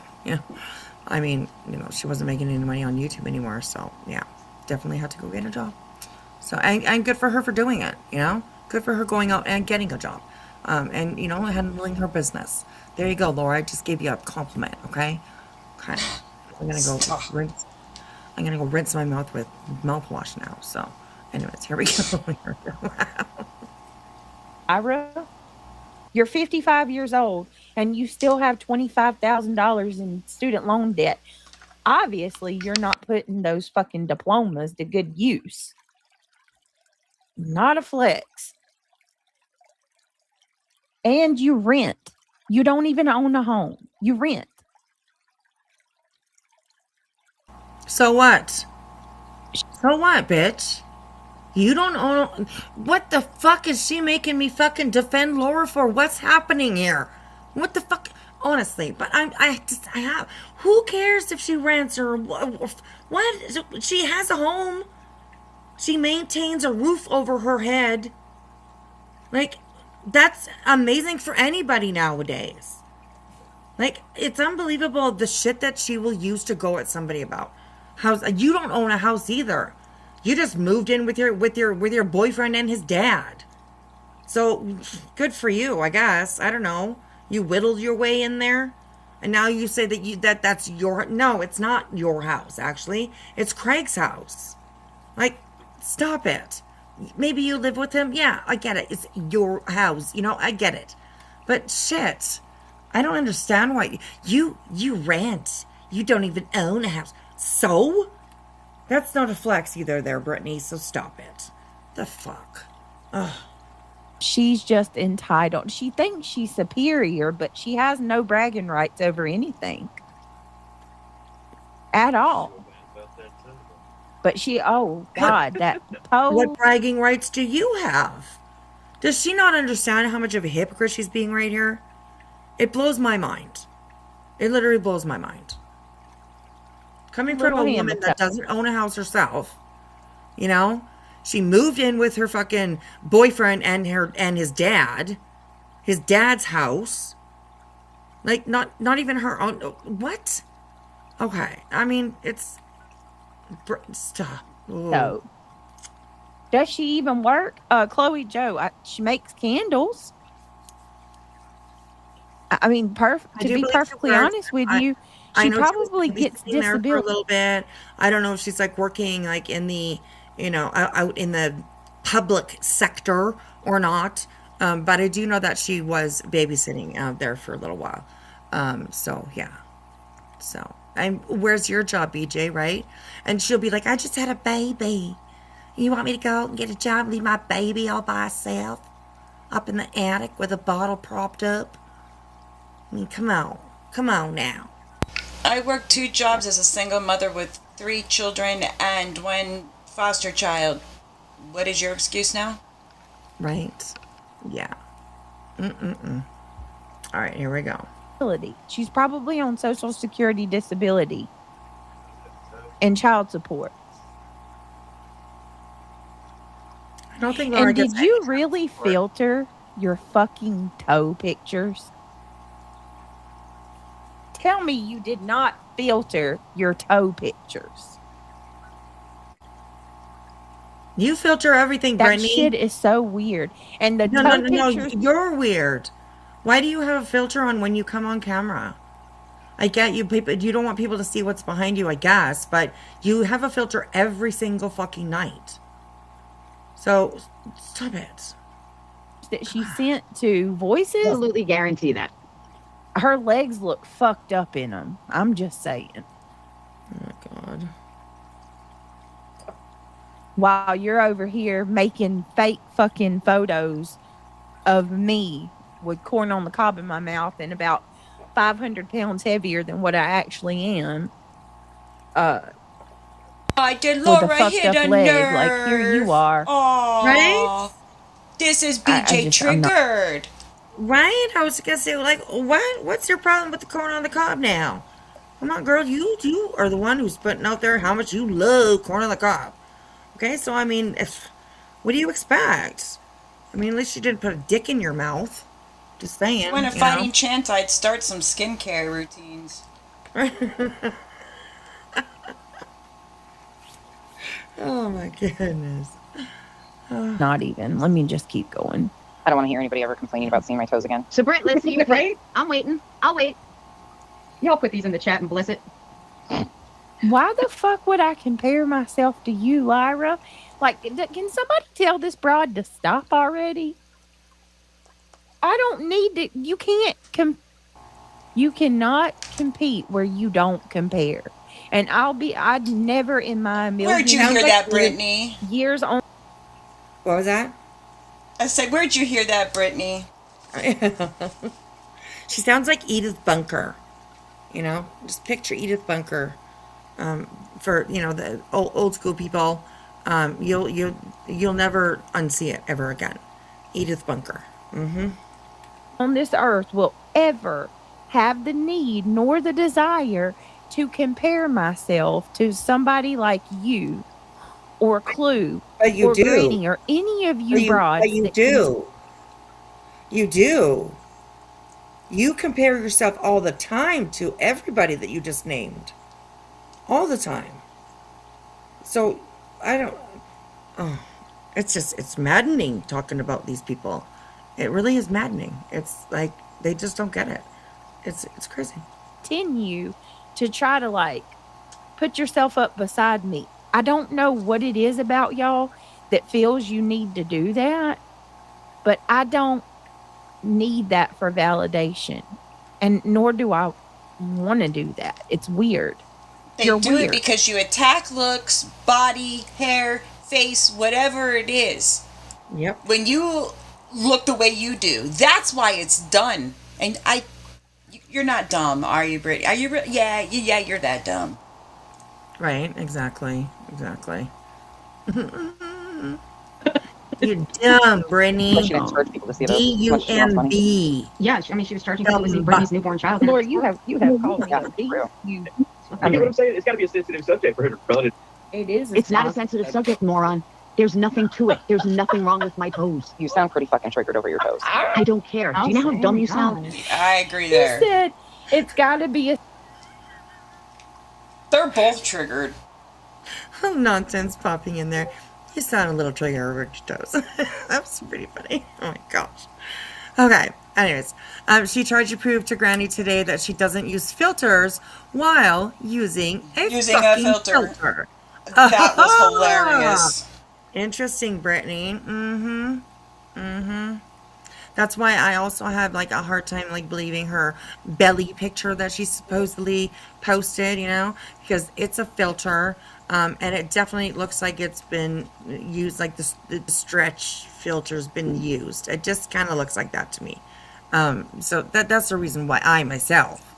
Speaker 3: I mean, she wasn't making any money on YouTube anymore, so yeah, definitely had to go get a job. So, and good for her for doing it. Good for her going out and getting a job, and handling her business. There you go, Laura. I just gave you a compliment. Okay. I'm gonna go rinse. I'm gonna go rinse my mouth with mouthwash now. So, anyways, here we go.
Speaker 9: Ira, you're 55 years old and you still have $25,000 in student loan debt. Obviously, you're not putting those fucking diplomas to good use. Not a flex. And you rent. You don't even own a home. You rent.
Speaker 3: So what? So what, bitch? You don't own... What the fuck is she making me fucking defend Laura for? What's happening here? What the fuck? Honestly, but I have... Who cares if she rents or what? She has a home. She maintains a roof over her head. Like, that's amazing for anybody nowadays. Like, it's unbelievable the shit that she will use to go at somebody about. You don't own a house either. You just moved in with your boyfriend and his dad. So good for you, I guess. I don't know. You whittled your way in there, and now you say that's your... No, it's not your house. Actually, it's Craig's house. Like, stop it. Maybe you live with him. Yeah, I get it. It's your house. I get it. But shit, I don't understand why you rent. You don't even own a house. So. That's not a flex either there, Brittany, so stop it. The fuck? Ugh.
Speaker 9: She's just entitled. She thinks she's superior, but she has no bragging rights over anything. At all. But oh God, that pose.
Speaker 3: What bragging rights do you have? Does she not understand how much of a hypocrite she's being right here? It blows my mind. It literally blows my mind. Coming from a woman that doesn't own a house herself, she moved in with her fucking boyfriend and his dad, his dad's house. Like, not even her own. What? Okay. I mean, it's... Stop.
Speaker 9: No. Does she even work? Chloe Joe, she makes candles. I mean, to be perfectly honest with you, she probably gets
Speaker 3: there for a
Speaker 9: disability.
Speaker 3: little bit. I don't know if she's like working like in the, out in the public sector or not. But I do know that she was babysitting out there for a little while. So yeah. So where's your job, BJ? Right? And she'll be like, I just had a baby. You want me to go and get a job, leave my baby all by herself up in the attic with a bottle propped up? I mean, come on now.
Speaker 4: I worked 2 jobs as a single mother with 3 children and 1 foster child. What is your excuse now?
Speaker 3: Right. Yeah. All right, here we go.
Speaker 9: She's probably on Social Security disability and child support.
Speaker 3: I don't think Laura
Speaker 9: And
Speaker 3: gets
Speaker 9: did you
Speaker 3: any
Speaker 9: really
Speaker 3: child support.
Speaker 9: filter your fucking toe pictures? Tell me you did not filter your toe pictures.
Speaker 3: You filter everything,
Speaker 9: That
Speaker 3: Brittany.
Speaker 9: shit is so weird. And the
Speaker 3: No,
Speaker 9: toe
Speaker 3: no,
Speaker 9: pictures.
Speaker 3: you're weird. Why do you have a filter on when you come on camera? I get you, people. You don't want people to see what's behind you, I guess, but you have a filter every single fucking night. So stop it.
Speaker 9: That she sent to Voices.
Speaker 10: Absolutely guarantee that.
Speaker 9: Her legs look fucked up in them. I'm just saying.
Speaker 3: Oh my God.
Speaker 9: While you're over here making fake fucking photos of me with corn on the cob in my mouth and about 500 pounds heavier than what I actually am.
Speaker 4: I did
Speaker 9: With a
Speaker 4: Laura
Speaker 9: fucked
Speaker 4: hit
Speaker 9: up
Speaker 4: a
Speaker 9: leg.
Speaker 4: nerve.
Speaker 9: Like, here you are.
Speaker 4: Aww.
Speaker 3: Right?
Speaker 4: This is
Speaker 9: I
Speaker 4: BJ
Speaker 9: just- I'm not-
Speaker 4: triggered.
Speaker 3: Right? I was gonna say, like, what? What's your problem with the corn on the cob now? Come on, girl. You are the one who's putting out there how much you love corn on the cob. Okay, so I mean, what do you expect? I mean, at least you didn't put a dick in your mouth. Just saying.
Speaker 4: When a
Speaker 3: you
Speaker 4: fighting
Speaker 3: know?
Speaker 4: chance, I'd start some skincare routines.
Speaker 3: Oh my goodness.
Speaker 9: Not even. Let me just keep going.
Speaker 11: I don't want to hear anybody ever complaining about seeing my toes again.
Speaker 10: So, Britt, let's see your
Speaker 12: Right?
Speaker 10: I'm waiting. I'll wait.
Speaker 12: Y'all put these in the chat and bless it.
Speaker 9: Why the fuck would I compare myself to you, Lyra? Like, can somebody tell this broad to stop already? I don't need to. You can't. You cannot compete where you don't compare. And I'd never in my million
Speaker 4: Where'd you hear that, Brittany?
Speaker 9: years on.
Speaker 3: What was that?
Speaker 4: I said, where'd you hear that, Brittany?
Speaker 3: She sounds like Edith Bunker. You know, just picture Edith Bunker. For the old school people, you'll never unsee it ever again. Edith Bunker.
Speaker 9: On this earth will ever have the need nor the desire to compare myself to somebody like you or Clue
Speaker 3: But you
Speaker 9: or
Speaker 3: do.
Speaker 9: Brittany or any of you broads.
Speaker 3: But you
Speaker 9: that
Speaker 3: do. You do. You compare yourself all the time to everybody that you just named. All the time. So, I don't... Oh, it's maddening talking about these people. It really is maddening. It's like, they just don't get it. It's crazy.
Speaker 9: continue to try to like put yourself up beside me. I don't know what it is about y'all that feels you need to do that, but I don't need that for validation, and nor do I want to do that. It's weird.
Speaker 4: They do it because you attack looks, body, hair, face, whatever it is.
Speaker 3: Yep.
Speaker 4: When you look the way you do, that's why it's done. And you're not dumb, are you, Brittany? Are you? Yeah, you're that dumb.
Speaker 3: Right, exactly. You're dumb, Brittany.
Speaker 11: But she didn't charge people to see those.
Speaker 3: D-U-M-B.
Speaker 12: Yeah, I mean, she was charging people to see Brittany's newborn child.
Speaker 9: Laura, you have called me
Speaker 11: Yeah,
Speaker 9: a beast.
Speaker 11: real.
Speaker 9: You,
Speaker 13: I get what I'm saying. It's got to be a sensitive subject for her to run it.
Speaker 9: it is.
Speaker 10: It's not a sensitive subject, moron. There's nothing to it. There's nothing wrong with my toes.
Speaker 11: You sound pretty fucking triggered over your toes.
Speaker 10: I don't care. Do you know how dumb you sound?
Speaker 4: I agree
Speaker 9: He
Speaker 4: there.
Speaker 9: said it's got to be a.
Speaker 4: They're both triggered.
Speaker 3: Nonsense popping in there. You sound a little triggered over your toes. That was pretty funny. Oh my gosh. Okay. Anyways, she tried to prove to Granny today that she doesn't use filters while using a fucking filter.
Speaker 4: That was hilarious.
Speaker 3: Interesting, Brittany. That's why I also have like a hard time like believing her belly picture that she supposedly posted, you know, because it's a filter, and it definitely looks like it's been used, like the stretch filter's been used. It just kind of looks like that to me. So that's the reason why I myself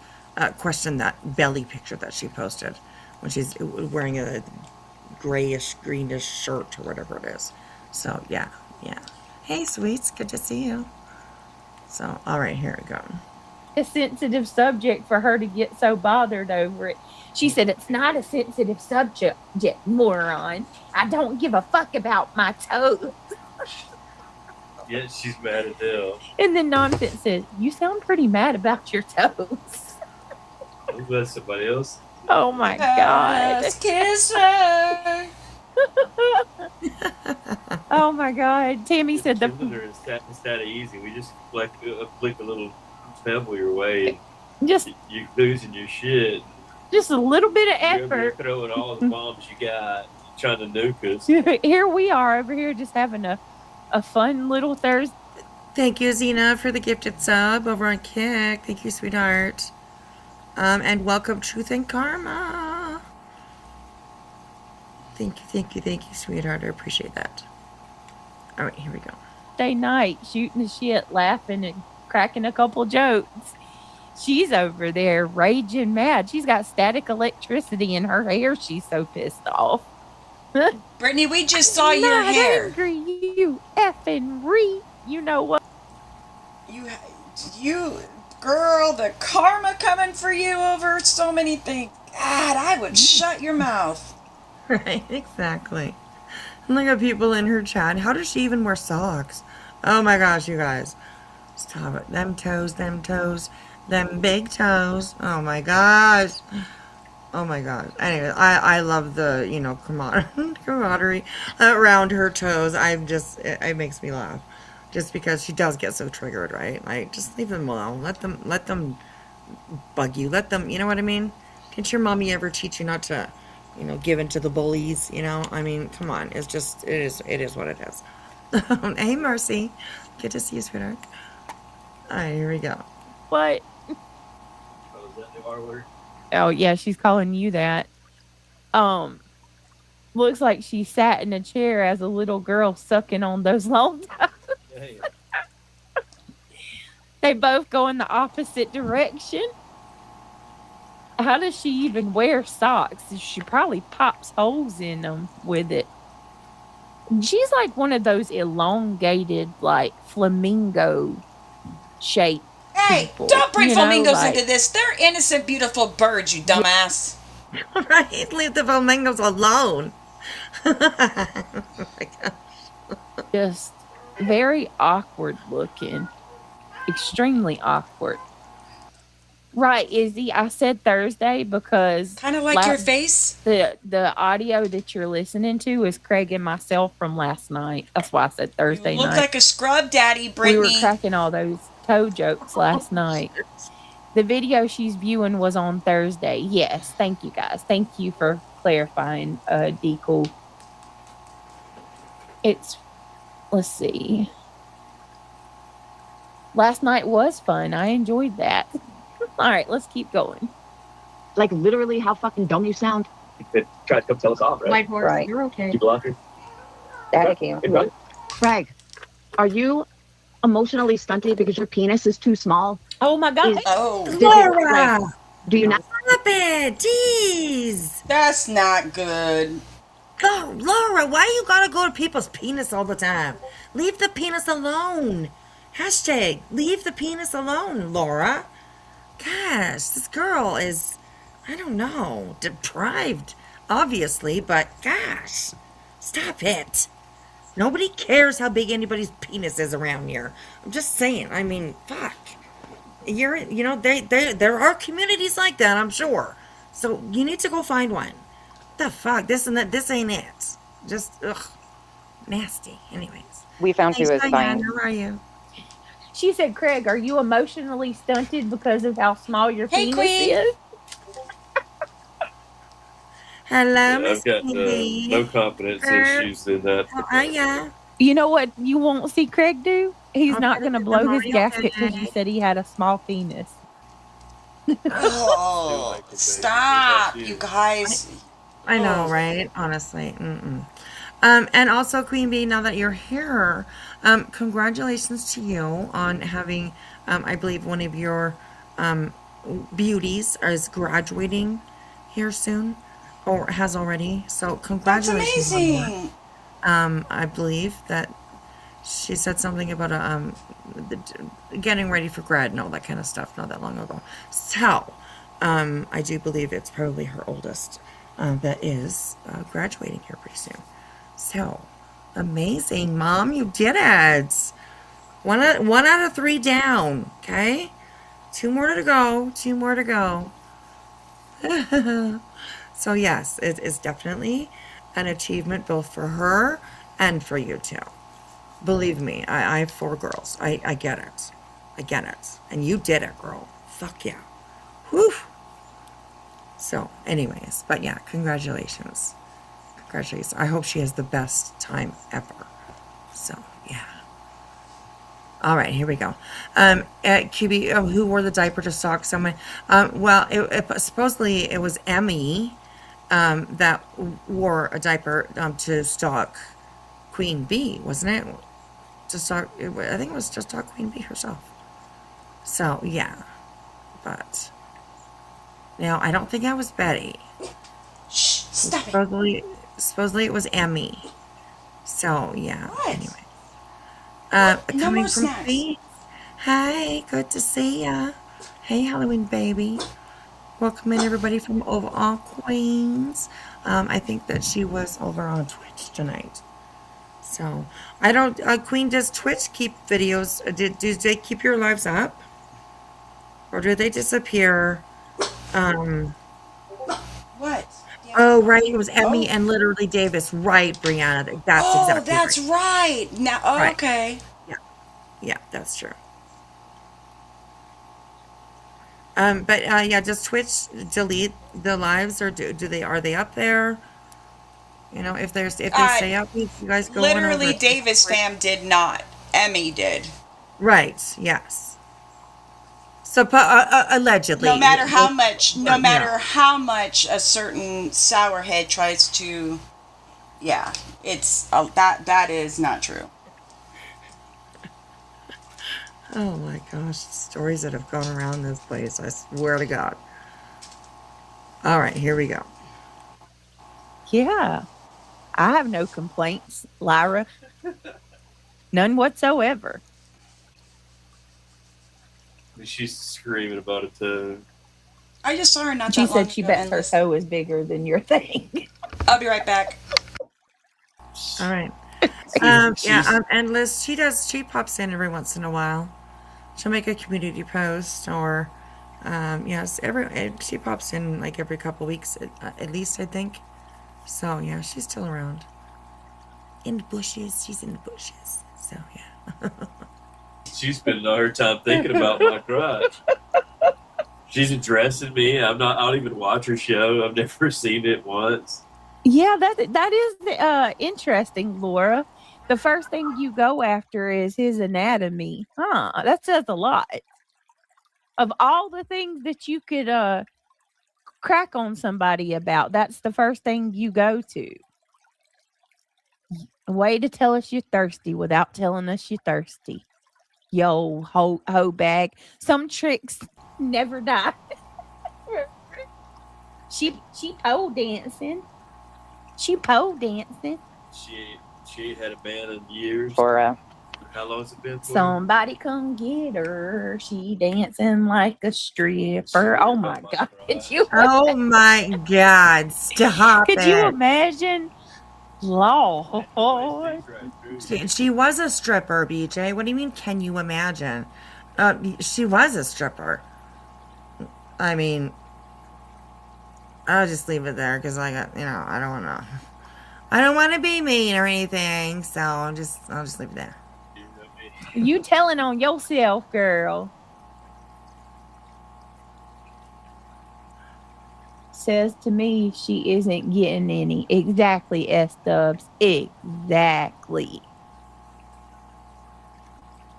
Speaker 3: question that belly picture that she posted when she's wearing a grayish, greenish shirt or whatever it is. So yeah. Hey, sweets, good to see you. So, all right, here we go.
Speaker 9: A sensitive subject for her to get so bothered over it. She said, it's not a sensitive subject, moron. I don't give a fuck about my toes.
Speaker 6: Yeah, she's mad as hell.
Speaker 9: And then Nonsense says, you sound pretty mad about your toes.
Speaker 6: I'm glad somebody else.
Speaker 9: Oh my God.
Speaker 4: Kiss her.
Speaker 9: Oh my God. Tammy said
Speaker 6: It's that easy. We just flick a little pebble your way.
Speaker 9: Just
Speaker 6: You're losing your shit.
Speaker 9: Just a little bit of
Speaker 6: You're
Speaker 9: effort.
Speaker 6: throwing all the bombs you got, trying to nuke us.
Speaker 9: Here we are over here just having a fun little Thursday.
Speaker 3: Thank you, Zena, for the gifted sub over on Kick. Thank you, sweetheart. And welcome, Truth and Karma. Thank you, sweetheart. I appreciate that. All right, here we go.
Speaker 9: Day night, shooting the shit, laughing and cracking a couple jokes. She's over there raging mad. She's got static electricity in her hair. She's so pissed off.
Speaker 4: Brittany, we just saw your hair.
Speaker 9: Angry, you effing You know what?
Speaker 4: You, girl, the karma coming for you over so many things. God, I would shut your mouth.
Speaker 3: Right, exactly. And look at people in her chat. How does she even wear socks? Oh my gosh, you guys. Stop it. Them toes. Them big toes. Oh my gosh. Anyway, I love the, camaraderie around her toes. It makes me laugh. Just because she does get so triggered, right? Like, just leave them alone. Let them bug you. Let them, you know what I mean? Didn't your mommy ever teach you not to, give in to the bullies, I mean, come on. It is what it is. Hey, Mercy. Good to see you, sweetheart. All right, here we go.
Speaker 9: What?
Speaker 6: Oh, is that the R word?
Speaker 9: Oh, yeah, she's calling you that. Looks like she sat in a chair as a little girl sucking on those long toes.
Speaker 6: Hey.
Speaker 9: They both go in the opposite direction. How does she even wear socks? She probably pops holes in them with it. She's like one of those elongated, like, flamingo shape.
Speaker 4: Hey,
Speaker 9: people,
Speaker 4: don't bring flamingos
Speaker 9: like,
Speaker 4: into this. They're innocent, beautiful birds, you dumbass.
Speaker 3: Right? Leave the flamingos alone. Oh my gosh.
Speaker 9: just very awkward looking. Extremely awkward. Right, Izzy, I said Thursday because
Speaker 4: kind of like your face.
Speaker 9: The audio that you're listening to is Craig and myself from last night. That's why I said Thursday
Speaker 4: You look
Speaker 9: night.
Speaker 4: like a scrub daddy, Brittany.
Speaker 9: We were cracking all those toe jokes last night. The video she's viewing was on Thursday. Yes, thank you guys. Thank you for clarifying, Deacle. Let's see. Last night was fun. I enjoyed that. All right, let's keep going.
Speaker 10: Like, literally how fucking dumb you sound.
Speaker 13: They tried to come tell us off, right?
Speaker 12: White horse,
Speaker 11: Right.
Speaker 12: you're okay.
Speaker 13: You blocked her?
Speaker 11: Daddy came.
Speaker 13: Hey, bud.
Speaker 10: Craig, are you emotionally stunted because your penis is too small?
Speaker 9: Oh my God.
Speaker 3: Laura!
Speaker 10: Do you not?
Speaker 3: Stop it! Jeez!
Speaker 4: That's not good.
Speaker 3: Laura, why you gotta go to people's penis all the time? Leave the penis alone. Hashtag, leave the penis alone, Laura. Gosh, this girl is, I don't know, deprived, obviously, but gosh, stop it. Nobody cares how big anybody's penis is around here. I'm just saying. I mean, fuck. There are communities like that, I'm sure. So you need to go find one. What the fuck? This ain't it. Just, ugh. Nasty. Anyways.
Speaker 11: We found she
Speaker 3: Thanks,
Speaker 11: was
Speaker 3: Diane.
Speaker 11: fine.
Speaker 3: How are you?
Speaker 9: She said, Craig, are you emotionally stunted because of how small your
Speaker 4: Hey,
Speaker 9: penis
Speaker 4: Queen.
Speaker 9: is?
Speaker 3: Hello, Miss
Speaker 6: I've got
Speaker 3: Queen.
Speaker 6: no confidence issues in that.
Speaker 3: How are ya?
Speaker 9: You know what you won't see Craig do? He's
Speaker 3: I'm
Speaker 9: not
Speaker 3: gonna
Speaker 9: going to
Speaker 3: do the
Speaker 9: blow his
Speaker 3: Mario
Speaker 9: gasket because you
Speaker 3: Day.
Speaker 9: said he had a small penis.
Speaker 4: Oh, stop, you guys.
Speaker 3: I know,
Speaker 4: Oh.
Speaker 3: right? Honestly. And also, Queen Bee, now that you're here, congratulations to you on having, I believe, one of your beauties is graduating here soon, or has already. So
Speaker 4: That's
Speaker 3: congratulations on that.
Speaker 4: amazing.
Speaker 3: I believe that she said something about getting ready for grad and all that kind of stuff not that long ago. So I do believe it's probably her oldest that is graduating here pretty soon. So amazing, Mom, you did it. One out of 3 down. Okay, 2 more to go. 2 more to go. So yes, it is definitely an achievement both for her and for you too. Believe me, I have 4 girls. I get it. I get it. And you did it, girl. Fuck yeah. Whew. So, anyways, but yeah, congratulations. Congratulations. I hope she has the best time ever. So, yeah. All right, here we go. At QB, who wore the diaper to stalk someone? Well, supposedly it was Emmy that wore a diaper to stalk Queen Bee, wasn't it? I think it was just stalk Queen Bee herself. So, yeah. But, now, I don't think that was Betty.
Speaker 4: Shh, stop it.
Speaker 3: Supposedly it was Emmy. So, yeah.
Speaker 4: What?
Speaker 3: Anyway.
Speaker 4: No
Speaker 3: Coming
Speaker 4: more
Speaker 3: from
Speaker 4: snacks.
Speaker 3: Queens. Hi, good to see ya. Hey, Halloween baby. Welcome in everybody from over on Queens. I think that she was over on Twitch tonight. So, I don't, Queen, does Twitch keep videos? Do they keep your lives up? Or do they disappear?
Speaker 4: What?
Speaker 3: Oh, right, it was Emmy and literally Davis. Right, Brianna, that's
Speaker 4: Oh,
Speaker 3: exactly
Speaker 4: that's
Speaker 3: right.
Speaker 4: right. Now, oh,
Speaker 3: Right.
Speaker 4: okay.
Speaker 3: Yeah, that's true. But yeah, does Twitch delete the lives, or are they up there? You know, if they stay up, you guys go on
Speaker 4: Literally,
Speaker 3: over.
Speaker 4: Davis fam did not. Emmy did.
Speaker 3: Right. Yes. So allegedly.
Speaker 4: No matter how
Speaker 3: Yeah.
Speaker 4: much a certain sourhead tries to, yeah, it's that is not true.
Speaker 3: Oh my gosh, stories that have gone around this place. I swear to God. All right, here we go.
Speaker 9: Yeah. I have no complaints, Lyra. None whatsoever.
Speaker 6: She's screaming about it too.
Speaker 4: I just saw her not
Speaker 9: She
Speaker 4: that long
Speaker 9: said she
Speaker 4: ago,
Speaker 9: bets
Speaker 4: and
Speaker 9: her
Speaker 4: this-
Speaker 9: toe is bigger than your thing.
Speaker 4: I'll be right back.
Speaker 3: All right. And Liz, she pops in every once in a while. She'll make a community post, or yes, she pops in like every couple weeks at least, I think. So yeah, she's still around. In the bushes, she's in the bushes. So yeah.
Speaker 6: She's spending all her time thinking about my crotch. She's addressing me. I don't even watch her show. I've never seen it once.
Speaker 9: Yeah, that is interesting, Laura. The first thing you go after is his anatomy. Huh, that says a lot. Of all the things that you could crack on somebody about, that's the first thing you go to. A way to tell us you're thirsty without telling us you're thirsty. Yo, hoe bag. Some tricks never die. She pole dancing. She pole dancing.
Speaker 6: She ain't had a man in years.
Speaker 11: For
Speaker 6: how long has it been?
Speaker 9: Somebody come get her. She dancing like a stripper. Oh my God. Could you
Speaker 3: Oh my God. Stop
Speaker 9: Could
Speaker 3: it.
Speaker 9: you imagine Lord.
Speaker 3: She was a stripper, BJ. What do you mean, can you imagine? She was a stripper. I mean, I'll just leave it there because I got, I don't want to be mean or anything, so I'll just leave it there.
Speaker 9: You telling on yourself, girl. Says to me she isn't getting any. Exactly, S-dubs. Exactly.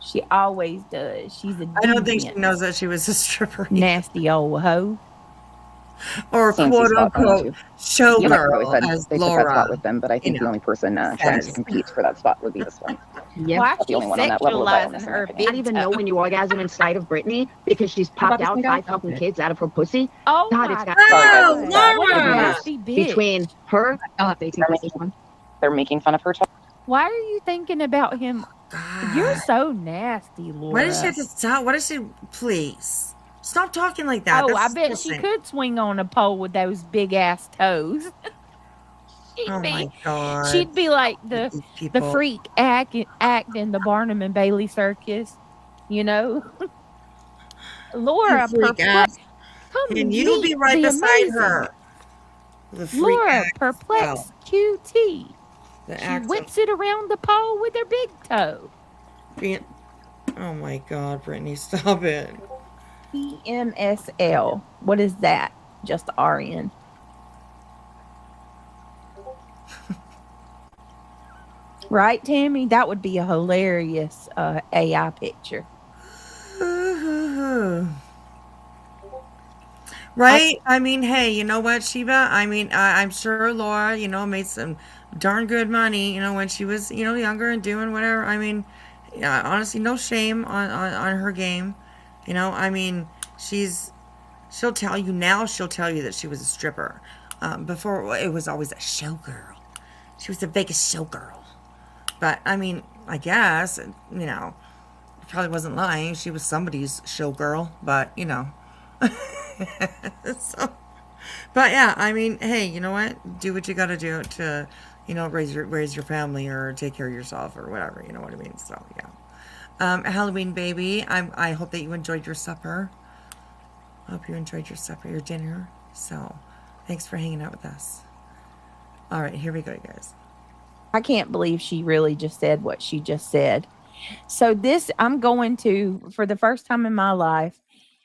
Speaker 9: She always does. She's a
Speaker 3: I don't think she
Speaker 9: deviant,
Speaker 3: knows that she was a stripper.
Speaker 9: nasty old hoe.
Speaker 3: Or
Speaker 11: Fancy
Speaker 3: quote
Speaker 11: spot going
Speaker 3: unquote
Speaker 11: to. Yeah, like Chloe
Speaker 3: showgirl,
Speaker 11: said,
Speaker 3: as
Speaker 11: they took that
Speaker 3: Laura.
Speaker 11: spot with them, but I think the only person trying to
Speaker 3: says.
Speaker 11: compete for that spot would be this one.
Speaker 12: Yeah.
Speaker 9: Why
Speaker 11: Not the
Speaker 9: she
Speaker 11: only one on that level of
Speaker 9: sexualizing
Speaker 11: violence, in my
Speaker 9: her
Speaker 11: opinion.
Speaker 10: Not even know when you orgasm inside of Brittany because she's popped
Speaker 12: about
Speaker 10: out
Speaker 12: this
Speaker 10: 5
Speaker 12: guy?
Speaker 10: fucking kids out of her pussy.
Speaker 9: Oh
Speaker 10: God,
Speaker 9: my
Speaker 10: it's got
Speaker 3: Oh,
Speaker 9: God. What a
Speaker 3: Laura!
Speaker 9: nasty bitch.
Speaker 10: between her.
Speaker 12: I'll have to 18 plus this one.
Speaker 11: They're making fun of her.
Speaker 9: Why are you thinking about him? You're
Speaker 3: God.
Speaker 9: so nasty, Laura.
Speaker 3: Why does she have to stop? Why does she? Please stop talking like that.
Speaker 9: Oh,
Speaker 3: That's
Speaker 9: I bet she
Speaker 3: disgusting.
Speaker 9: could swing on a pole with those big ass toes.
Speaker 3: Oh my God.
Speaker 9: She'd be like the
Speaker 3: These people.
Speaker 9: freak act in the Barnum and Bailey circus, Laura,
Speaker 3: freak act.
Speaker 9: come
Speaker 3: And you'll be
Speaker 9: meet
Speaker 3: right
Speaker 9: the
Speaker 3: beside
Speaker 9: amazing
Speaker 3: her. The freak
Speaker 9: Laura,
Speaker 3: act.
Speaker 9: perplexed
Speaker 3: Well,
Speaker 9: QT.
Speaker 3: the
Speaker 9: She
Speaker 3: act
Speaker 9: whips it around the pole with her big toe.
Speaker 3: being. Oh my God, Brittany, stop it.
Speaker 9: PMSL. What is that? Just RN. Right, Tammy? That would be a hilarious AI picture.
Speaker 3: Right? I mean, hey, you know what, Sheba? I mean, I'm sure Laura, made some darn good money, when she was, younger and doing whatever. I mean, yeah, honestly, no shame on her game. I mean, she'll tell you that she was a stripper. Before, it was always a showgirl. She was a Vegas showgirl. But, I mean, I guess, probably wasn't lying. She was somebody's showgirl, but, so, but yeah, I mean, hey, you know what? Do what you got to do to, raise your family or take care of yourself or whatever. You know what I mean? So yeah. Halloween baby, I hope that you enjoyed your supper. I hope you enjoyed your supper, your dinner. So, thanks for hanging out with us. All right, here we go, you guys.
Speaker 9: I can't believe she really just said what she just said. So I'm going to, for the first time in my life,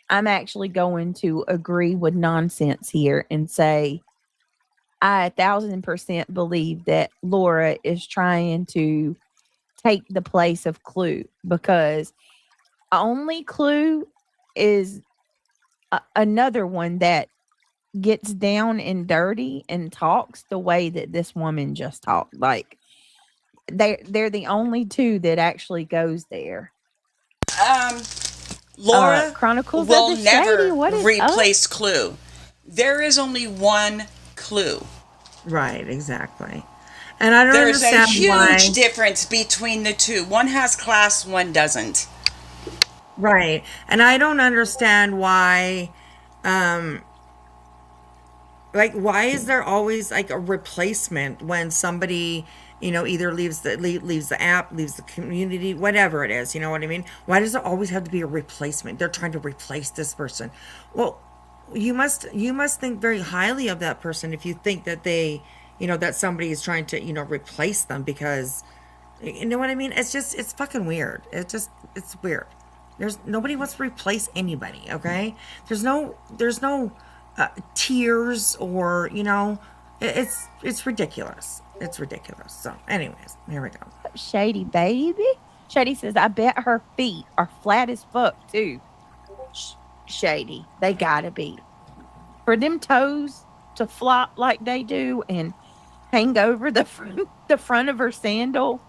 Speaker 9: I'm actually going to agree with nonsense here and say I 1,000% believe that Laura is trying to take the place of Clue, because only Clue is another one that gets down and dirty and talks the way that this woman just talked. Like, they're the only two that actually goes there.
Speaker 4: Laura
Speaker 9: Chronicles
Speaker 4: will
Speaker 9: of the
Speaker 4: never
Speaker 9: Shady. What is
Speaker 4: replace Clue. There is only one Clue.
Speaker 3: Right, exactly. And I don't
Speaker 4: There's a
Speaker 3: understand
Speaker 4: huge
Speaker 3: why.
Speaker 4: difference between the two. One has class, one doesn't.
Speaker 3: Right. And I don't understand why, why is there always like a replacement when somebody, either leaves the app, leaves the community, whatever it is, you know what I mean? Why does there always have to be a replacement? They're trying to replace this person. Well, you must think very highly of that person if you think that they, that somebody is trying to, replace them, because, you know what I mean? It's fucking weird. It's weird. Nobody wants to replace anybody, okay? There's no tiers or, it's ridiculous. It's ridiculous. So, anyways, here we go.
Speaker 9: Shady baby? Shady says, I bet her feet are flat as fuck, too. Shady. They gotta be. For them toes to flop like they do and hang over the front of her sandal,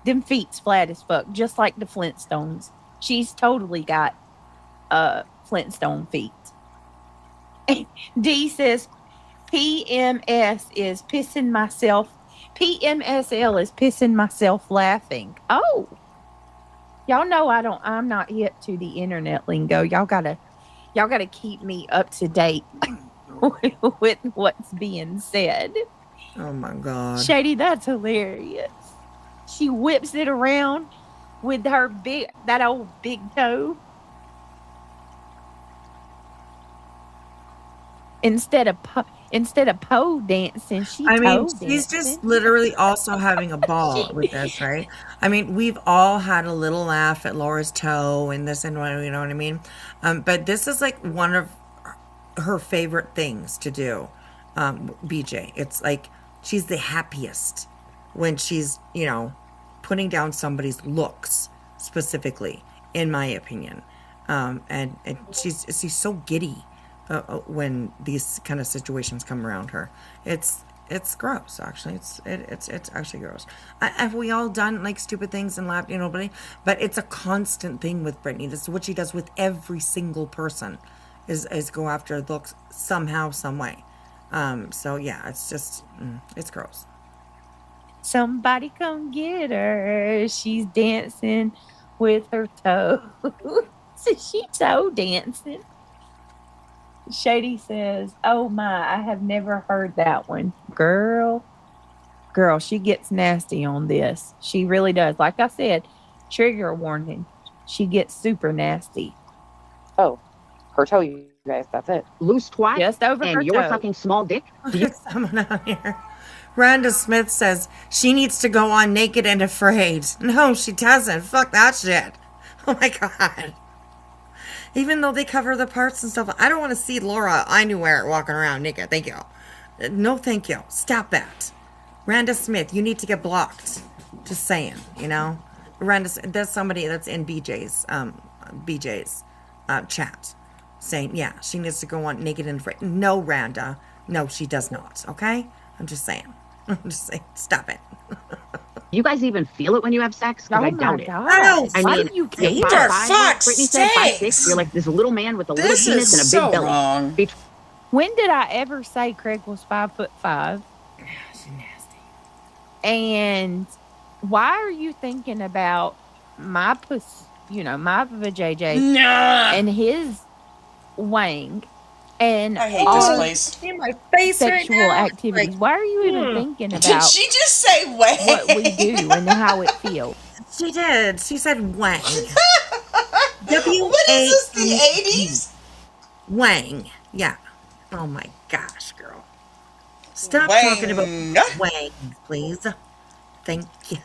Speaker 9: them feet's flat as fuck, just like the Flintstones. She's totally got Flintstone feet. D says, PMSL is pissing myself laughing. Oh, y'all know I'm not hip to the internet lingo. Y'all gotta keep me up to date with what's being said.
Speaker 3: Oh my God.
Speaker 9: Shady, that's hilarious. She whips it around with that old big toe. Instead of pole dancing, she
Speaker 3: I mean,
Speaker 9: toe
Speaker 3: she's
Speaker 9: dancing.
Speaker 3: just literally also having a ball with this, right? I mean, we've all had a little laugh at Laura's toe and this and what, you know what I mean? But this is like one of her favorite things to do, BJ. It's like she's the happiest when she's, you know, putting down somebody's looks specifically, in my opinion. And she's so giddy when these kind of situations come around her. It's gross, actually. It's actually gross. Have we all done like stupid things and laughed, you know, but it's a constant thing with Brittany. This is what she does with every single person, is go after looks somehow, some way. So yeah, it's just it's gross.
Speaker 9: Somebody come get her. She's dancing with her toe. So she toe dancing. Shady says, "Oh my, I have never heard that one." Girl, she gets nasty on this. She really does. Like I said, trigger warning. She gets super nasty.
Speaker 11: Oh, her toe, you guys. That's it.
Speaker 10: Loose twat.
Speaker 9: Just over
Speaker 10: and
Speaker 9: her
Speaker 10: your
Speaker 9: toe.
Speaker 10: fucking small dick.
Speaker 3: There's someone out here. Rhonda Smith says she needs to go on Naked and Afraid. No, she doesn't. Fuck that shit. Oh my God. Even though they cover the parts and stuff, I don't want to see Laura Anywhere walking around naked. Thank you. No, thank you. Stop that. Rhonda Smith, you need to get blocked. Just saying, you know. There's somebody that's in BJ's chat saying, yeah, she needs to go on Naked and Afraid. No, Rhonda. No, she does not. Okay? I'm just saying. Stop it.
Speaker 10: You guys even feel it when you have sex? Because I doubt it.
Speaker 3: Oh,
Speaker 10: I mean,
Speaker 9: you
Speaker 10: you're
Speaker 9: can't.
Speaker 10: 5'5",
Speaker 4: fuck's
Speaker 10: Brittany said 5'6".
Speaker 4: sakes.
Speaker 10: You're like this little man with a little
Speaker 4: This
Speaker 10: penis
Speaker 4: is
Speaker 10: and a
Speaker 4: so
Speaker 10: big belly.
Speaker 4: wrong.
Speaker 9: When did I ever say Craig was 5'5"?
Speaker 3: She's nasty.
Speaker 9: And why are you thinking about my my vajayjay and his wang and
Speaker 4: I hate
Speaker 9: all
Speaker 4: this place.
Speaker 3: In my face
Speaker 9: sexual
Speaker 3: right now.
Speaker 9: activities? Why are you even thinking
Speaker 4: Did
Speaker 9: about
Speaker 4: she just say wait?
Speaker 9: what we do and how it feels?
Speaker 3: She did. She said Wang.
Speaker 4: What is this, the 80s?
Speaker 3: Wang. Yeah. Oh my gosh, girl. Stop
Speaker 4: Wang.
Speaker 3: talking about Wang, please. Thank you.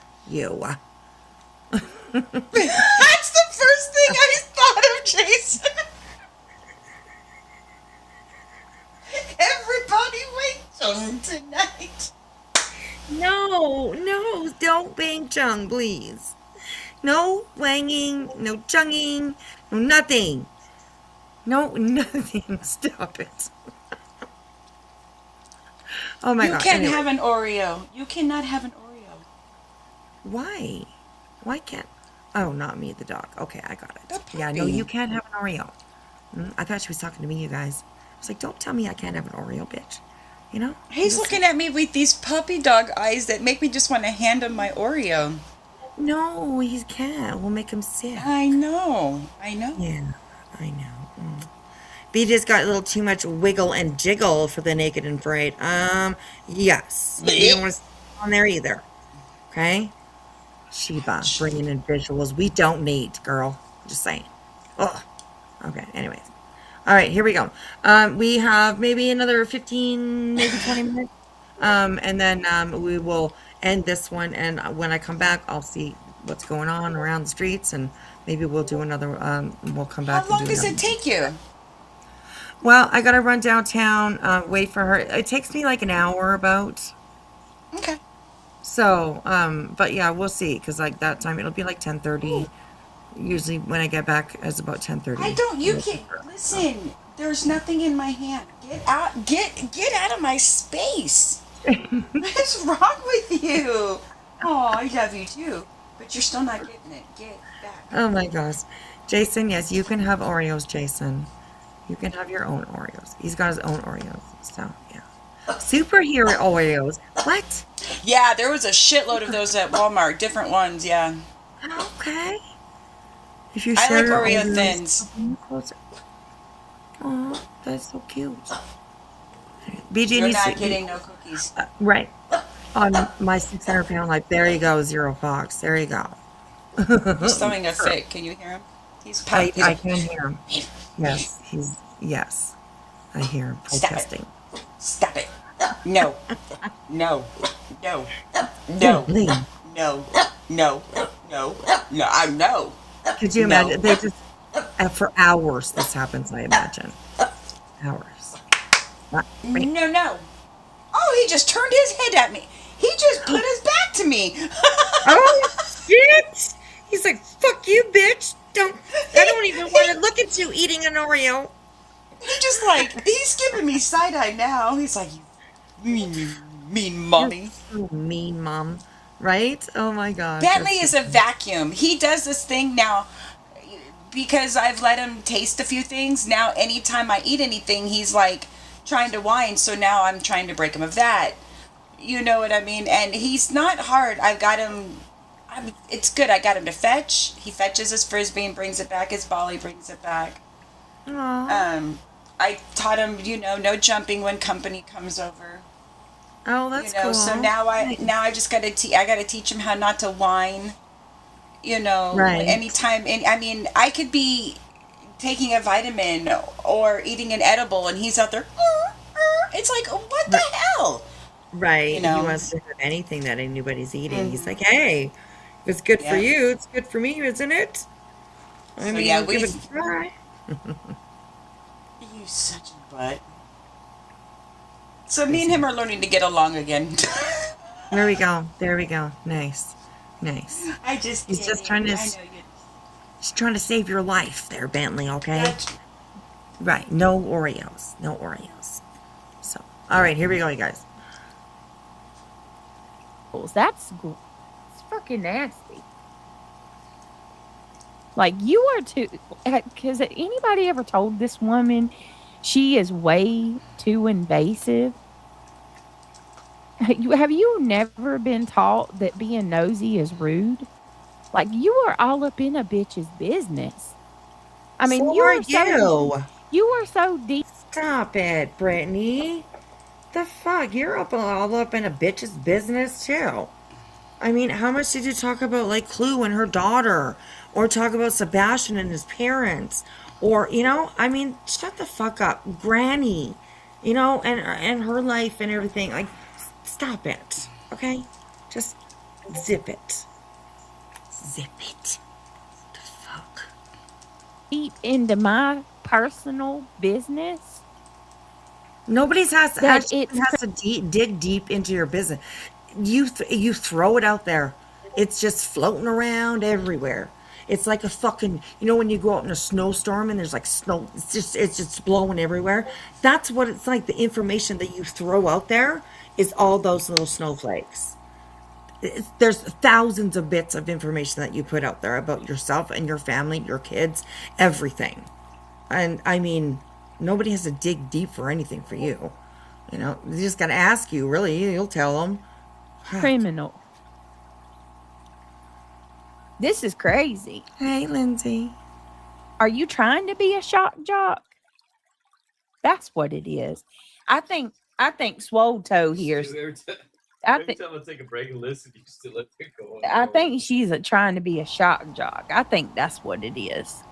Speaker 4: That's the first thing I thought of, Jason. Everybody wait till tonight.
Speaker 3: No, don't bang chung, please. No wanging, no chunging, no nothing. No, nothing. Stop it. Oh my
Speaker 4: You
Speaker 3: God.
Speaker 4: can't
Speaker 3: Anyway.
Speaker 4: have an Oreo. You cannot have an Oreo.
Speaker 3: Why? Why can't? Oh, not me, the dog. Okay, I got it.
Speaker 4: The
Speaker 3: Yeah, no,
Speaker 4: puppy.
Speaker 3: you can't have an Oreo. I thought she was talking to me, you guys. I was like, don't tell me I can't have an Oreo, bitch. You know?
Speaker 4: He's looking at me with these puppy dog eyes that make me just want to hand him my Oreo.
Speaker 3: No, he can't. We'll make him sick.
Speaker 4: I know.
Speaker 3: Yeah, I know. BJ's got a little too much wiggle and jiggle for the Naked and Afraid. Yes. You don't want to sit on there either. Okay? Sheba, bringing in visuals we don't need, girl. Just saying. Oh. Okay, anyways. All right, here we go. We have maybe another 15, maybe 20 minutes. And then we will end this one. And when I come back, I'll see what's going on around the streets. And maybe we'll do another, we'll come back.
Speaker 4: How long does it take you?
Speaker 3: Well, I got to run downtown, wait for her. It takes me like an hour about.
Speaker 4: Okay.
Speaker 3: So, but yeah, we'll see. Because like that time, it'll be like 10:30. Usually when I get back, it's about 10:30.
Speaker 4: You can't, listen, there's nothing in my hand. Get out of my space. What's wrong with you? Oh, I love you too. But you're still not getting it. Get back.
Speaker 3: Oh my gosh. Jason, yes, you can have Oreos, Jason. You can have your own Oreos. He's got his own Oreos. So, yeah. Superhero Oreos. What?
Speaker 4: Yeah, there was a shitload of those at Walmart. Different ones, yeah.
Speaker 3: Okay. If you
Speaker 4: I
Speaker 3: share
Speaker 4: like
Speaker 3: your
Speaker 4: Oreo
Speaker 3: Oreos,
Speaker 4: Thins.
Speaker 3: Oh, that's so cute. BJ
Speaker 4: You're
Speaker 3: needs
Speaker 4: not
Speaker 3: to
Speaker 4: getting no cookies.
Speaker 3: right. On my 600-pound life. There you go, Zero Fox. There you go.
Speaker 4: He's throwing a fit. Can you hear him?
Speaker 3: I can hear him. Yes, yes. I hear him protesting.
Speaker 4: Stop it. No. No. No. No.
Speaker 3: Liam.
Speaker 4: No. No. No. No. I know.
Speaker 3: Could you imagine? They just, for hours, this happens, I imagine. Hours.
Speaker 4: No. Oh, he just turned his head at me. He just put his back to me.
Speaker 3: Oh, shit! He's like, fuck you, bitch. I don't even want to look at you eating an Oreo.
Speaker 4: He just he's giving me side eye now. He's like, you mean mommy.
Speaker 3: You're so mean, mom. Right? Oh my gosh.
Speaker 4: Bentley is a vacuum. He does this thing now because I've let him taste a few things. Now, anytime I eat anything, he's like trying to whine. So now I'm trying to break him of that. You know what I mean? And he's not hard. I've got him. It's good. I got him to fetch. He fetches his frisbee and brings it back. His ball, he brings it back.
Speaker 3: Aww.
Speaker 4: I taught him, no jumping when company comes over.
Speaker 3: Oh, that's cool.
Speaker 4: So now I just got to I got to teach him how not to whine.
Speaker 3: Right.
Speaker 4: Anytime. And I mean, I could be taking a vitamin or eating an edible, and he's out there. It's like, what the hell?
Speaker 3: Right. He wants to have anything that anybody's eating. He's like, hey, if it's good for you, it's good for me, isn't it? I mean, give it a try.
Speaker 4: You such a butt. So me and him are learning to get along again.
Speaker 3: There we go. Nice. He's just trying to. He's trying to save your life, there, Bentley. Okay. Right. No Oreos. So, all right, here we go, you guys.
Speaker 9: That's fucking nasty. Like, you are too. Has anybody ever told this woman she is way too invasive? Have you never been taught that being nosy is rude? Like, you are all up in a bitch's business. I mean,
Speaker 3: So
Speaker 9: you
Speaker 3: are
Speaker 9: are you are so deep.
Speaker 3: Stop it, Brittany. The fuck? You're all up in a bitch's business too. I mean, how much did you talk about like Clue and her daughter, or talk about Sebastian and his parents, or I mean, shut the fuck up, Granny, and her life and everything. Like, stop it, okay? Just zip it. The fuck.
Speaker 9: Deep into my personal business.
Speaker 3: Nobody has to dig deep into your business. You throw it out there. It's just floating around everywhere. It's like a fucking, when you go out in a snowstorm and there's like snow, it's just blowing everywhere. That's what it's like. The information that you throw out there is all those little snowflakes. There's thousands of bits of information that you put out there about yourself and your family, your kids, everything. And I mean, nobody has to dig deep for anything for you. They just got to ask you, really. You'll tell them.
Speaker 9: Criminal. This is crazy.
Speaker 3: Hey, Lindsay.
Speaker 9: Are you trying to be a shock jock? That's what it is. I think Swole Toe here.
Speaker 6: Every time I take a break and listen, you still let it go on.
Speaker 9: I think she's trying to be a shock jock. I think that's what it is.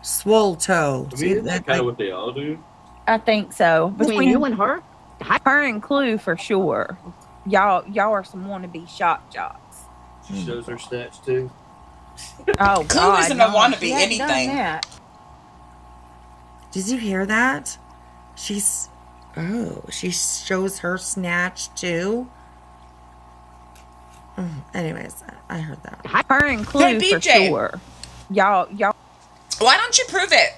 Speaker 3: Swole Toe.
Speaker 6: I mean, that's kind of what they all do.
Speaker 9: I think so.
Speaker 10: Between you and her?
Speaker 9: Her and Clue for sure. Y'all are some wannabe shock jocks.
Speaker 6: She shows her snatch too.
Speaker 9: Oh,
Speaker 4: Clue
Speaker 9: God,
Speaker 4: isn't
Speaker 9: no.
Speaker 4: a wannabe
Speaker 9: She hadn't done
Speaker 4: anything.
Speaker 9: that.
Speaker 3: Did you hear that? She shows her snatch too. Anyways, I heard that.
Speaker 9: Her and Clue
Speaker 4: Hey,
Speaker 9: for
Speaker 4: BJ.
Speaker 9: sure. Y'all.
Speaker 4: Why don't you prove it?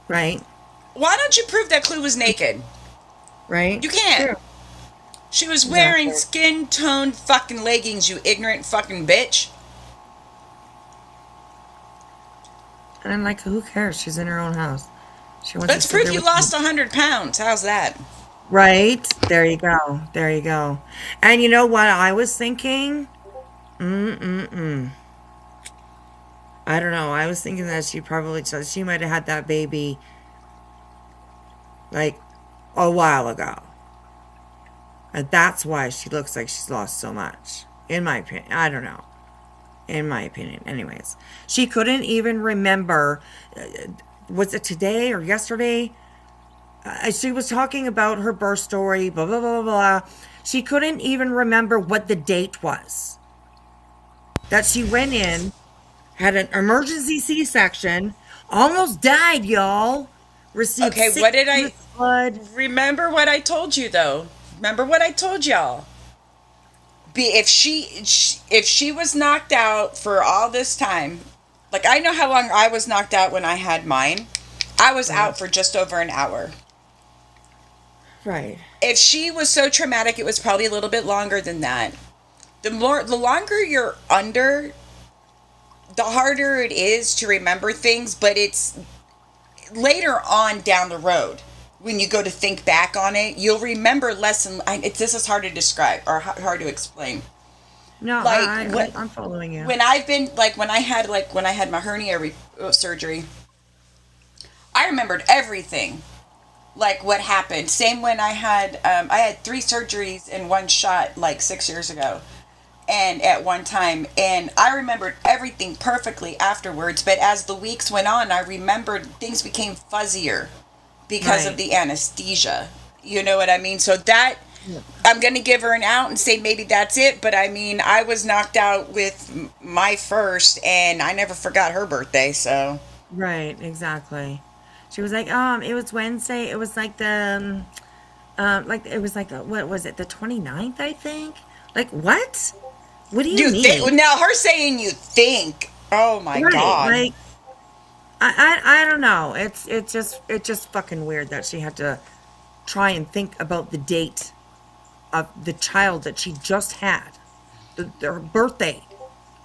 Speaker 3: Right.
Speaker 4: Why don't you prove that Clue was naked?
Speaker 3: Right.
Speaker 4: You can't.
Speaker 3: True.
Speaker 4: She was wearing skin-toned fucking leggings, you ignorant fucking bitch.
Speaker 3: And I'm like, who cares? She's in her own house. She wants
Speaker 4: Let's
Speaker 3: to sit
Speaker 4: prove
Speaker 3: there
Speaker 4: you
Speaker 3: with
Speaker 4: lost 100 pounds. How's that?
Speaker 3: Right. There you go. And you know what I was thinking? I don't know. I was thinking that she might have had that baby like a while ago. And that's why she looks like she's lost so much. In my opinion. I don't know. In my opinion. Anyways. She couldn't even remember. Was it today or yesterday? She was talking about her birth story. Blah, blah, blah, blah. She couldn't even remember what the date was. That she went in, had an emergency C-section, almost died, y'all. Received
Speaker 4: Okay, what did
Speaker 3: blood.
Speaker 4: Remember what I told you, though. Remember what I told y'all. If she was knocked out for all this time, like I know how long I was knocked out when I had mine. I was out for just over an hour.
Speaker 3: Right.
Speaker 4: If she was so traumatic, it was probably a little bit longer than that. The longer you're under, the harder it is to remember things, but it's later on down the road when you go to think back on it, you'll remember less. This is hard to describe or hard to explain.
Speaker 3: No,
Speaker 4: like
Speaker 3: I'm following you.
Speaker 4: When I've been when I had my hernia surgery, I remembered everything, like what happened. Same when I had 3 surgeries in one shot, like 6 years ago. And at one time, and I remembered everything perfectly afterwards, but as the weeks went on, I remembered things became fuzzier because of the anesthesia. You know what I mean? So that, I'm going to give her an out and say maybe that's it, but I mean, I was knocked out with my first, and I never forgot her birthday, so.
Speaker 3: Right, exactly. She was like, it was Wednesday, it was like the, what was it, the 29th, I think? Like, what? What do you mean?
Speaker 4: Now, her saying you think, oh my God.
Speaker 3: Like, I don't know. It's just fucking weird that she had to try and think about the date of the child that she just had. The birthday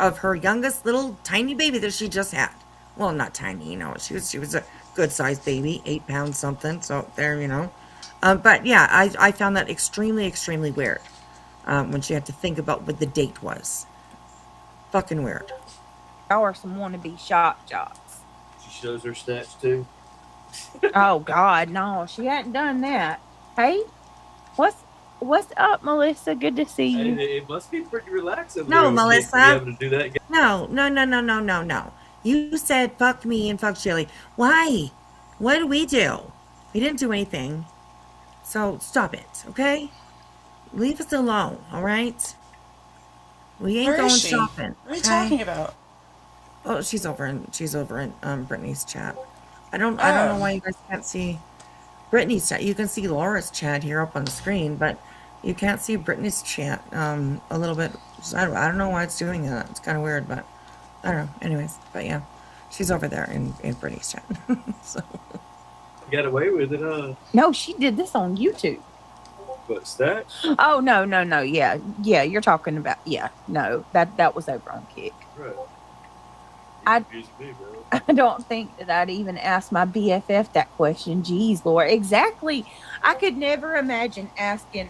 Speaker 3: of her youngest little tiny baby that she just had. Well, not tiny, she was a good sized baby, 8 pounds something, so there, but yeah, I found that extremely, extremely weird. When she had to think about what the date was. Fucking weird.
Speaker 9: Or some wannabe shock jocks.
Speaker 6: She shows her stats too.
Speaker 9: Oh God, no, she hadn't done that. Hey, what's up, Melissa? Good to see you.
Speaker 6: It must be pretty relaxing.
Speaker 3: No, Melissa.
Speaker 6: Having to do that again.
Speaker 3: No. You said fuck me and fuck Chili. Why? What did we do? We didn't do anything. So stop it, okay? Leave us alone, all right? We ain't going shopping.
Speaker 4: What are you talking about?
Speaker 3: Oh, she's over in Brittany's chat. I don't know why you guys can't see Brittany's chat. You can see Laura's chat here up on the screen, but you can't see Brittany's chat a little bit. I don't know why it's doing that. It's kind of weird, but I don't know. Anyways, but yeah, she's over there in Brittany's chat. So
Speaker 6: You got away with it, huh?
Speaker 9: No, she did this on YouTube.
Speaker 6: What's that?
Speaker 9: Oh no. Yeah. You're talking about No, that was over on Kick.
Speaker 6: Right.
Speaker 9: I don't think that I'd even ask my BFF that question. Jeez, Laura. Exactly. I could never imagine asking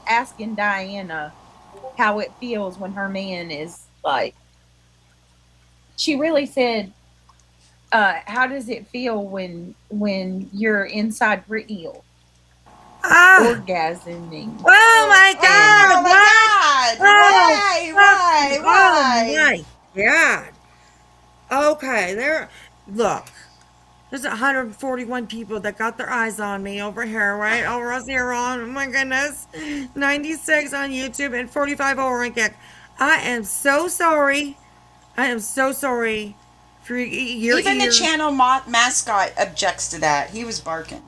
Speaker 9: asking Diana how it feels when her man is like. She really said, "How does it feel when you're inside Brittany?" Orgasming.
Speaker 3: Oh my God!
Speaker 4: Oh my God! Why?
Speaker 3: Oh my God! Okay, look. There's 141 people that got their eyes on me over here, right? Over us here on, oh my goodness, 96 on YouTube and 45 over on Kick. I am so sorry. For your
Speaker 4: Even
Speaker 3: ears.
Speaker 4: the channel mascot objects to that. He was barking.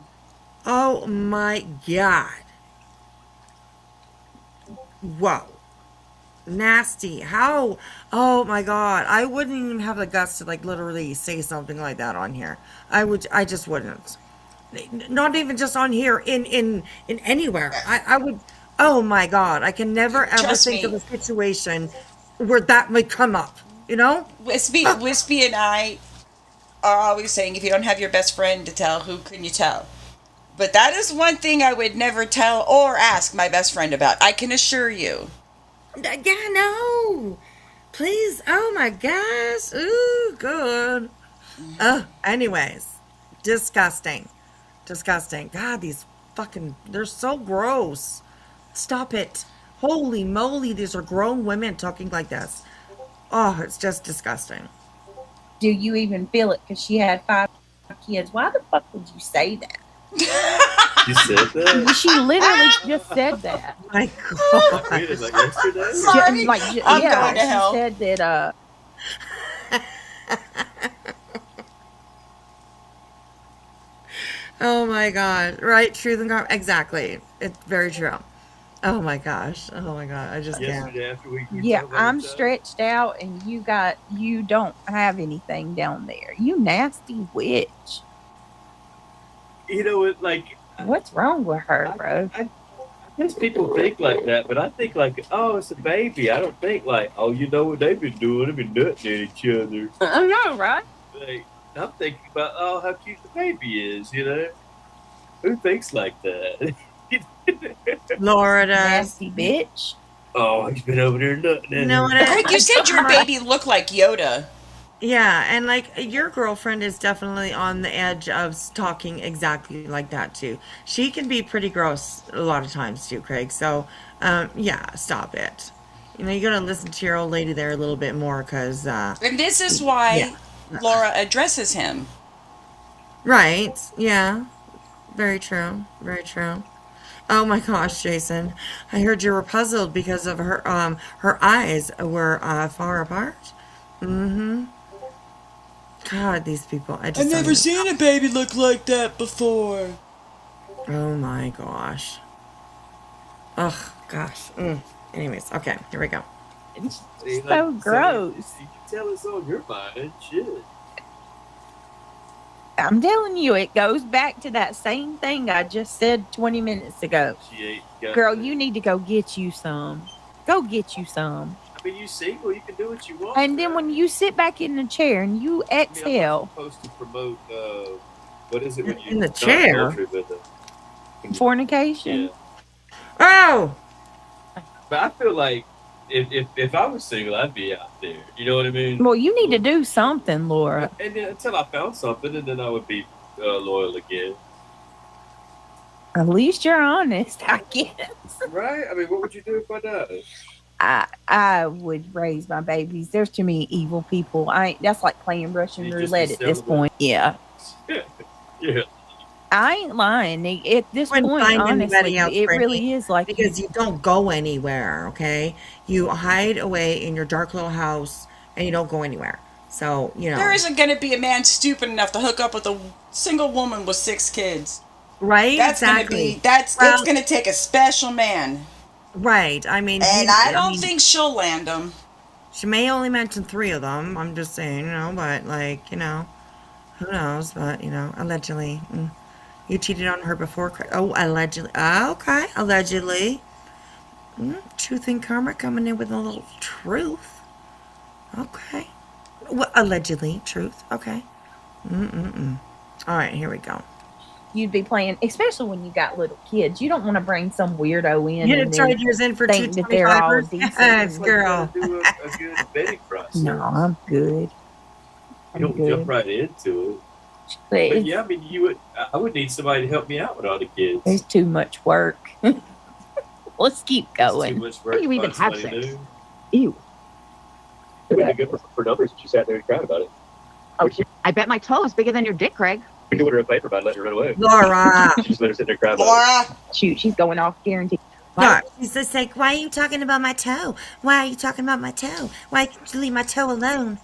Speaker 3: Oh my God. Whoa. Nasty. How? Oh my God. I wouldn't even have the guts to literally say something like that on here. I just wouldn't. Not even just on here, in anywhere. I would, oh my God. I can never ever think of a situation where that would come up,
Speaker 4: Wispy and I are always saying, if you don't have your best friend to tell, who can you tell? But that is one thing I would never tell or ask my best friend about. I can assure you.
Speaker 3: Yeah, no. Please. Oh my gosh. Ooh, good. Anyways. Disgusting. God, these they're so gross. Stop it. Holy moly, these are grown women talking like this. Oh, it's just disgusting.
Speaker 9: Do you even feel it? Because she had 5 kids. Why the fuck would you say that?
Speaker 6: You said that?
Speaker 9: She literally just said that.
Speaker 3: My God.
Speaker 6: Wait, like yesterday?
Speaker 4: Sorry. I'm going to
Speaker 9: she
Speaker 4: hell.
Speaker 9: said that.
Speaker 3: Oh my God. Right? Truth and karma. Exactly. It's very true. Oh my gosh. Oh my God. I just can't.
Speaker 6: Yesterday after we
Speaker 9: Yeah,
Speaker 6: talked about
Speaker 9: I'm
Speaker 6: that.
Speaker 9: stretched out, and you don't have anything down there. You nasty witch.
Speaker 6: You know what? Like,
Speaker 9: What's wrong with her, bro?
Speaker 6: I guess people think like that, but I think like, oh, it's a baby. I don't think like, oh, you know what they've been doing? They've been nutting at each other.
Speaker 9: I know, right?
Speaker 6: Like, I'm thinking about, oh, how cute the baby is, you know? Who thinks like that?
Speaker 3: Laura does.
Speaker 9: Nasty bitch.
Speaker 6: Oh, he's been over there nutting.
Speaker 3: You know what? I-
Speaker 4: Craig, you said your baby looked like Yoda.
Speaker 3: Yeah, and like your girlfriend is definitely on the edge of talking exactly like that too. She can be pretty gross a lot of times too, Craig. So, yeah, stop it. You know, you gotta listen to your old lady there a little bit more, cause
Speaker 4: And this is why Laura addresses him.
Speaker 3: right, yeah, very true, very true. Oh my gosh, Jason, I heard you were puzzled because of her eyes were far apart. Mm-hmm. God, these people. I just don't even-
Speaker 4: seen a baby look like that before.
Speaker 3: Oh my gosh. Ugh, gosh. Anyways, okay, here we go.
Speaker 9: It's
Speaker 6: See,
Speaker 9: so
Speaker 6: like,
Speaker 9: gross.
Speaker 6: You can tell it's on your mind. Shit.
Speaker 9: I'm telling you, it goes back to that same thing I just said 20 minutes ago.
Speaker 6: She ain't got
Speaker 9: Girl,
Speaker 6: it.
Speaker 9: you need to go get you some. Go get you some.
Speaker 6: I mean, you single, you can do what you want.
Speaker 9: And then when you sit back in the chair and you
Speaker 6: I mean, I'm
Speaker 9: exhale,
Speaker 6: not supposed to promote, what is it when you...
Speaker 3: In the
Speaker 6: not
Speaker 3: chair?
Speaker 6: adultery, but
Speaker 9: fornication.
Speaker 6: yeah.
Speaker 3: Oh!
Speaker 6: But I feel like if I was single, I'd be out there. You know what I mean?
Speaker 9: Well, you need to do something, Laura.
Speaker 6: And then until I found something, and then I would be loyal again.
Speaker 9: At least you're honest, I guess.
Speaker 6: Right? I mean, what would you do if I died?
Speaker 9: I would raise my babies. There's too many evil people. That's like playing Russian
Speaker 6: You just
Speaker 9: roulette
Speaker 6: be
Speaker 9: at this
Speaker 6: celibate.
Speaker 9: point. Yeah.
Speaker 6: Yeah.
Speaker 9: I ain't lying. At this
Speaker 3: Wouldn't
Speaker 9: point,
Speaker 3: find anybody
Speaker 9: honestly,
Speaker 3: else,
Speaker 9: it
Speaker 3: Brittany,
Speaker 9: really is like
Speaker 3: because you don't go anywhere, okay? You hide away in your dark little house and you don't go anywhere. So, you know.
Speaker 4: There isn't going to be a man stupid enough to hook up with a single woman with 6 kids.
Speaker 3: Right?
Speaker 4: That's
Speaker 3: exactly.
Speaker 4: going to be, it's going to take a special man.
Speaker 3: Right. I mean,
Speaker 4: And I don't think she'll land them.
Speaker 3: She may only mention 3 of them. I'm just saying, you know, but like, you know, who knows? But, you know, allegedly. You cheated on her before. Oh, allegedly. Okay, allegedly. Truth and karma coming in with a little truth. Okay. Well, allegedly, truth. Okay. All right, here we go.
Speaker 9: you'd be playing, especially when you got little kids. You don't want to bring some weirdo in
Speaker 3: You
Speaker 9: and
Speaker 3: didn't trade
Speaker 9: then
Speaker 3: yours in for
Speaker 9: think that they're all
Speaker 3: 225ers?
Speaker 9: decent.
Speaker 3: Yes, girl.
Speaker 6: Do a good vetting process.
Speaker 9: No, I'm good.
Speaker 6: You don't jump right into it. But yeah, I mean, I would need somebody to help me out with all the kids.
Speaker 9: It's too much work. Let's keep going.
Speaker 6: Too much
Speaker 10: How
Speaker 6: work
Speaker 10: do you
Speaker 6: to
Speaker 10: even
Speaker 6: find
Speaker 10: have
Speaker 6: somebody
Speaker 10: sex?
Speaker 6: new.
Speaker 10: Ew.
Speaker 13: It would be good for numbers if she sat there and cried about it.
Speaker 10: Oh, I bet my toe is bigger than your dick, Craig.
Speaker 13: We could order a favor by letting her run away.
Speaker 3: Laura.
Speaker 13: She just let her sit there and cry about
Speaker 4: Laura.
Speaker 9: Shoot, she's going off guaranteed.
Speaker 3: Laura. She's just like, why are you talking about my toe? Why are you talking about my toe? Why can't you leave my toe alone?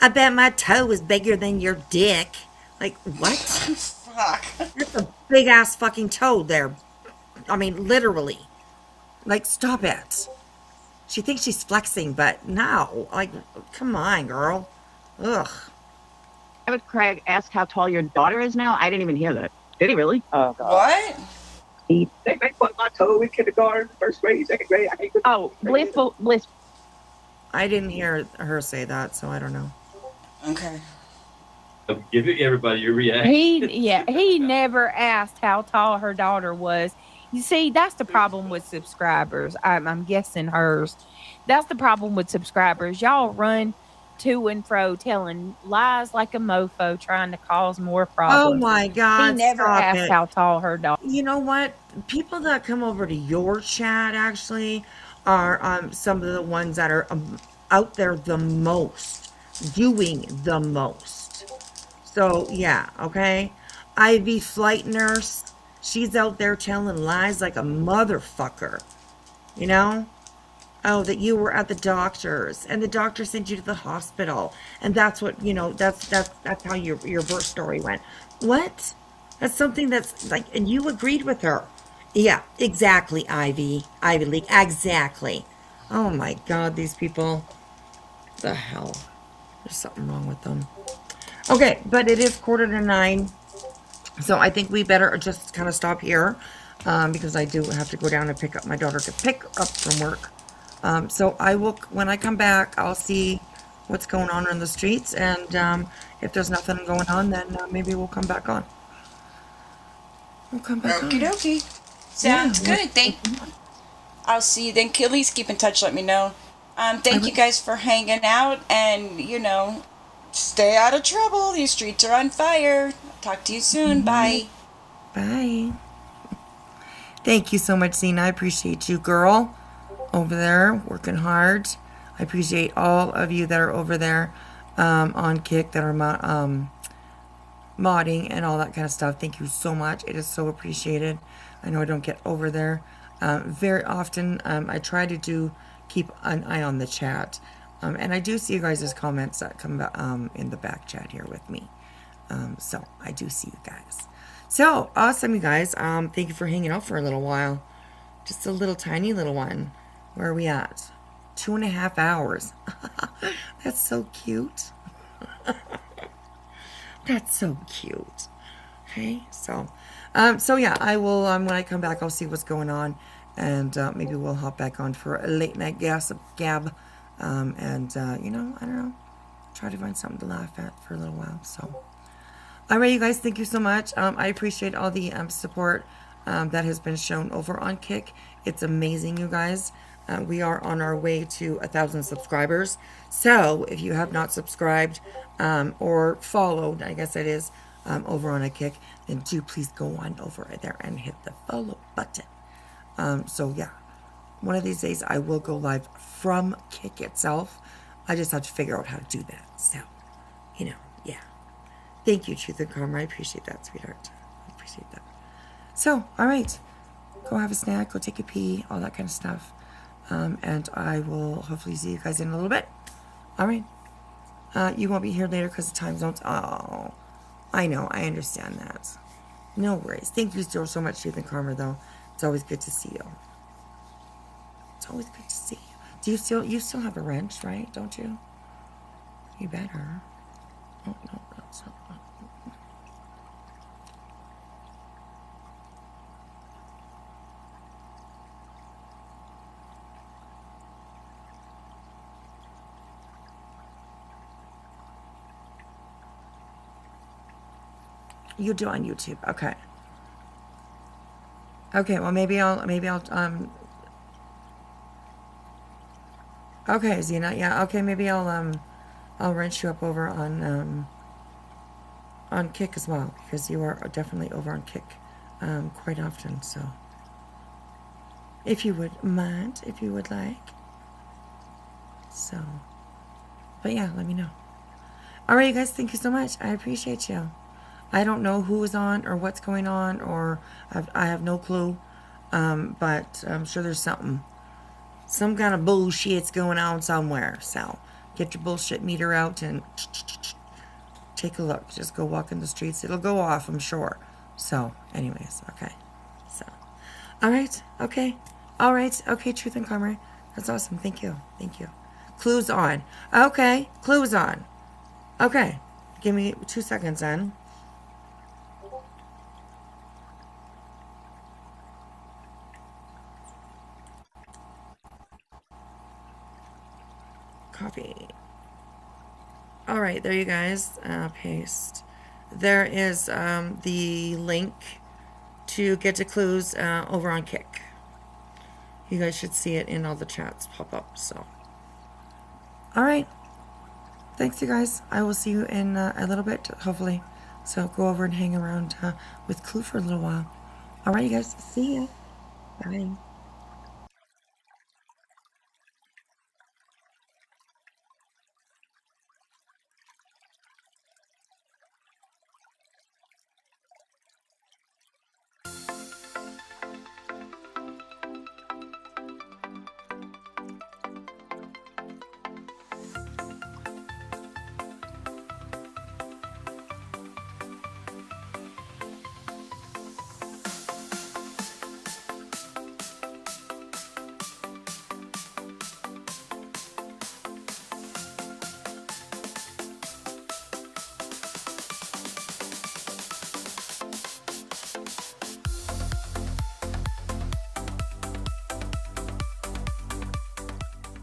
Speaker 3: I bet my toe is bigger than your dick. Like, what?
Speaker 4: Fuck.
Speaker 3: That's a big ass fucking toe there. I mean, literally. Like, stop it. She thinks she's flexing, but no. Like, come on, girl. Ugh.
Speaker 10: I would Craig ask how tall your daughter is now. I didn't even hear that. Did he really?
Speaker 11: Oh, God.
Speaker 4: What?
Speaker 13: it. They make fun of my toe in kindergarten, first grade, second grade. I hate it.
Speaker 10: Oh, Bliss.
Speaker 3: I didn't hear her say that, so I don't know.
Speaker 4: Okay.
Speaker 6: Give everybody your reaction.
Speaker 9: He never asked how tall her daughter was. You see, that's the problem with subscribers. I'm guessing hers. That's the problem with subscribers. Y'all run to and fro, telling lies like a mofo, trying to cause more
Speaker 3: Oh
Speaker 9: problems.
Speaker 3: my
Speaker 9: He
Speaker 3: God,
Speaker 9: never
Speaker 3: stop
Speaker 9: asked
Speaker 3: it.
Speaker 9: how tall her dog.
Speaker 3: You know what? People that come over to your chat actually are some of the ones that are out there the most, doing the most. So, yeah, okay? Ivy, flight nurse, she's out there telling lies like a motherfucker, you know? Oh, that you were at the doctor's and the doctor sent you to the hospital. And that's what, you know, that's how your birth story went. What? That's something that's like, and you agreed with her. Yeah, exactly, Ivy League, exactly. Oh my God, these people. The hell? There's something wrong with them. Okay, but it is 8:45. So I think we better just kind of stop here because I do have to go down and pick up my daughter to pick her up from work. So I will, when I come back, I'll see what's going on in the streets. And if there's nothing going on, then maybe we'll come back on. We'll come back
Speaker 4: Okie
Speaker 3: on.
Speaker 4: dokie. Sounds good. I'll see you then. Please keep in touch. Let me know. Thank you guys for hanging out, and you know, stay out of trouble. These streets are on fire. Talk to you soon. Bye.
Speaker 3: Bye. Thank you so much, Zena. I appreciate you, girl, over there working hard. I appreciate all of you that are over there on Kick that are modding and all that kind of stuff. Thank you so much. It is so appreciated. I know I don't get over there very often. I try to keep an eye on the chat. And I do see you guys' comments that come in the back chat here with me. So I do see you guys. So awesome, you guys. Thank you for hanging out for a little while. Just a little tiny little one. Where are we at? 2.5 hours. That's so cute. That's so cute. Okay, so yeah, I will, when I come back, I'll see what's going on, and maybe we'll hop back on for a late night gab, and you know, I don't know, try to find something to laugh at for a little while. So, all right, you guys, thank you so much. I appreciate all the support that has been shown over on Kick. It's amazing, you guys. We are on our way to 1,000 subscribers. So if you have not subscribed or followed, I guess it is, over on a Kick, then do please go on over there and hit the follow button. So yeah, one of these days I will go live from Kick itself. I just have to figure out how to do that. So, you know, yeah. Thank you, Truth and Karma. I appreciate that, sweetheart. I appreciate that. So, all right. Go have a snack, go take a pee, all that kind of stuff. And I will hopefully see you guys in a little bit. All right. You won't be here later because the time zones. Oh, I know. I understand that. No worries. Thank you so much, Truth and Karma, though. It's always good to see you. It's always good to see you. Do you still have a wrench, right? Don't you? You better. Oh, no, that's not. You do on YouTube. Okay. Okay, well maybe I'll okay, Zena, yeah, okay, maybe I'll wrench you up over on Kick as well, because you are definitely over on Kick quite often, so if you would mind, if you would like. So, but yeah, let me know. Alright, you guys, thank you so much. I appreciate you. I don't know who is on or what's going on, or I have no clue, but I'm sure there's something. Some kind of bullshit's going on somewhere. So get your bullshit meter out and take a look. Just go walk in the streets. It'll go off, I'm sure. So anyways, okay. So, all right. Okay. All right. Okay. Truth and Karma. That's awesome. Thank you. Thank you. Clues on. Okay. Clues on. Okay. Give me 2 seconds then. Copy. All right, there you guys. Paste. There is the link to get to clues over on Kick. You guys should see it in all the chats pop up. So, all right. thanks, you guys. I will see you in a little bit, hopefully. So go over and hang around with Clue for a little while. All right, you guys. See ya. Bye.